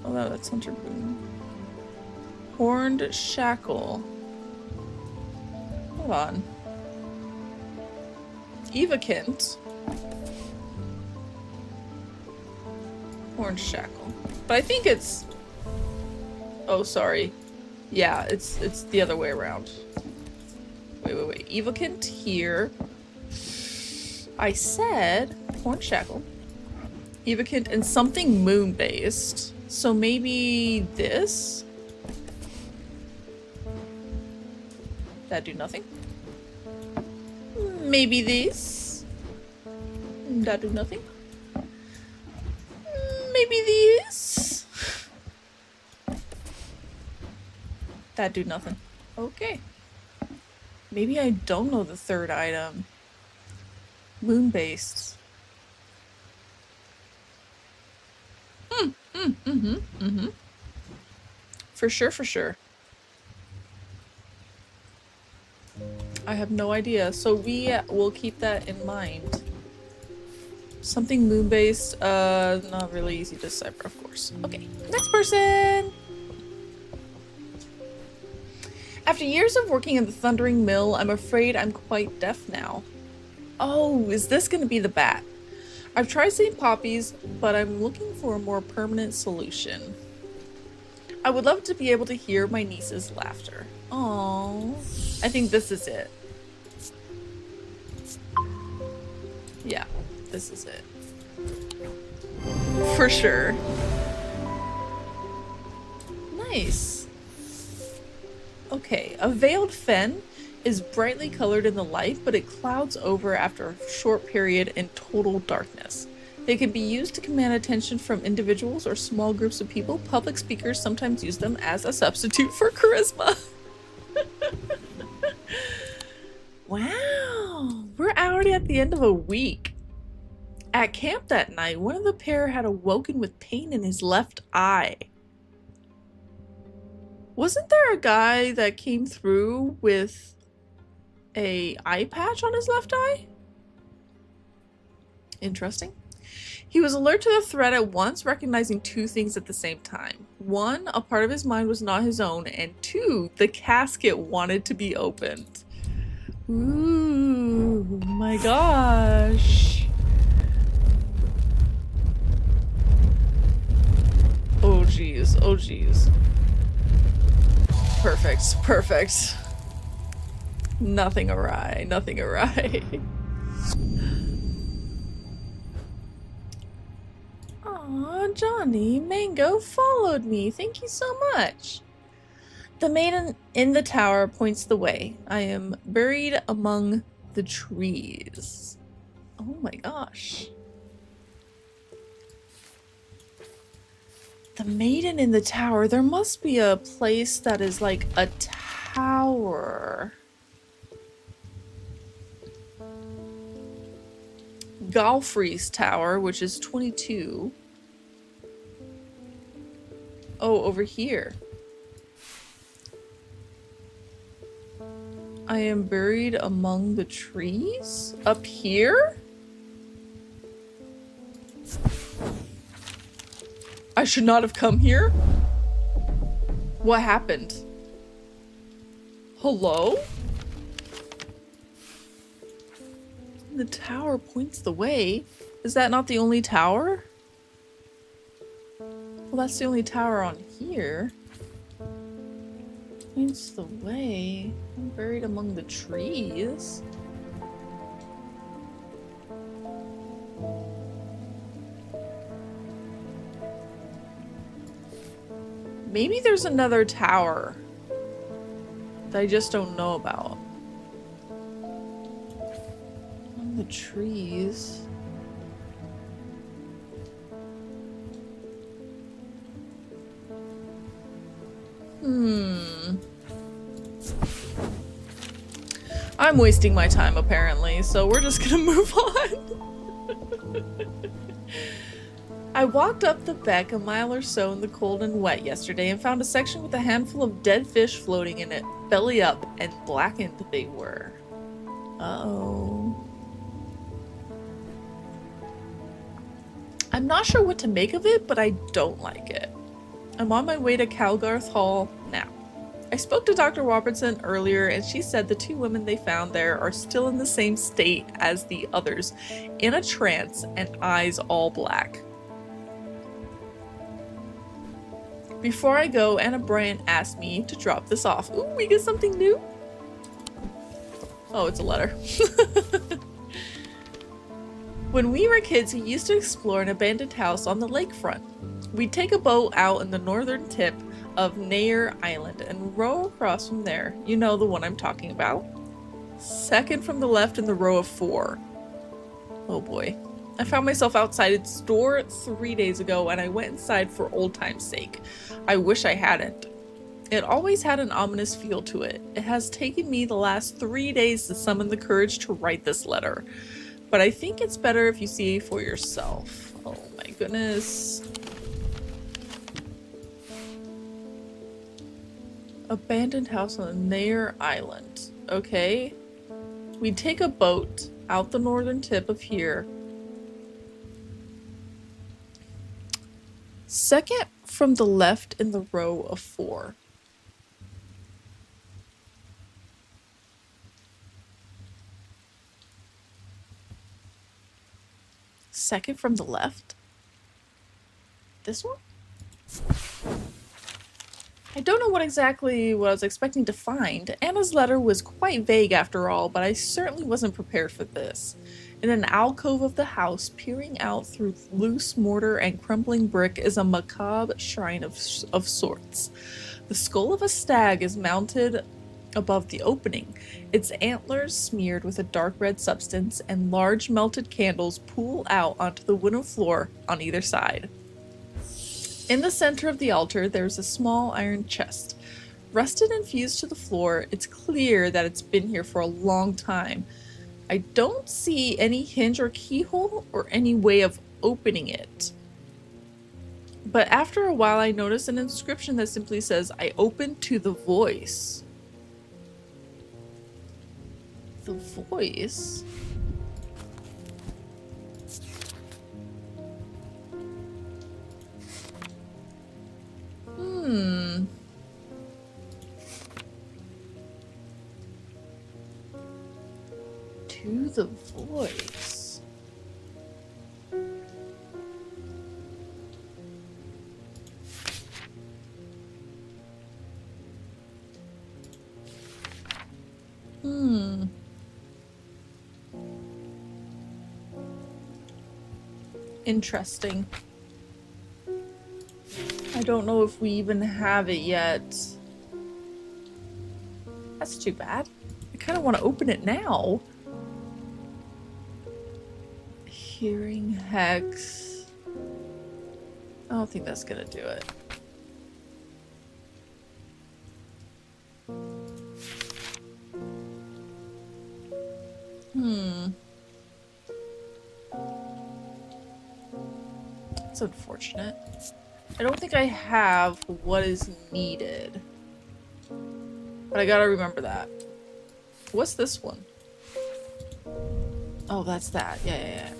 Oh, no, that's Hunter Boon. Horned Shackle. Hold on. Evocant. Horned Shackle. But I think it's... Oh, sorry. Yeah, it's the other way around. Wait. Evocant here. I said Horned Shackle. Evocant and something moon-based. So maybe this? That do nothing. Maybe this? That do nothing. Maybe these? That do nothing. Okay. Maybe I don't know the third item. Moon-based. For sure. I have no idea, so we will keep that in mind. Something moon-based, not really easy to decipher, of course. Okay, next person! After years of working in the Thundering Mill, I'm afraid I'm quite deaf now. Oh, is this gonna be the bat? I've tried St. Poppy's, but I'm looking for a more permanent solution. I would love to be able to hear my niece's laughter. Aww. I think this is it. Yeah, this is it. For sure. Nice. Okay, a veiled fen is brightly colored in the light, but it clouds over after a short period in total darkness. They can be used to command attention from individuals or small groups of people. Public speakers sometimes use them as a substitute for charisma. Wow, we're already at the end of a week. At camp that night, one of the pair had awoken with pain in his left eye. Wasn't there a guy that came through with an eye patch on his left eye? Interesting. He was alert to the threat at once, recognizing two things at the same time. One, a part of his mind was not his own, and two, the casket wanted to be opened. Ooh, my gosh. Oh geez, oh geez. Perfect. Nothing awry, nothing awry. Aw, Johnny, Mango followed me. Thank you so much. The maiden in the tower points the way. I am buried among the trees. Oh my gosh. The maiden in the tower. There must be a place that is like a tower. Galfrey's tower, which is 22. Oh, over here. I am buried among the trees? Up here? I should not have come here? What happened? Hello? The tower points the way. Is that not the only tower? Well, that's the only tower on here. Points the way. I'm buried among the trees. Maybe there's another tower that I just don't know about. Among the trees. I'm wasting my time apparently, so we're just gonna move on. I walked up the beck a mile or so in the cold and wet yesterday and found a section with a handful of dead fish floating in it, belly up, and blackened they were. Uh-oh. I'm not sure what to make of it, but I don't like it. I'm on my way to Calgarth Hall now. I spoke to Dr. Robertson earlier and she said the two women they found there are still in the same state as the others, in a trance and eyes all black. Before I go, Anna Bryant asked me to drop this off. Ooh, we get something new? Oh, it's a letter. When we were kids, we used to explore an abandoned house on the lakefront. We'd take a boat out in the northern tip of Nair Island and row across from there. You know the one I'm talking about. Second from the left in the row of 4. Oh boy. I found myself outside its door 3 days ago and I went inside for old time's sake. I wish I hadn't. It always had an ominous feel to it. It has taken me the last 3 days to summon the courage to write this letter. But I think it's better if you see for yourself. Oh my goodness. Abandoned house on Nair Island. Okay. We take a boat out the northern tip of here. Second from the left in the row of 4. Second from the left? This one? I don't know what I was expecting to find. Anna's letter was quite vague after all, but I certainly wasn't prepared for this. In an alcove of the house, peering out through loose mortar and crumbling brick, is a macabre shrine of sorts. The skull of a stag is mounted above the opening, its antlers smeared with a dark red substance, and large melted candles pool out onto the wooden floor on either side. In the center of the altar, there's a small iron chest. Rusted and fused to the floor, it's clear that it's been here for a long time. I don't see any hinge or keyhole or any way of opening it. But after a while, I notice an inscription that simply says, "I open to the voice." The voice? To the voice. Interesting. I don't know if we even have it yet. That's too bad. I kind of want to open it now. Hearing hex. don't think that's gonna do it. It's unfortunate. I don't think I have what is needed. But I gotta remember that. What's this one? Oh, that's that. Yeah.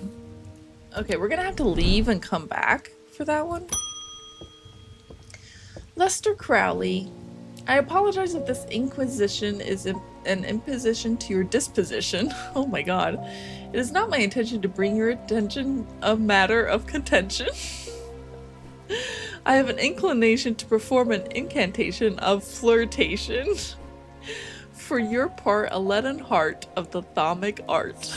Okay, we're gonna have to leave and come back for that one. Lester Crowley, I apologize if this inquisition is an imposition to your disposition. Oh my god. It is not my intention to bring your attention a matter of contention. I have an inclination to perform an incantation of flirtation. For your part, a leaden heart of the Thaumic art.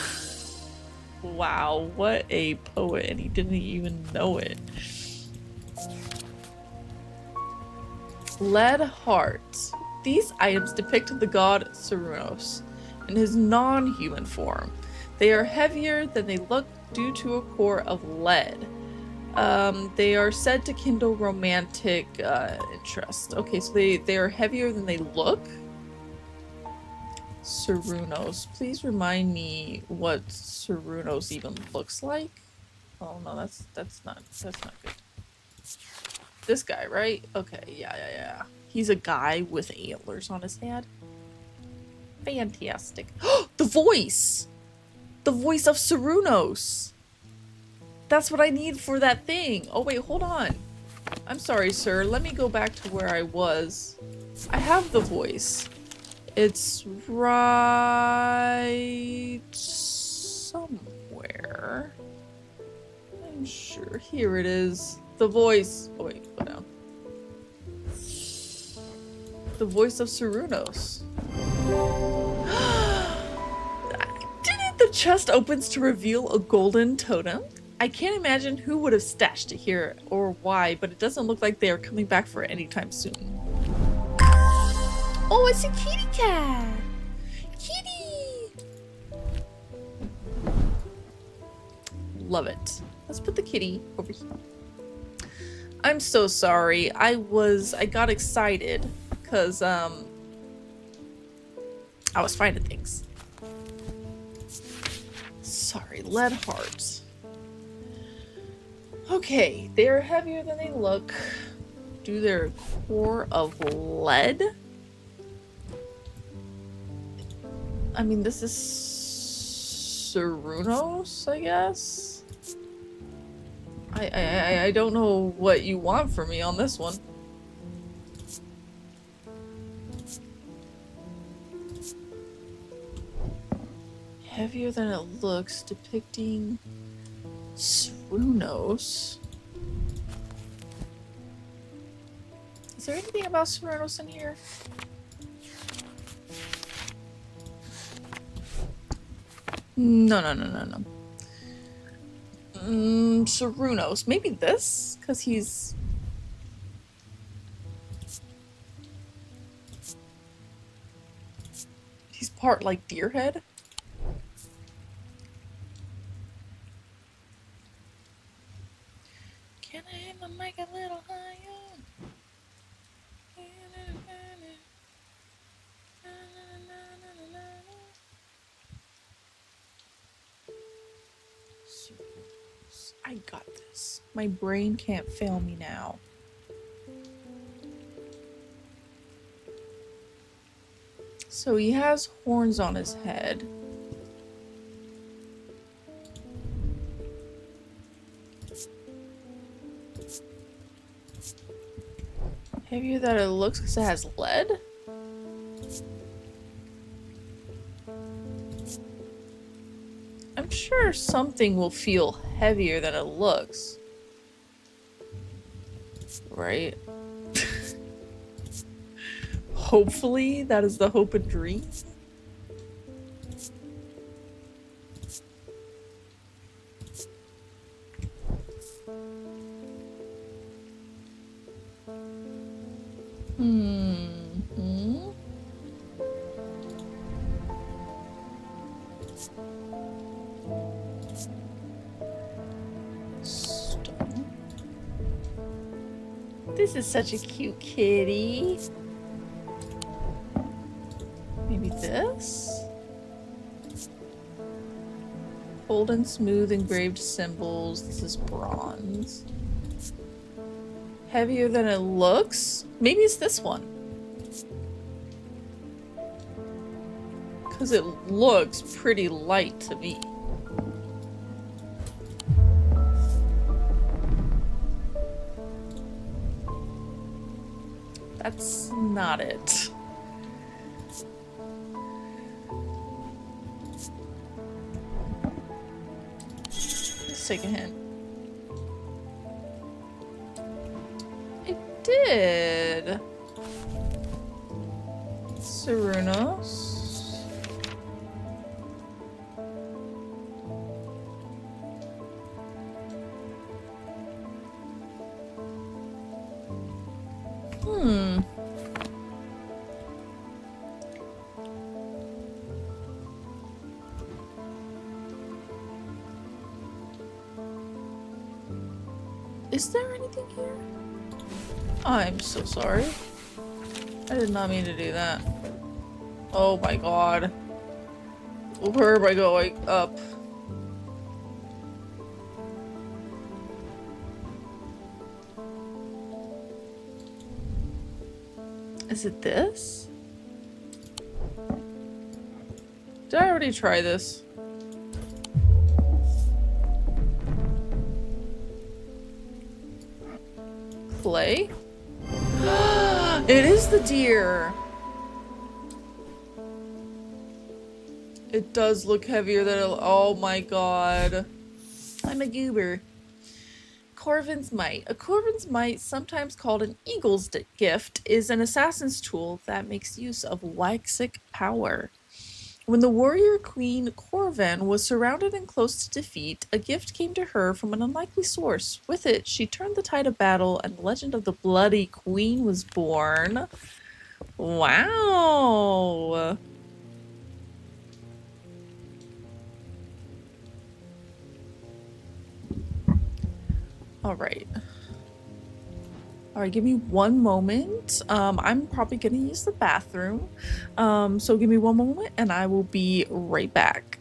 Wow, what a poet, and he didn't even know it. Lead heart. These items depict the god Cernunnos in his non-human form. They are heavier than they look due to a core of lead. They are said to kindle romantic interest. Okay, so they are heavier than they look. Cernunnos. Please remind me what Cernunnos even looks like. Oh no, that's not good. This guy, right? Okay, yeah. He's a guy with antlers on his head. Fantastic. The voice! The voice of Cernunnos! That's what I need for that thing. Oh wait, hold on. I'm sorry, sir. Let me go back to where I was. I have the voice. It's right somewhere. I'm sure. Here it is. The voice. Oh wait, go down. The voice of Cernunnos. Didn't the chest opens to reveal a golden totem? I can't imagine who would have stashed it here or why, but it doesn't look like they are coming back for it anytime soon. Oh, it's a kitty cat! Kitty! Love it. Let's put the kitty over here. I'm so sorry. I got excited because I was finding things. Sorry, lead hearts. Okay, they're heavier than they look. Do their core of lead? I mean, this is Cernunnos, I guess? I don't know what you want from me on this one. Heavier than it looks, depicting Cernunnos. Is there anything about Cernunnos in here? No. Cernunnos. Maybe this? Because he's... he's part, like, deer head? Can I hit the mic a little higher? I got this. My brain can't fail me now. So he has horns on his head. Heavier than it looks because it has lead? I'm sure something will feel heavier than it looks. Right? Hopefully, that is the hope and dream. Stone. This is such a cute kitty. Maybe this? Bold and smooth engraved symbols. This is bronze. Heavier than it looks? Maybe it's this one. Because it looks pretty light to me. That's not it. Let's take a hint. It did. Cerunos. Is there anything here? I'm so sorry. I did not mean to do that. Oh my god. Where am I going? Up. Is it this? Did I already try this? Clay? It is the deer! It does look heavier than it— oh my god. I'm a goober. Corvin's Might. A Corvin's Might, sometimes called an Eagle's Gift, is an assassin's tool that makes use of Waxic power. When the warrior queen Corvin was surrounded and close to defeat, a gift came to her from an unlikely source. With it, she turned the tide of battle, and the legend of the Bloody Queen was born. Wow! Alright. Alright, give me one moment. I'm probably gonna use the bathroom. So give me one moment and I will be right back.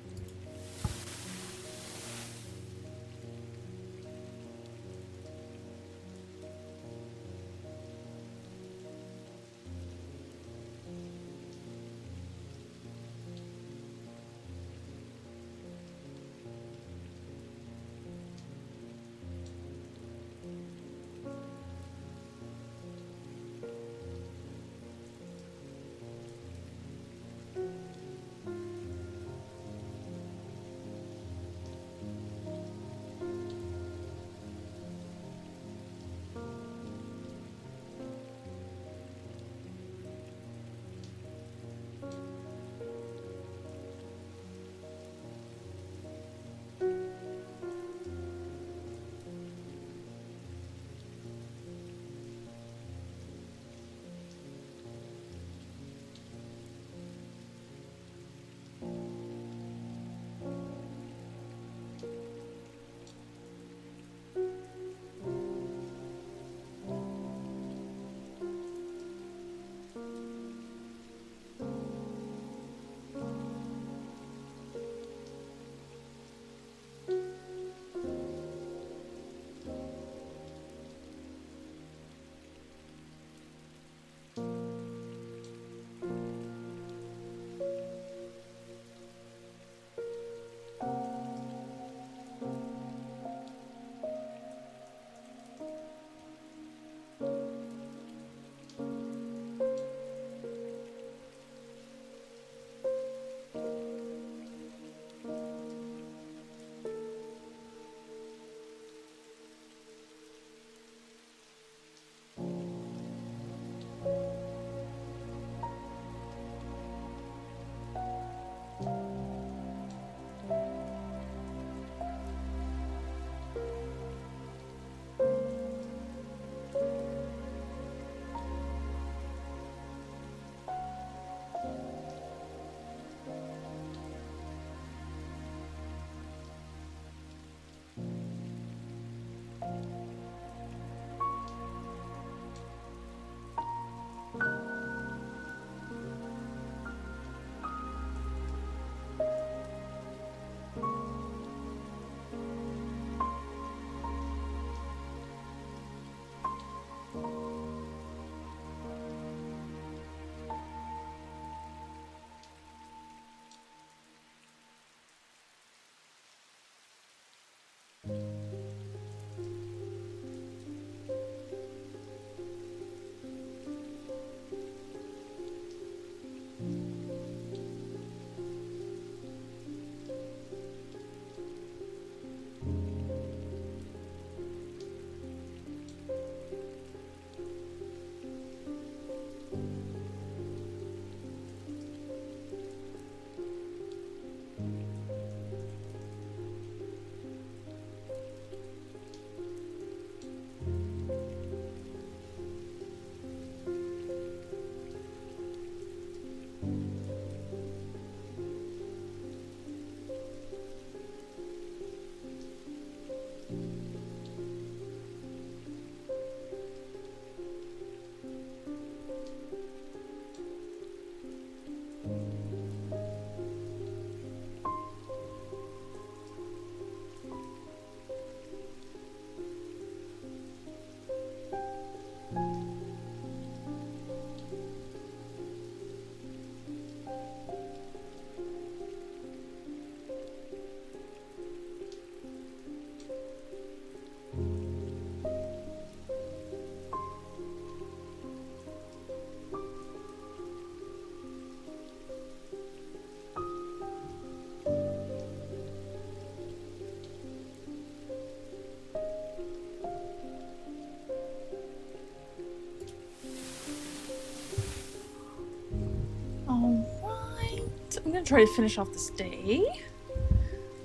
I'm gonna try to finish off this day.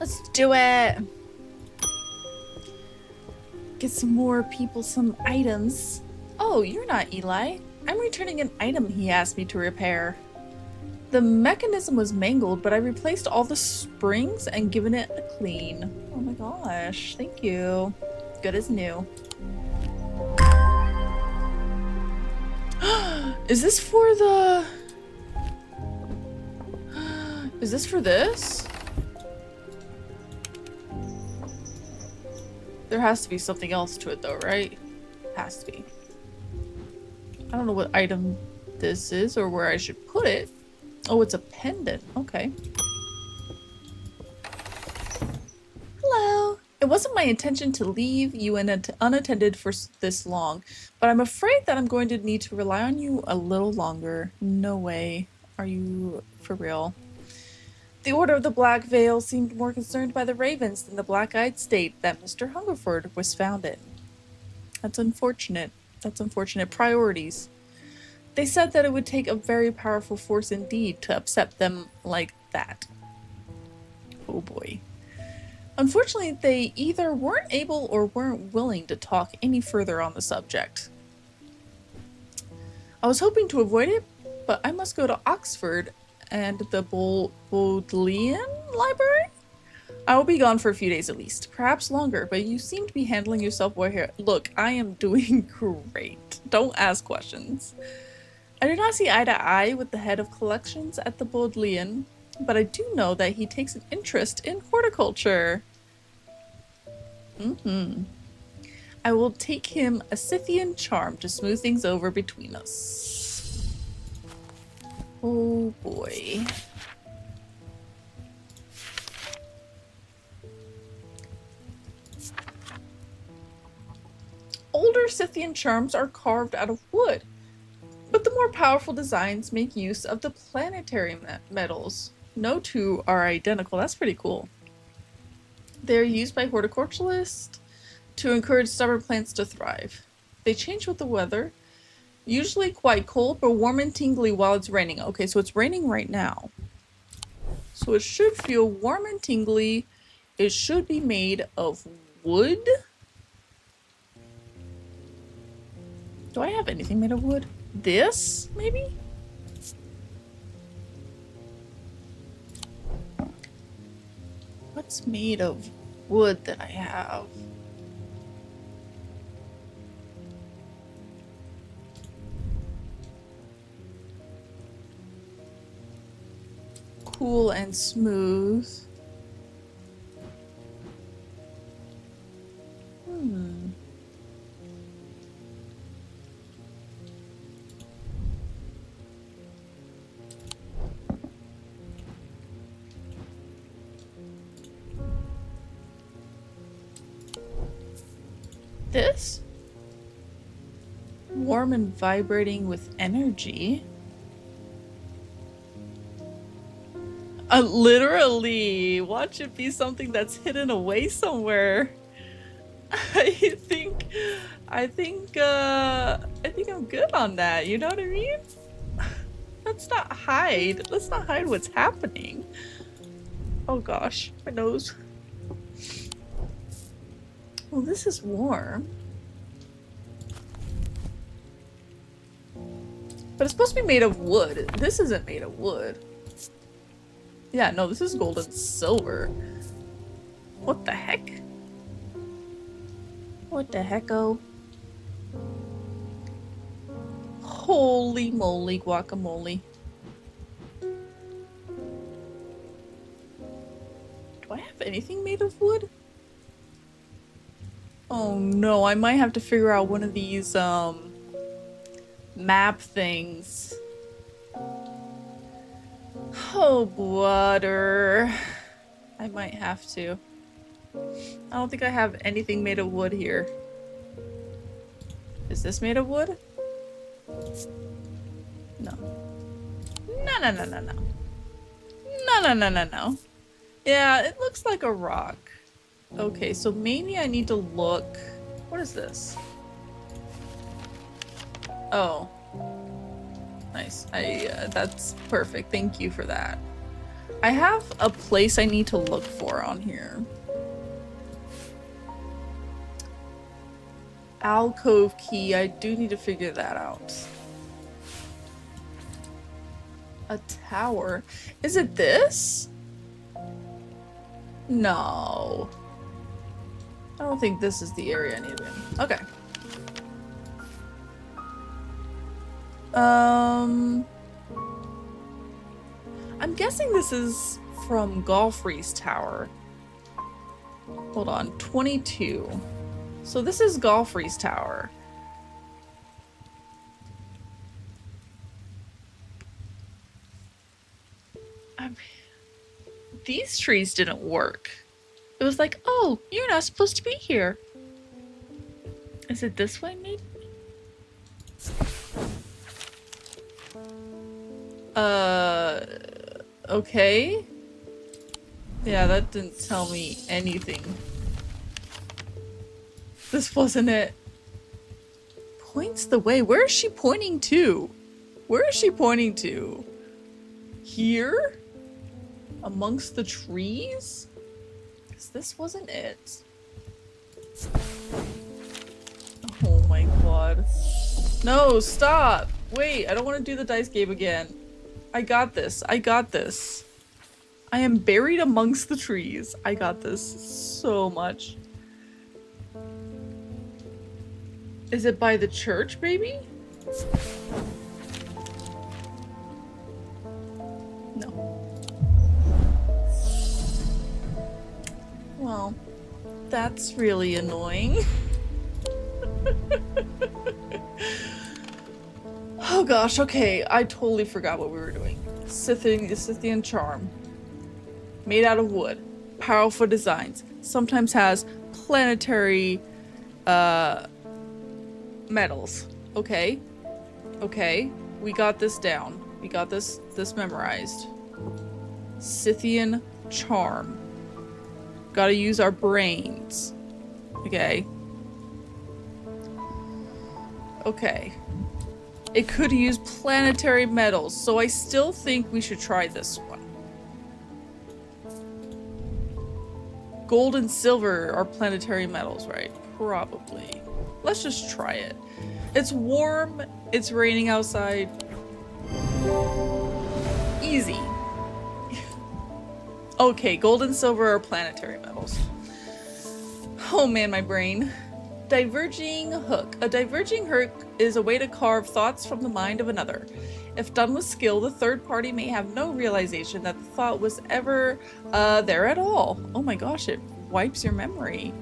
Let's do it. Get some more people some items. Oh, you're not Eli. I'm returning an item he asked me to repair. The mechanism was mangled, but I replaced all the springs and given it a clean. Oh my gosh, thank you. Good as new. Is this for the... Is this for this? There has to be something else to it though, right? Has to be. I don't know what item this is or where I should put it. Oh, it's a pendant. Okay. Hello. It wasn't my intention to leave you unattended for this long, but I'm afraid that I'm going to need to rely on you a little longer. No way. Are you for real? The Order of the Black Veil seemed more concerned by the ravens than the black-eyed state that Mr. Hungerford was found in. That's unfortunate. That's unfortunate. Priorities. They said that it would take a very powerful force indeed to upset them like that. Oh boy. Unfortunately, they either weren't able or weren't willing to talk any further on the subject. I was hoping to avoid it, but I must go to Oxford and the Bodleian Library? I will be gone for a few days at least, perhaps longer, but you seem to be handling yourself well here. Look, I am doing great. Don't ask questions. I do not see eye to eye with the head of collections at the Bodleian, but I do know that he takes an interest in horticulture. I will take him a Scythian charm to smooth things over between us. Oh boy. Older Scythian charms are carved out of wood, but the more powerful designs make use of the planetary metals. No two are identical. That's pretty cool. They're used by horticulturalists to encourage stubborn plants to thrive. They change with the weather, usually quite cold, but warm and tingly while it's raining. Okay, so it's raining right now. So it should feel warm and tingly. It should be made of wood. Do I have anything made of wood? This, maybe? What's made of wood that I have? Cool and smooth. This? Warm and vibrating with energy. Literally, watch it be something that's hidden away somewhere. I think I'm good on that. You know what I mean? Let's not hide. Let's not hide what's happening. Oh gosh, my nose. Well, this is warm. But it's supposed to be made of wood. This isn't made of wood. Yeah, no, this is gold and silver. What the heck? What the hecko? Holy moly guacamole. Do I have anything made of wood? Oh no, I might have to figure out one of these, map things. Oh, butter. I might have to. I don't think I have anything made of wood here. Is this made of wood? No. No, no, no, no, no. No, no, no, no, no. Yeah, it looks like a rock. Okay, so maybe I need to look... What is this? Oh. Nice. That's perfect. Thank you for that. I have a place I need to look for on here. Alcove key. I do need to figure that out. A tower. Is it this? No. I don't think this is the area I need to be in. Okay. I'm guessing this is from Golfrey's tower. Hold on, 22. So this is Golfrey's tower. These trees didn't work. It was like, oh, you're not supposed to be here. Is it this way, maybe? Okay. Yeah, that didn't tell me anything. This wasn't it. Points the way. Where is she pointing to? Where is she pointing to? Here? Amongst the trees? Because this wasn't it. Oh my god. No, stop! Wait, I don't want to do the dice game again. I got this. I got this. I am buried amongst the trees. I got this so much. Is it by the church, maybe? No. Well, that's really annoying. Oh gosh, okay, I totally forgot what we were doing. Scythian charm. Made out of wood. Powerful designs. Sometimes has planetary metals. Okay. Okay. We got this down. We got this memorized. Scythian charm. Gotta use our brains. Okay. Okay. It could use planetary metals, so I still think we should try this one. Gold and silver are planetary metals, right? Probably. Let's just try it. It's warm, it's raining outside. Easy. Okay, gold and silver are planetary metals. Oh man, my brain. Diverging hook. A diverging hook is a way to carve thoughts from the mind of another. If done with skill, the third party may have no realization that the thought was ever there at all. Oh my gosh, it wipes your memory.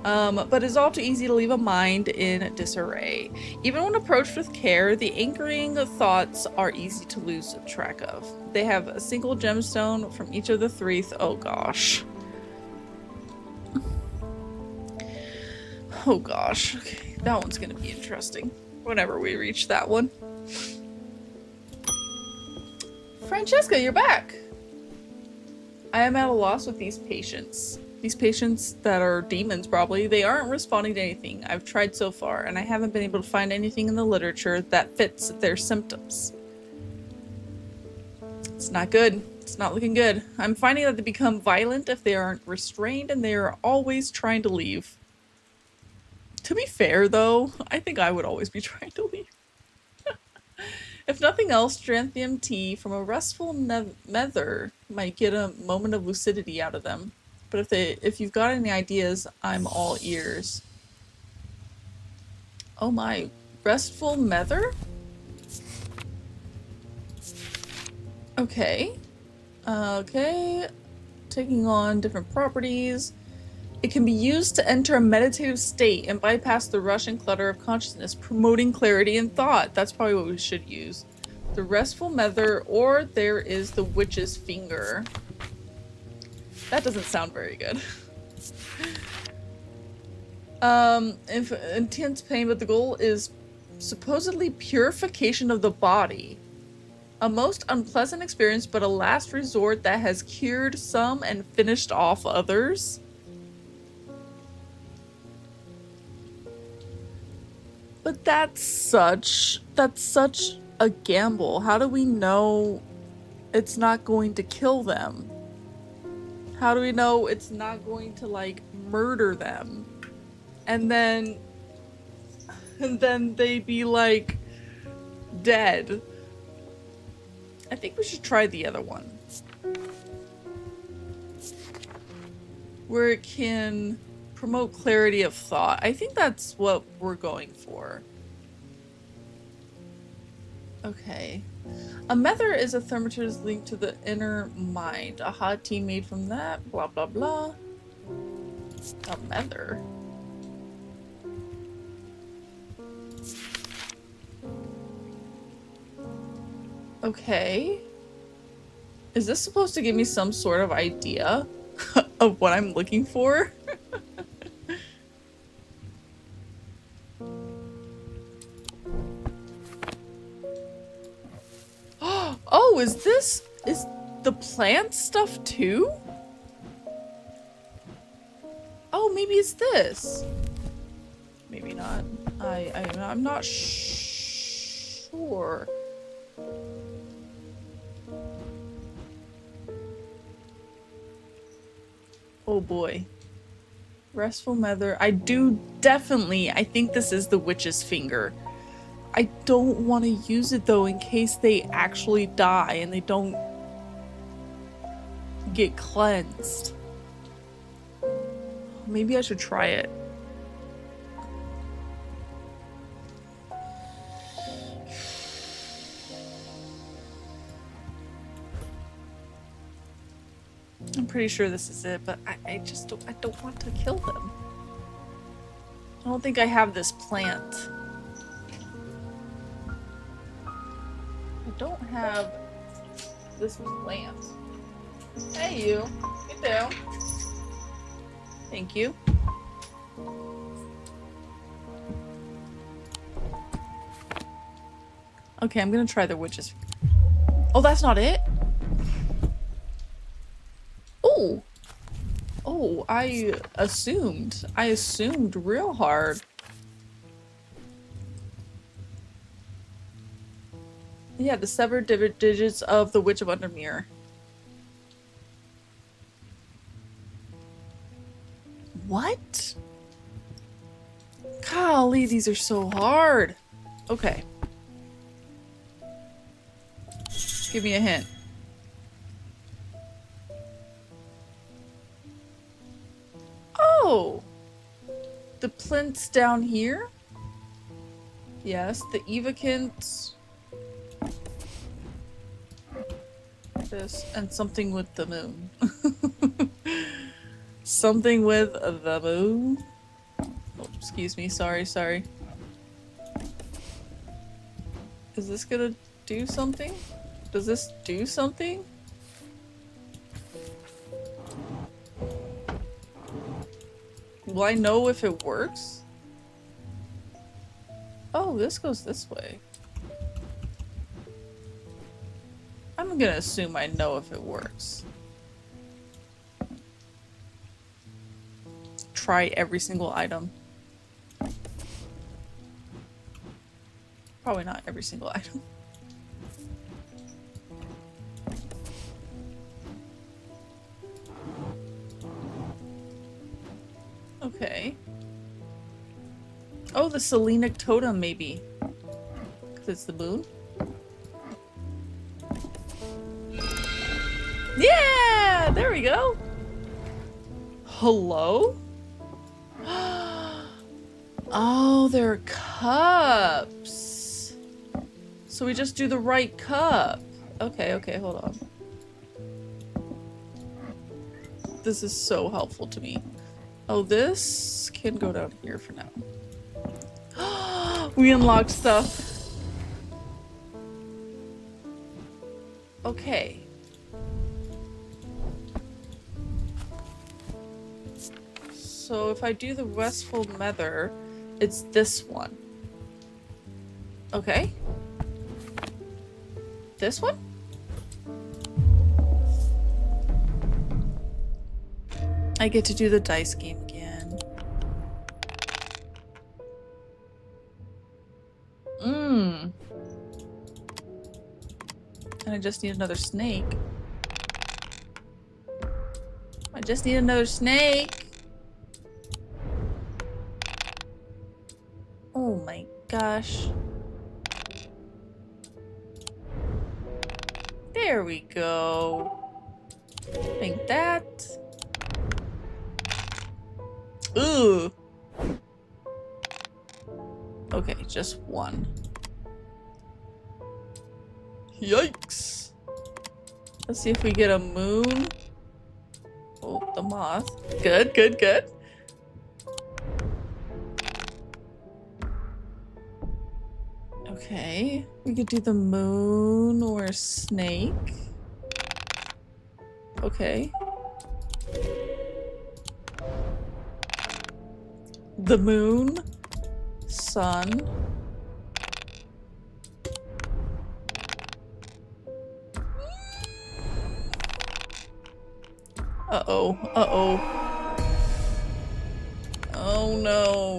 But it's all too easy to leave a mind in disarray. Even when approached with care, the anchoring thoughts are easy to lose track of. They have a single gemstone from each of the three. Oh gosh. Oh gosh. Okay, that one's gonna be interesting whenever we reach that one. Francesca, you're back! I am at a loss with these patients. These patients that are demons, probably. They aren't responding to anything I've tried so far, and I haven't been able to find anything in the literature that fits their symptoms. It's not good. It's not looking good. I'm finding that they become violent if they aren't restrained, and they are always trying to leave. To be fair, though, I think I would always be trying to leave. If nothing else, Stranthium tea from a restful nether might get a moment of lucidity out of them. But if you've got any ideas, I'm all ears. Oh my, restful nether? Okay. Okay. Taking on different properties. It can be used to enter a meditative state and bypass the rush and clutter of consciousness, promoting clarity and thought. That's probably what we should use. The restful nether, or there is the witch's finger. That doesn't sound very good. Intense pain, but the goal is supposedly purification of the body. A most unpleasant experience, but a last resort that has cured some and finished off others. But that's such a gamble. How do we know it's not going to kill them? How do we know it's not going to like murder them? And then they be like dead. I think we should try the other one. Where it can promote clarity of thought. I think that's what we're going for. Okay. A mether is a thermometer linked to the inner mind. A hot tea made from that. Blah, blah, blah. A mether. Okay. Is this supposed to give me some sort of idea of what I'm looking for? Oh, is the plant stuff too? Oh, maybe it's this. Maybe not. I'm not sure. Oh boy. Restful Mether. I think this is the witch's finger. I don't want to use it though in case they actually die and they don't get cleansed. Maybe I should try it. I'm pretty sure this is it, but I don't want to kill them. I don't think I have this plant. I don't have this plant. Hey you, get down. Thank you. Okay, I'm gonna try the witch's. Oh, that's not it? Oh! Oh, I assumed real hard. Yeah, the severed digits of the Witch of Undermere. What? Golly, these are so hard. Okay. Give me a hint. Oh! The plinth's down here? Yes, the evocant. This, and something with the moon. Something with the moon? Oh, excuse me, sorry. Is this gonna do something? Does this do something? Will I know if it works? Oh, this goes this way. I'm gonna assume I know if it works. Try every single item. Probably not every single item. Okay. Oh, the Selenic totem, maybe. Because it's the moon? Yeah! There we go! Hello? Oh, they're cups! So we just do the right cup. Okay, hold on. This is so helpful to me. Oh, this can go down here for now. We unlocked stuff. Okay. So if I do the Restful Mether, it's this one. Okay. This one? I get to do the dice game again. And I just need another snake. I just need another snake. Oh my gosh. There we go. Like that. Ooh. Okay, just one. Yikes. Let's see if we get a moon. Oh, the moth. Good, good, good. Okay, we could do the moon or a snake. Okay. The moon, sun. Uh-oh, uh-oh. Oh no.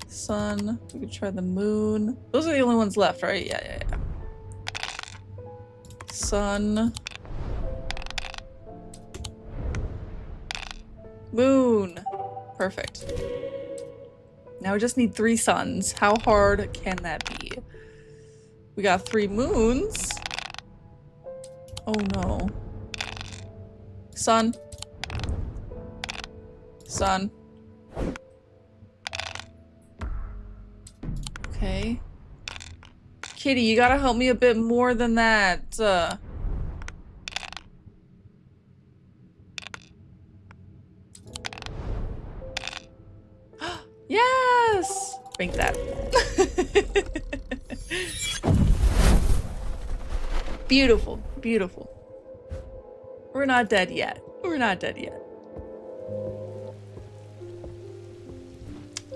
Sun, we could try the moon. Those are the only ones left, right? Yeah, yeah, yeah. Sun. Moon. Perfect. Now we just need 3 suns. How hard can that be? We got 3 moons. Oh no. Sun. Sun. Okay. Kitty, you gotta help me a bit more than that. Yes! Drink that. Beautiful, beautiful. We're not dead yet. We're not dead yet.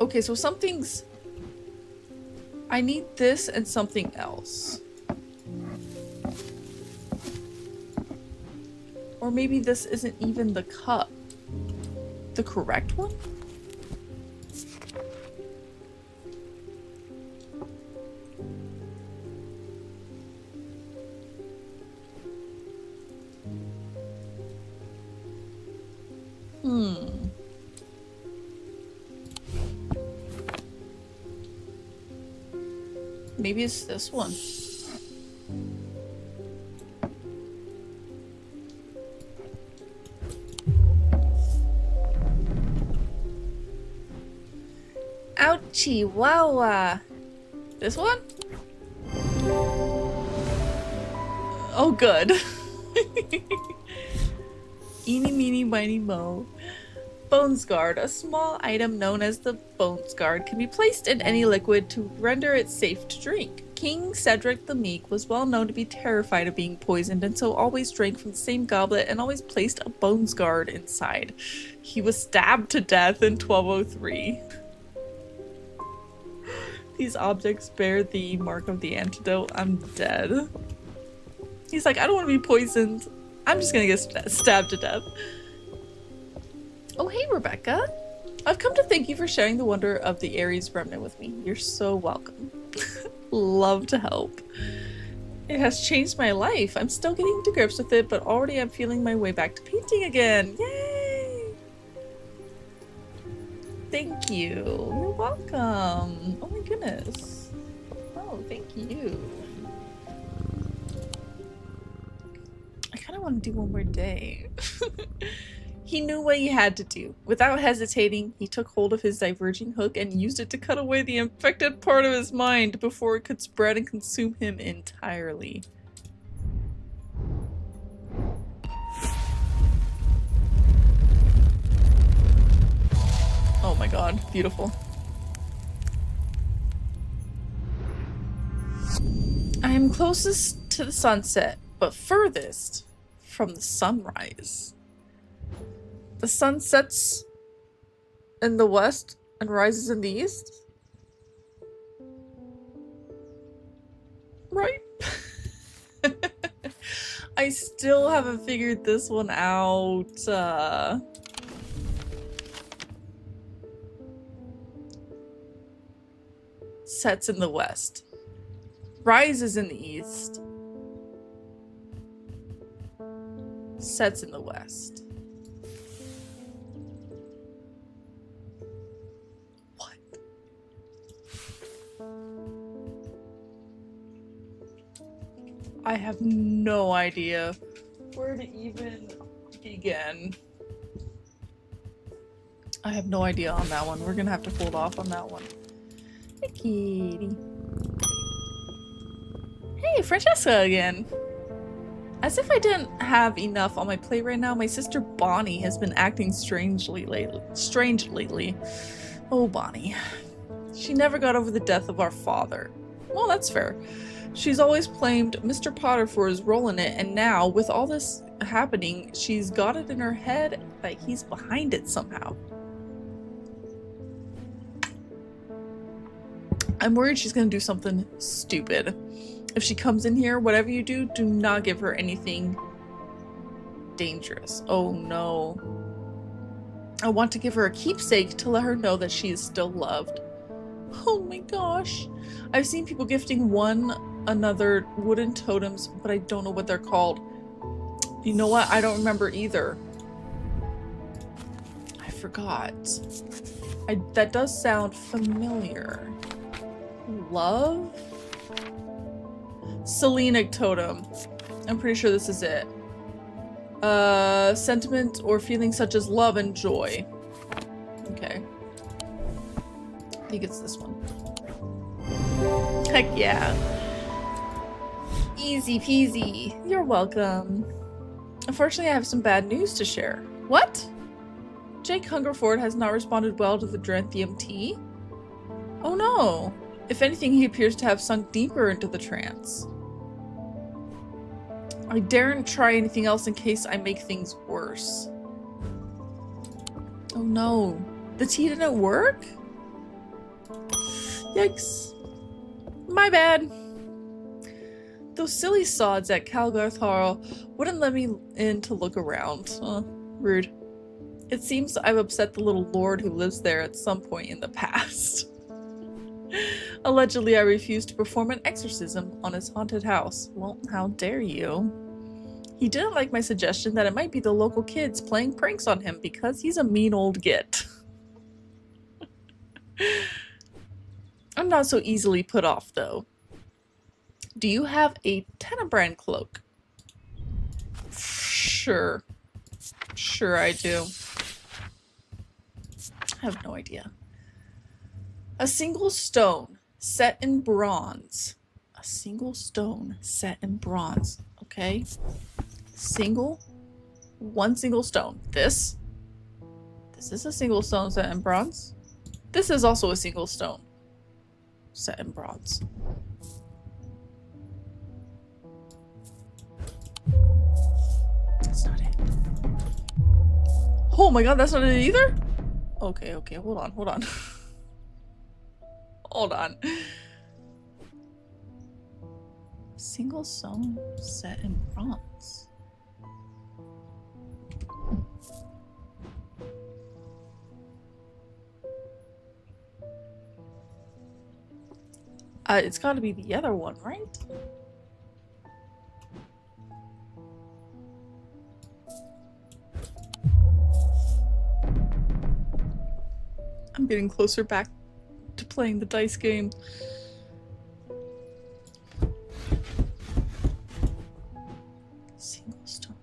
Okay, so something's... I need this and something else. Or maybe this isn't even the cup. The correct one? Maybe it's this one. Ouchie, wawa. This one? Oh, good. Eeny, meeny, miny, mo. Bones Guard. A small item known as the Bones Guard can be placed in any liquid to render it safe to drink. King Cedric the Meek was well known to be terrified of being poisoned and so always drank from the same goblet and always placed a Bones Guard inside. He was stabbed to death in 1203. These objects bear the mark of the antidote. I'm dead. He's like, I don't want to be poisoned. I'm just gonna get stabbed to death. Oh, hey, Rebecca. I've come to thank you for sharing the wonder of the Ares Remnant with me. You're so welcome. Love to help. It has changed my life. I'm still getting to grips with it, but already I'm feeling my way back to painting again. Yay! Thank you. You're welcome. Oh my goodness. Oh, thank you. I kind of want to do one more day. He knew what he had to do. Without hesitating, he took hold of his diverging hook and used it to cut away the infected part of his mind before it could spread and consume him entirely. Oh my god, beautiful. I am closest to the sunset, but furthest from the sunrise. The sun sets in the west and rises in the east? Right? I still haven't figured this one out. Sets in the west. Rises in the east. Sets in the west. What? I have no idea where to even begin. I have no idea on that one. We're gonna have to hold off on that one. Hey, kitty. Hey, Francesca again. As if I didn't have enough on my plate right now, my sister Bonnie has been acting strange lately. Oh, Bonnie. She never got over the death of our father. Well, that's fair. She's always blamed Mr. Potter for his role in it, and now, with all this happening, she's got it in her head that he's behind it somehow. I'm worried she's gonna do something stupid. If she comes in here, whatever you do, do not give her anything dangerous. Oh no. I want to give her a keepsake to let her know that she is still loved. Oh my gosh. I've seen people gifting one another wooden totems, but I don't know what they're called. You know what? I don't remember either. I forgot. That does sound familiar. Love? Selenic totem. I'm pretty sure this is it. Sentiment or feeling such as love and joy. Okay. I think it's this one. Heck yeah. Easy peasy. You're welcome. Unfortunately, I have some bad news to share. What? Jake Hungerford has not responded well to the Drentheum tea? Oh no. If anything, he appears to have sunk deeper into the trance. I daren't try anything else in case I make things worse. Oh no. The tea didn't work? Yikes. My bad. Those silly sods at Calgarth Hall wouldn't let me in to look around. Rude. It seems I've upset the little lord who lives there at some point in the past. Allegedly, I refused to perform an exorcism on his haunted house. Well, how dare you? He didn't like my suggestion that it might be the local kids playing pranks on him because he's a mean old git. I'm not so easily put off, though. Do you have a Tenebrand cloak? Sure. Sure I do. I have no idea. A single stone set in bronze. A single stone set in bronze. Okay. One single stone. This is a single stone set in bronze. This is also a single stone set in bronze. That's not it. Oh my god, that's not it either? Okay, hold on. Hold on. Single stone set in bronze. It's got to be the other one, right? I'm getting closer back to playing the dice game. Single stone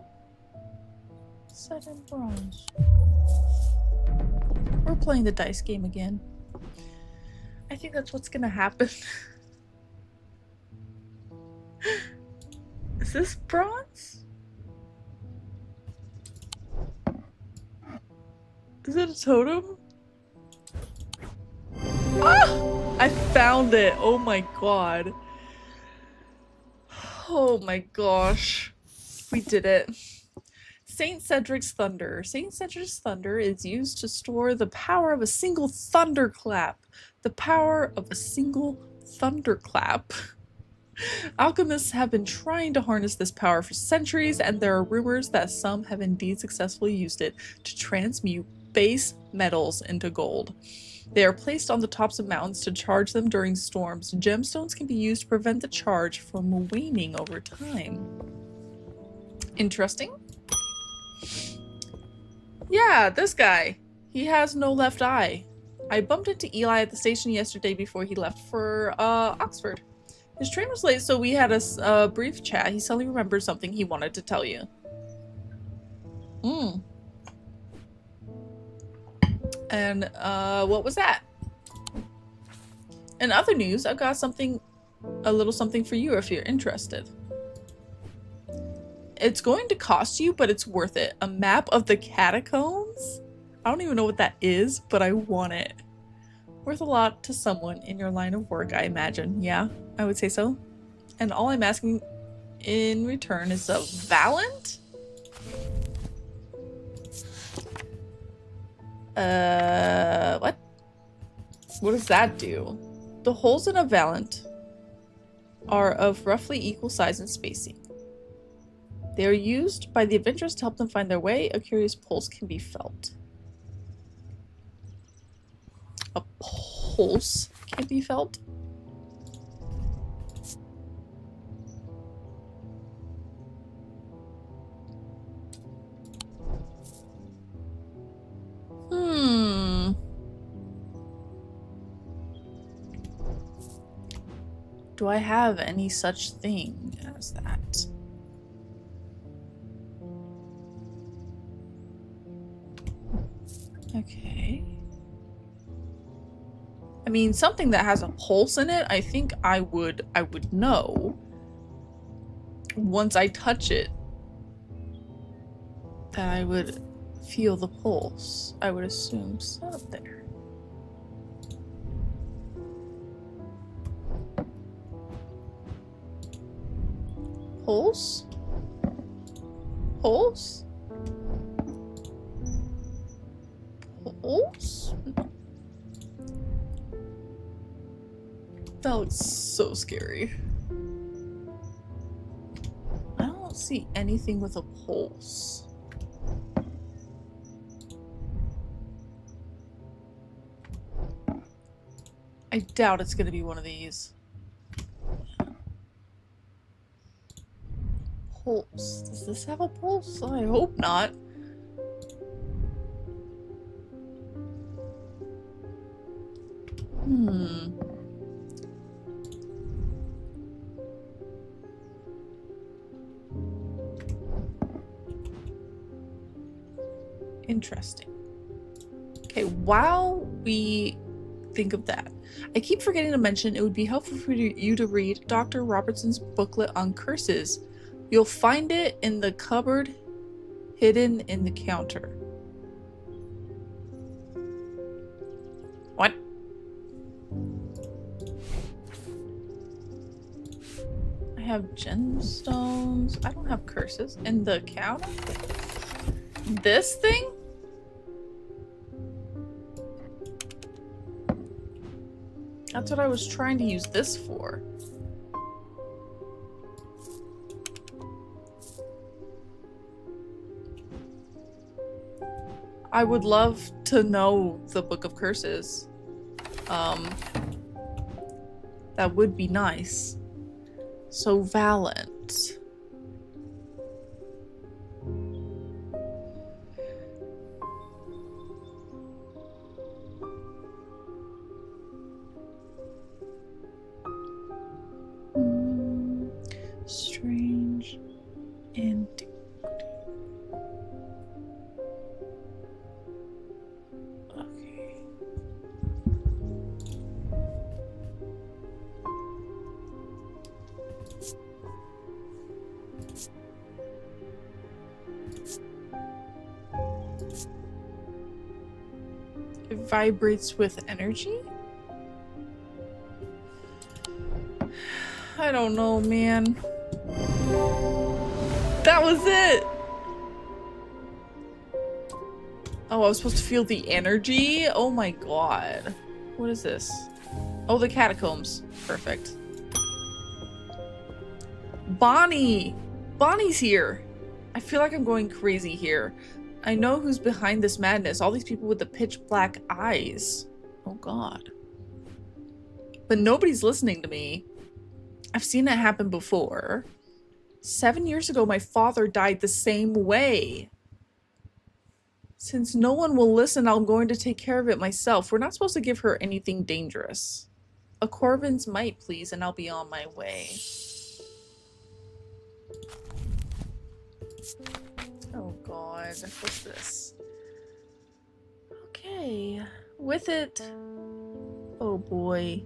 set in bronze. We're playing the dice game again. I think that's what's gonna happen. Is this bronze? Is it a totem? Ah! I found it! Oh my god. Oh my gosh. We did it. Saint Cedric's Thunder. Saint Cedric's Thunder is used to store the power of a single thunderclap. The power of a single thunderclap. Alchemists have been trying to harness this power for centuries, and there are rumors that some have indeed successfully used it to transmute base metals into gold. They are placed on the tops of mountains to charge them during storms. Gemstones can be used to prevent the charge from waning over time. Interesting. Yeah, this guy. He has no left eye. I bumped into Eli at the station yesterday before he left for Oxford. His train was late, so we had a brief chat. He suddenly remembered something he wanted to tell you. And what was that? In other news, I've got a little something for you if you're interested. It's going to cost you, but it's worth it. A map of the catacombs? I don't even know what that is, but I want it. Worth a lot to someone in your line of work, I imagine. Yeah, I would say so. And all I'm asking in return is a Valant? What? What does that do? The holes in a Valant are of roughly equal size and spacing. They are used by the adventurers to help them find their way. A curious pulse can be felt. A pulse can be felt? Do I have any such thing as that? Okay. I mean, something that has a pulse in it, I think I would know once I touch it that I would feel the pulse. I would assume so up there. Pulse? Pulse? Pulse? That looks so scary. I don't see anything with a pulse. I doubt it's gonna be one of these. Pulse. Does this have a pulse? I hope not. Interesting. Okay, while we think of that, I keep forgetting to mention it would be helpful for you to read Dr. Robertson's booklet on curses. You'll find it in the cupboard hidden in the counter. What? I have gemstones. I don't have curses. In the counter? This thing? That's what I was trying to use this for. I would love to know the Book of Curses. That would be nice. So Valant. Strange Antiquities. Okay. It vibrates with energy? I don't know, man. That was it! Oh, I was supposed to feel the energy? Oh my god. What is this? Oh, the catacombs. Perfect. Bonnie! Bonnie's here! I feel like I'm going crazy here. I know who's behind this madness. All these people with the pitch black eyes. Oh god. But nobody's listening to me. I've seen it happen before. 7 years ago, my father died the same way. Since no one will listen, I'm going to take care of it myself. We're not supposed to give her anything dangerous. A Corvin's might, please, and I'll be on my way. Oh god, what's this? Okay, with it. Oh boy.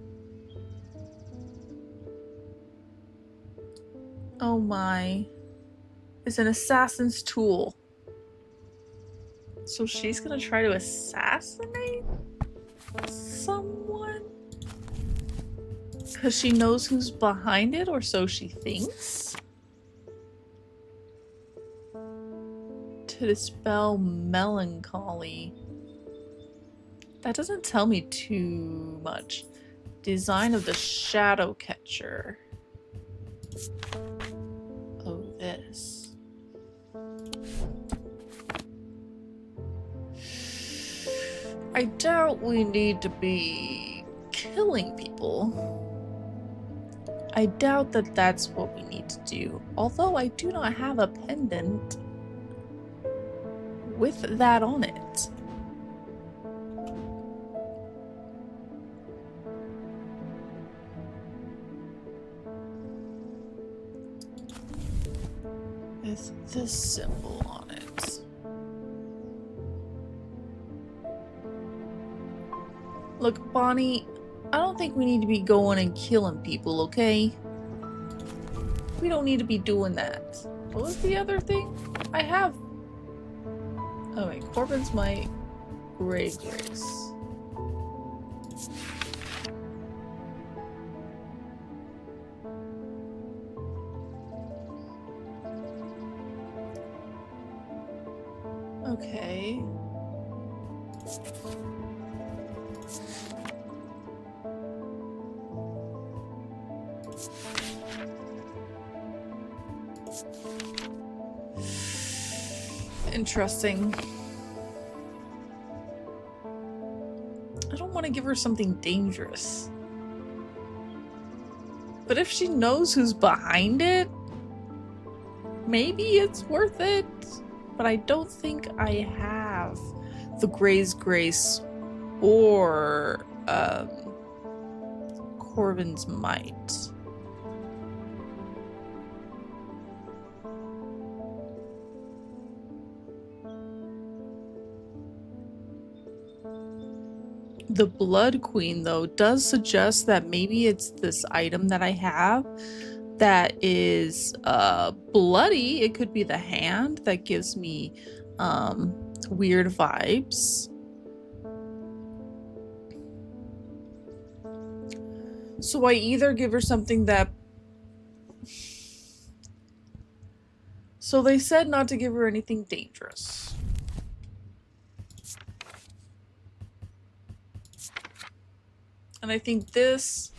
Oh my. It's an assassin's tool. So she's gonna try to assassinate someone? Because she knows who's behind it, or so she thinks? To dispel melancholy. That doesn't tell me too much. Design of the shadow catcher. Oh, this. I doubt we need to be killing people. I doubt that that's what we need to do. Although I do not have a pendant with that on it. With this symbol on it. Look, Bonnie, I don't think we need to be going and killing people, okay? We don't need to be doing that. What was the other thing? I have... Oh wait, Corbin's my Grey Grace. Okay. Interesting. I don't want to give her something dangerous. But if she knows who's behind it, maybe it's worth it. But I don't think I have the Grey's Grace or Corvin's Might. The Blood Queen, though, does suggest that maybe it's this item that I have that is bloody. It could be the hand that gives me weird vibes. So I either give her something that... So they said not to give her anything dangerous. And I think this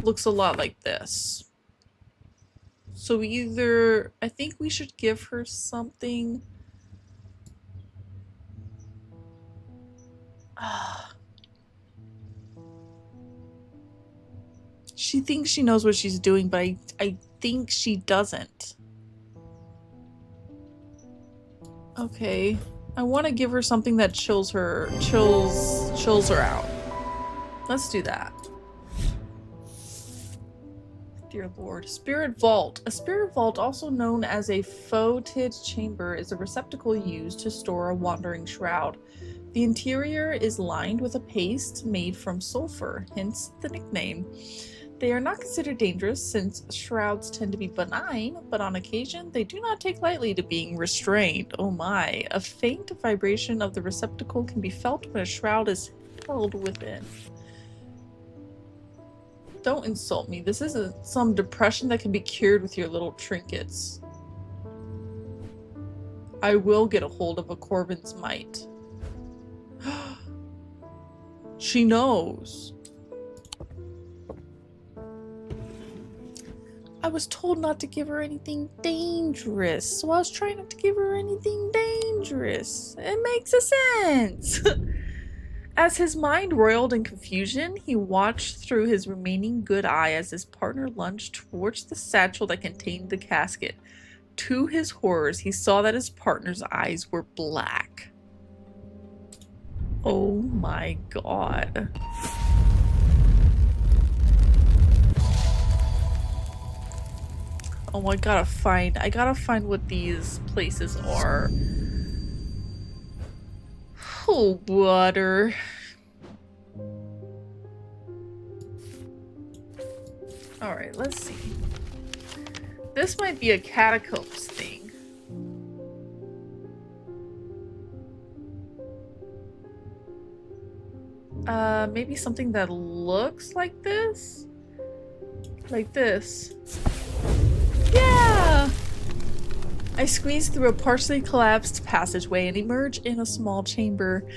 looks a lot like this. So either, I think we should give her something. She thinks she knows what she's doing, but I think she doesn't. Okay. I want to give her something that chills her out. Let's do that. Dear Lord. Spirit Vault. A spirit vault, also known as a faulted chamber, is a receptacle used to store a wandering shroud. The interior is lined with a paste made from sulfur, hence the nickname. They are not considered dangerous since shrouds tend to be benign, but on occasion they do not take lightly to being restrained. Oh my. A faint vibration of the receptacle can be felt when a shroud is held within. Don't insult me. This isn't some depression that can be cured with your little trinkets. I will get a hold of a Corvin's Might. She knows. I was told not to give her anything dangerous, so I was trying not to give her anything dangerous. It makes a sense. As his mind roiled in confusion, he watched through his remaining good eye as his partner lunged towards the satchel that contained the casket. To his horrors, he saw that his partner's eyes were black. Oh my god. Oh, I gotta find what these places are. Oh, butter. Alright, let's see. This might be a catacombs thing. Maybe something that looks like this? Like this. Yeah! I squeezed through a partially collapsed passageway and emerged in a small chamber.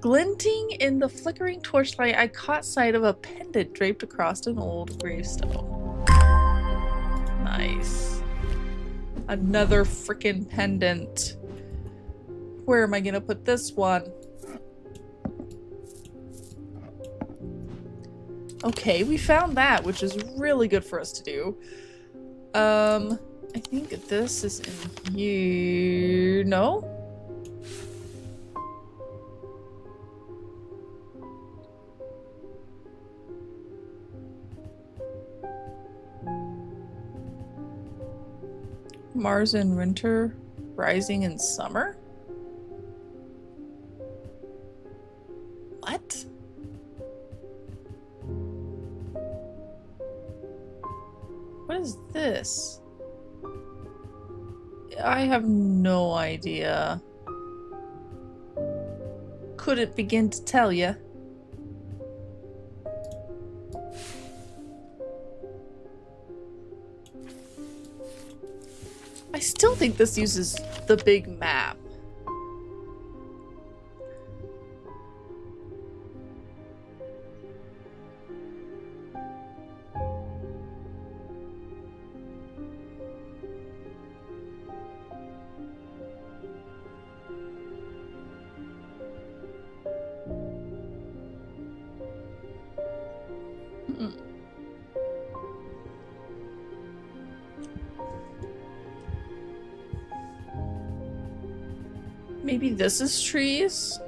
Glinting in the flickering torchlight, I caught sight of a pendant draped across an old gravestone. Nice. Another freaking pendant. Where am I gonna put this one? Okay, we found that, which is really good for us to do. I think this is in here. No? Mars in winter, rising in summer? What? What is this? I have no idea. Couldn't begin to tell you. I still think this uses the big map. Maybe this is trees?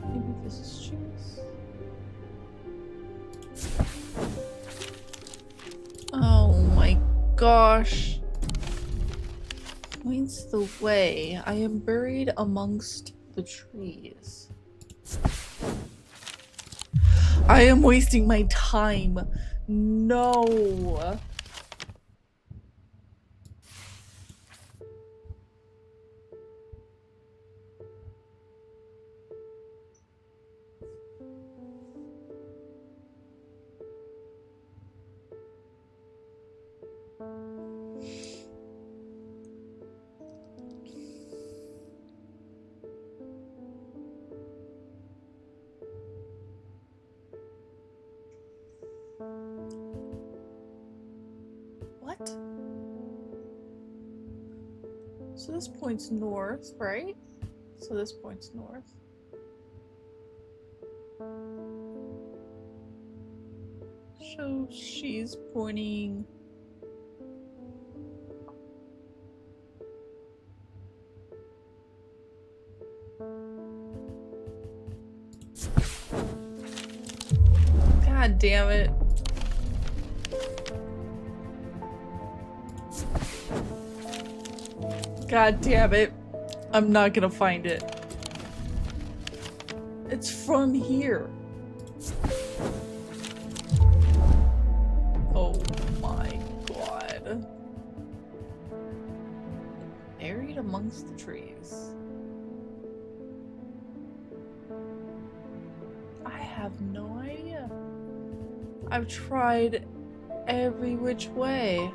Maybe this is trees? Oh my gosh. Points the way. I am buried amongst the trees. I am wasting my time. No. What? So this points north, right? So this points north. So she's pointing... God damn it. God damn it. I'm not gonna find it. It's from here. Oh my god. Buried amongst the trees. I have no idea. I've tried every which way.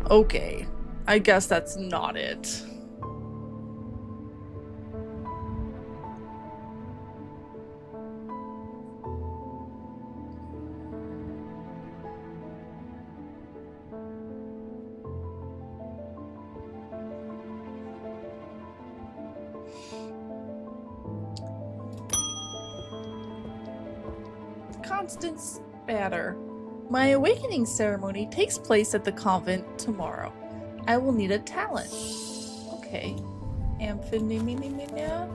Okay, I guess that's not it. Constance Batter. My awakening ceremony takes place at the convent tomorrow. I will need a talent. Okay. Amphinia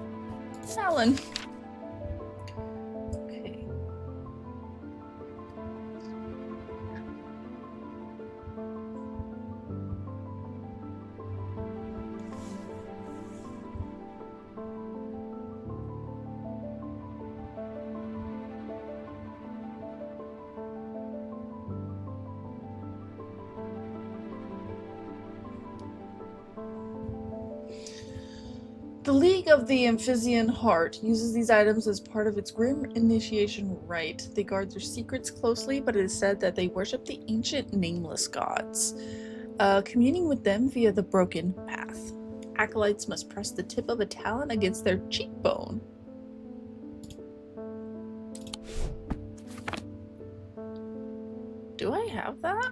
talent. Okay. The League of the Amphibian Heart uses these items as part of its grim initiation rite. They guard their secrets closely, but it is said that they worship the ancient nameless gods, communing with them via the broken path. Acolytes must press the tip of a talon against their cheekbone. Do I have that?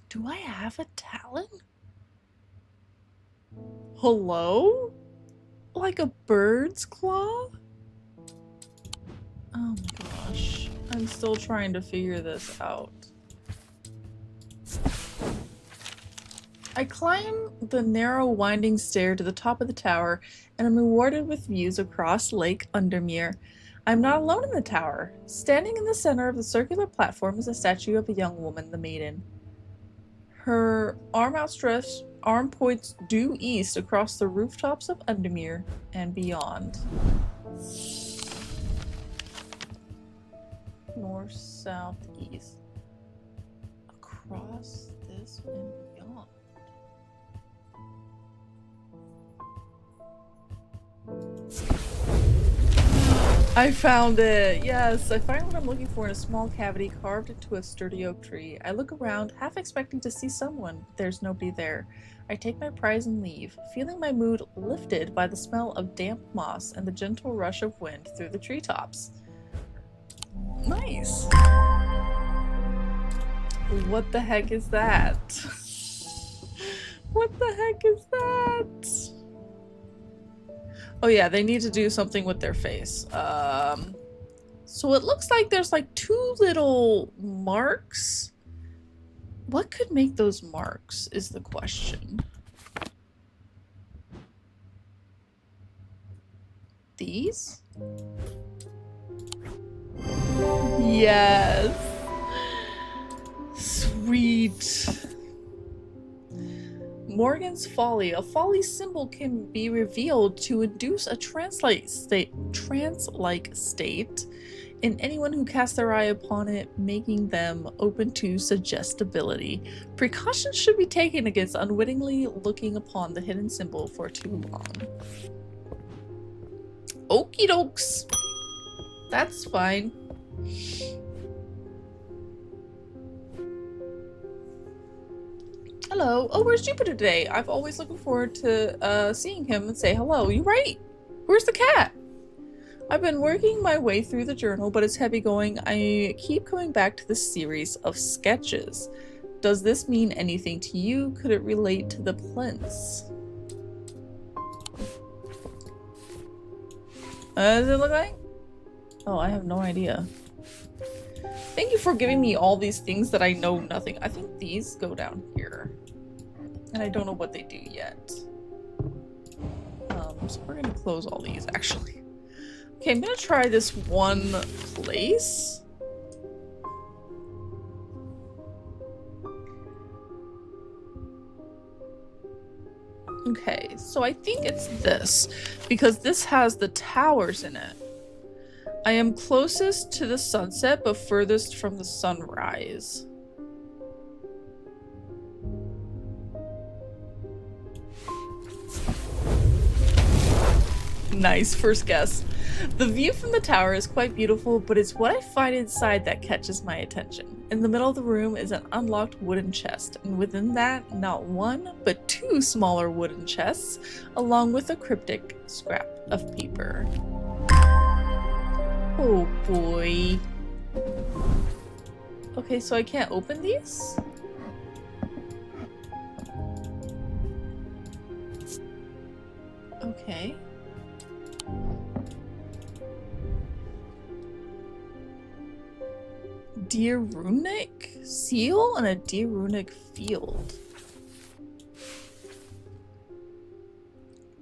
Do I have a talon? Hello? Like a bird's claw? Oh my gosh. I'm still trying to figure this out. I climb the narrow winding stair to the top of the tower and am rewarded with views across Lake Undermere. I'm not alone in the tower. Standing in the center of the circular platform is a statue of a young woman, the maiden. Her arm outstretched, arm points due east across the rooftops of Undermere and beyond. North, south, east. Across this and beyond. I found it! Yes, I find what I'm looking for in a small cavity carved into a sturdy oak tree. I look around, half expecting to see someone, but there's nobody there. I take my prize and leave, feeling my mood lifted by the smell of damp moss and the gentle rush of wind through the treetops. Nice! What the heck is that? What the heck is that? Oh yeah, they need to do something with their face. So it looks like there's like two little marks. What could make those marks is the question. These? Yes. Sweet. Morgan's Folly. A folly symbol can be revealed to induce a trance-like state in anyone who casts their eye upon it, making them open to suggestibility. Precautions should be taken against unwittingly looking upon the hidden symbol for too long. Okie dokes. That's fine. Hello. Oh, where's Jupiter today? I've always looking forward to seeing him and say hello. You right? Where's the cat? I've been working my way through the journal, but it's heavy going. I keep coming back to this series of sketches. Does this mean anything to you? Could it relate to the plinths? Does it look like? Oh, I have no idea. Thank you for giving me all these things that I know nothing. I think these go down here. And I don't know what they do yet. So we're gonna close all these, actually. Okay, I'm gonna try this one place. Okay, so I think it's this, because this has the towers in it. I am closest to the sunset, but furthest from the sunrise. Nice, first guess. The view from the tower is quite beautiful, but it's what I find inside that catches my attention. In the middle of the room is an unlocked wooden chest, and within that, not one, but two smaller wooden chests, along with a cryptic scrap of paper. Oh boy. Okay, so I can't open these? Okay. Deer runic seal and a deer runic field.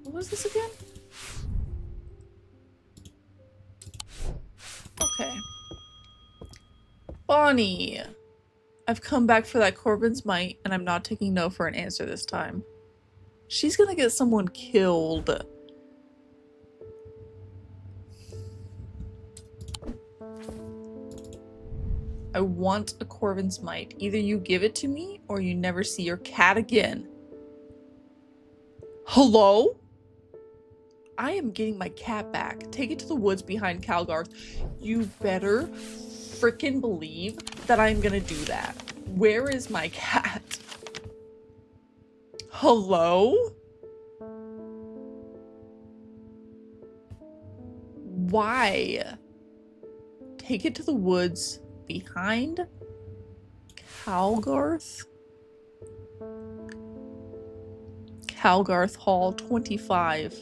What was this again? Okay. Bonnie! I've come back for that Corbin's mite, and I'm not taking no for an answer this time. She's gonna get someone killed. I want a Corvin's mite. Either you give it to me, or you never see your cat again. Hello? I am getting my cat back. Take it to the woods behind Calgarth. You better frickin' believe that I'm gonna do that. Where is my cat? Hello? Why? Take it to the woods behind Calgarth? Calgarth Hall 25.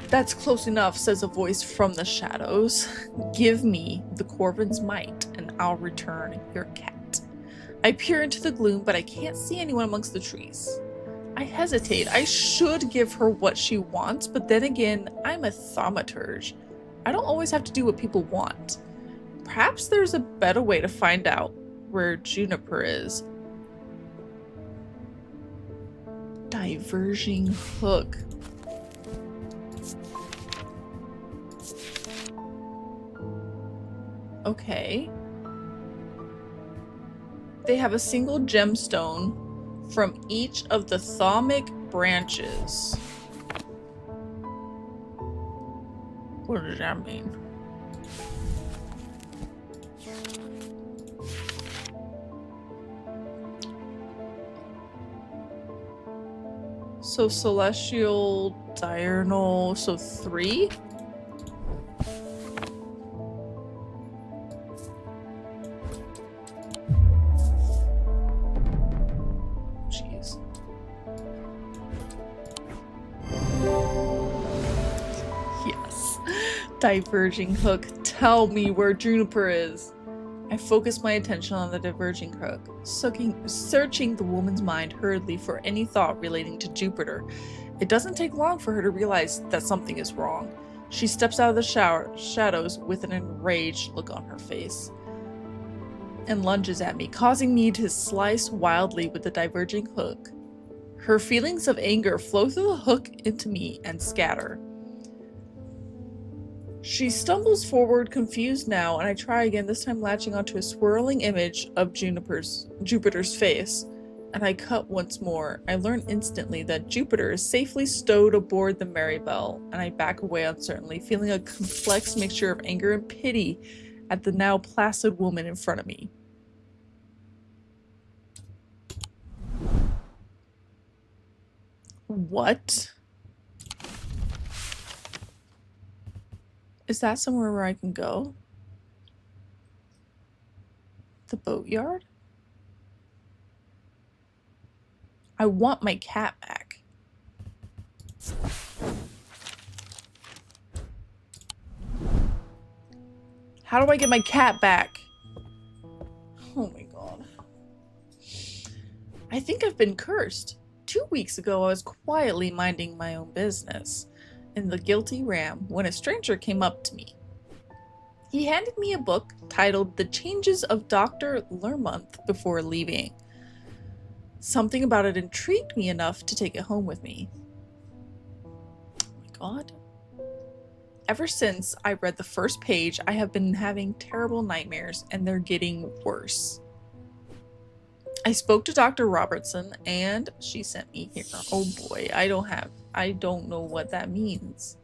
That's close enough, says a voice from the shadows. Give me the Corvin's mite, and I'll return your cat. I peer into the gloom, but I can't see anyone amongst the trees. I hesitate. I should give her what she wants, but then again, I'm a thaumaturge. I don't always have to do what people want. Perhaps there's a better way to find out where Juniper is. Diverging hook. Okay. They have a single gemstone from each of the thaumic branches. What does that mean? So celestial, diurnal, so 3? Jeez. Yes. Diverging hook. Tell me where Juniper is. I focus my attention on the diverging hook, searching the woman's mind hurriedly for any thought relating to Jupiter. It doesn't take long for her to realize that something is wrong. She steps out of the shadows with an enraged look on her face and lunges at me, causing me to slice wildly with the diverging hook. Her feelings of anger flow through the hook into me and scatter. She stumbles forward, confused now, and I try again, this time latching onto a swirling image of Jupiter's face. And I cut once more. I learn instantly that Jupiter is safely stowed aboard the Marybelle, and I back away uncertainly, feeling a complex mixture of anger and pity at the now placid woman in front of me. What? Is that somewhere where I can go? The boatyard? I want my cat back. How do I get my cat back? Oh my god. I think I've been cursed. 2 weeks ago, I was quietly minding my own business in the Guilty Ram when a stranger came up to me. He handed me a book titled The Changes of Dr. Lermonth before leaving. Something about it intrigued me enough to take it home with me. Oh my god. Ever since I read the first page, I have been having terrible nightmares, and they're getting worse. I spoke to Dr. Robertson, and she sent me here. Oh boy, I don't know what that means.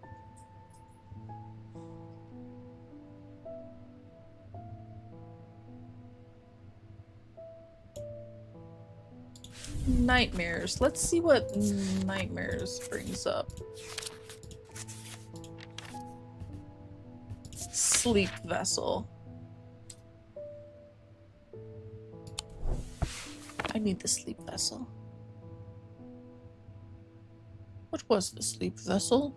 Nightmares. Let's see what nightmares brings up. Sleep vessel. I need the sleep vessel. What was the sleep vessel?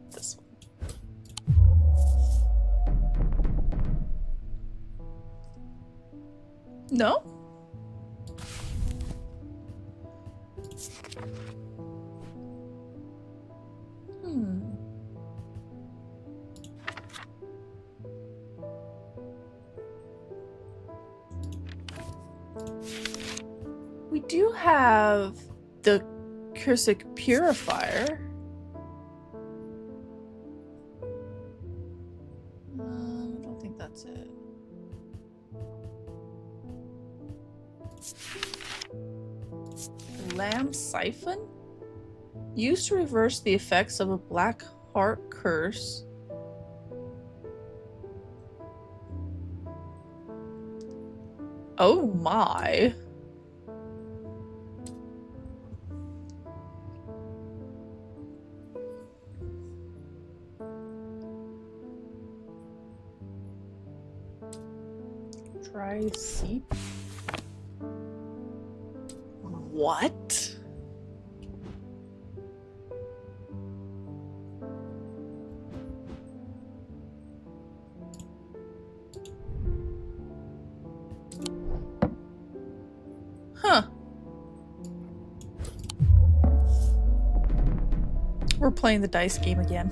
This one. No? We do have the Cursic Purifier. I don't think that's it. Lamb Siphon? Used to reverse the effects of a black heart curse. Oh my. Dry seep? What? Huh. We're playing the dice game again.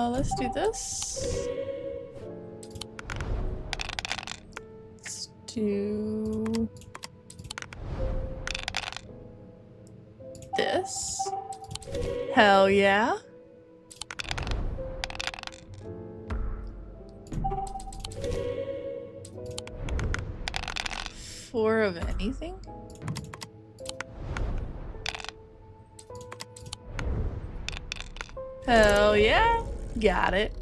Let's do this. Let's do this. Hell yeah. Four of anything? Hell yeah. Got it.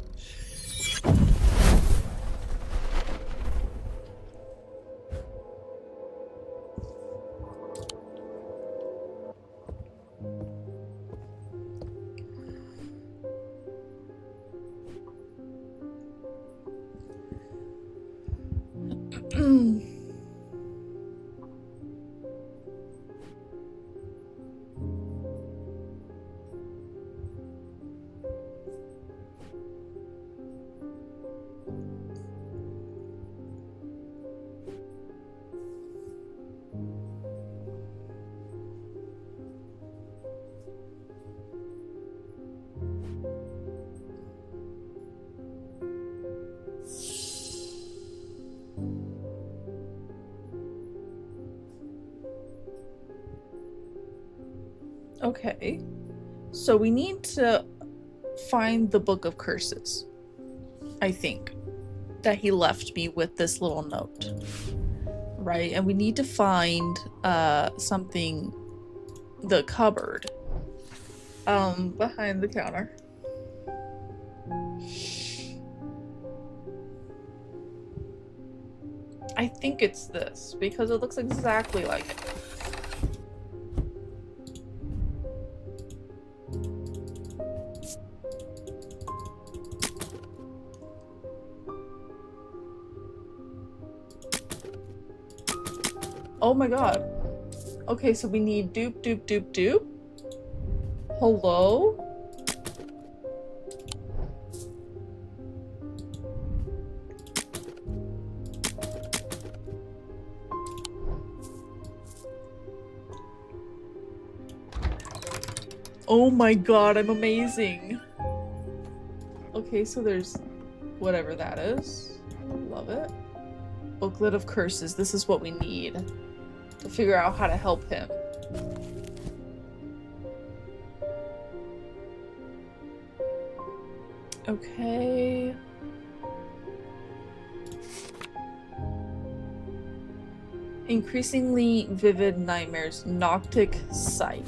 Okay, so we need to find the Book of Curses, I think, that he left me with this little note, right? And we need to find something, the cupboard, behind the counter. I think it's this, because it looks exactly like it. Oh my god. Okay, so we need dupe, dupe, dupe, dupe. Hello? Oh my god, I'm amazing. Okay, so there's whatever that is. Love it. Booklet of Curses. This is what we need to figure out how to help him. Okay. Increasingly vivid nightmares. Noctic sight.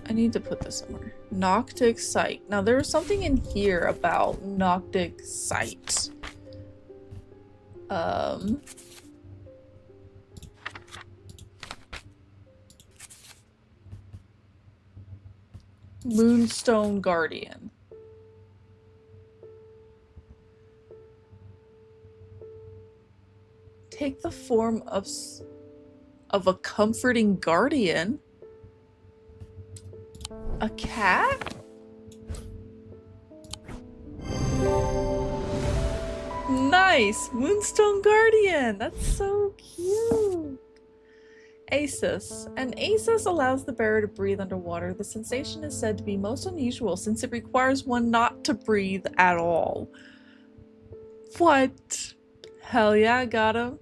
I need to put this somewhere. Noctic sight. Now there was something in here about Noctic sight. Moonstone Guardian. Take the form of a comforting guardian. A cat? Nice! Moonstone Guardian! That's so cute! Asus. An Asus allows the bearer to breathe underwater. The sensation is said to be most unusual since it requires one not to breathe at all. What? Hell yeah, I got him.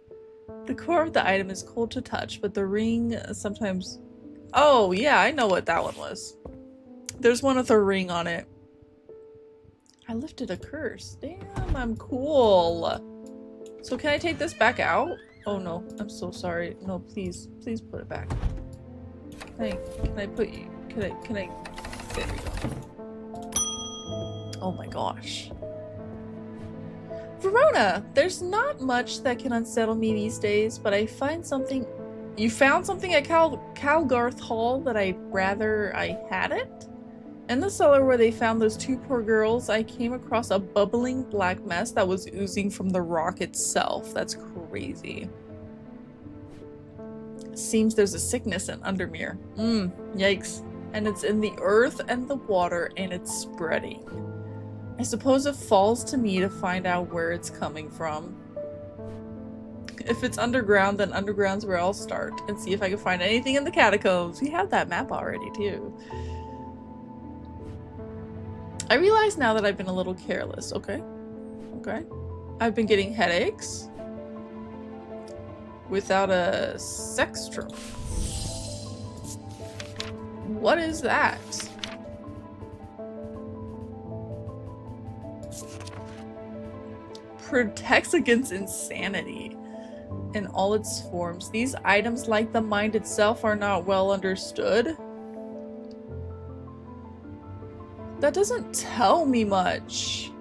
The core of the item is cold to touch, but the ring sometimes... Oh, yeah, I know what that one was. There's one with a ring on it. I lifted a curse. Damn, I'm cool. So can I take this back out? Oh no, I'm so sorry. No, please, please put it back. Can I put you, can I, there we go. Oh my gosh. Verona, there's not much that can unsettle me these days, but I find something. You found something at Calgarth Hall that I'd rather I had it? In the cellar where they found those two poor girls, I came across a bubbling black mess that was oozing from the rock itself. That's crazy. Seems there's a sickness in Undermere. Yikes. And it's in the earth and the water, and it's spreading. I suppose it falls to me to find out where it's coming from. If it's underground, then underground's where I'll start, and see if I can find anything in the catacombs. We have that map already, too. I realize now that I've been a little careless. Okay. Okay. I've been getting headaches without a sextrum. What is that? Protects against insanity in all its forms. These items, like the mind itself, are not well understood. That doesn't tell me much.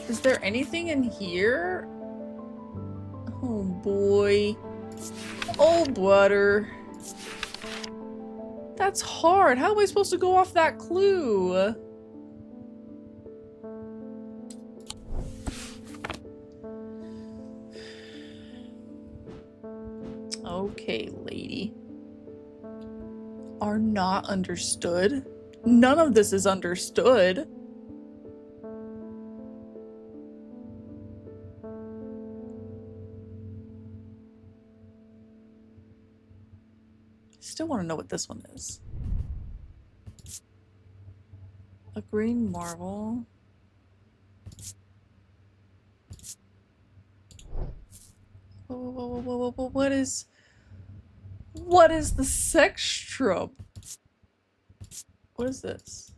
Is there anything in here? Oh boy. Oh butter. That's hard. How am I supposed to go off that clue? Okay, lady. Are not understood? None of this is understood. Still want to know what this one is. A green marble. Whoa, what is the sextrum? What is this?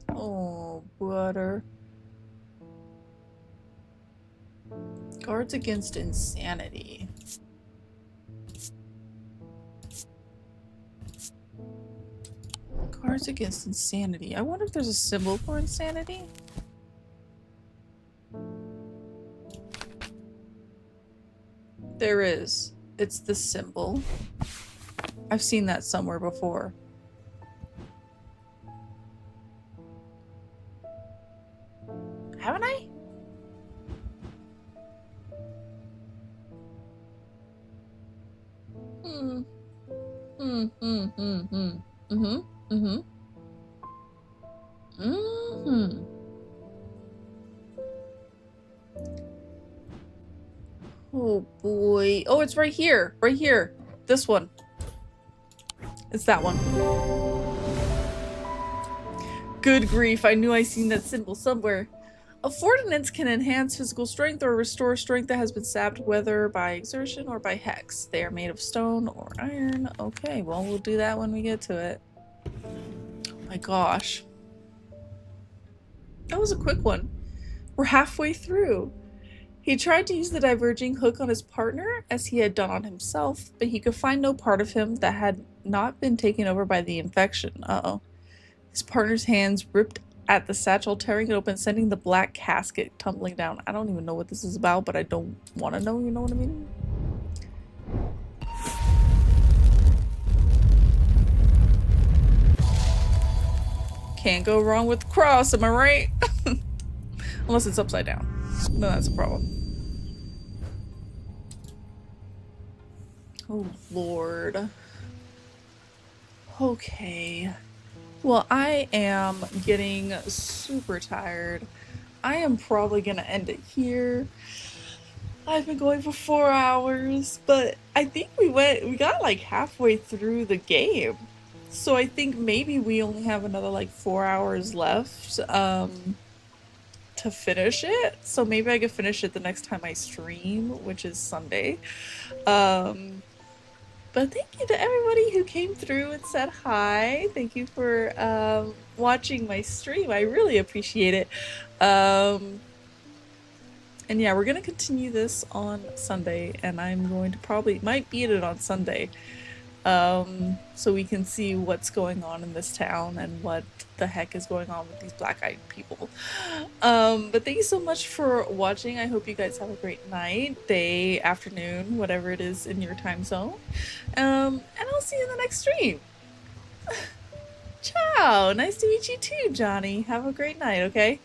Oh, butter. Guards against insanity. Guards against insanity. I wonder if there's a symbol for insanity? There is. It's the symbol. I've seen that somewhere before. Haven't I? Oh boy. Oh, it's right here. Right here. This one. It's that one. Good grief. I knew I seen that symbol somewhere. Ordnance can enhance physical strength or restore strength that has been sapped, whether by exertion or by hex. They are made of stone or iron. Okay, well, we'll do that when we get to it. Oh my gosh. That was a quick one. We're halfway through. He tried to use the diverging hook on his partner, as he had done on himself, but he could find no part of him that had not been taken over by the infection. Uh-oh. His partner's hands ripped at the satchel, tearing it open, sending the black casket tumbling down. I don't even know what this is about, but I don't want to know, you know what I mean? Can't go wrong with the cross, am I right? Unless it's upside down. No, that's a problem. Oh, Lord. Okay. Well, I am getting super tired. I am probably gonna end it here. I've been going for 4 hours, but I think we got like halfway through the game. So I think maybe we only have another like 4 hours left to finish it. So maybe I could finish it the next time I stream, which is Sunday. Um, but thank you to everybody who came through and said hi. Thank you for watching my stream. I really appreciate it. Um, and yeah, we're gonna continue this on Sunday, and I'm going to probably might beat it on Sunday, so we can see what's going on in this town and what the heck is going on with these black-eyed people. But thank you so much for watching. I hope you guys have a great night, day, afternoon, whatever it is in your time zone. And I'll see you in the next stream. Ciao! Nice to meet you too, Johnny. Have a great night, okay?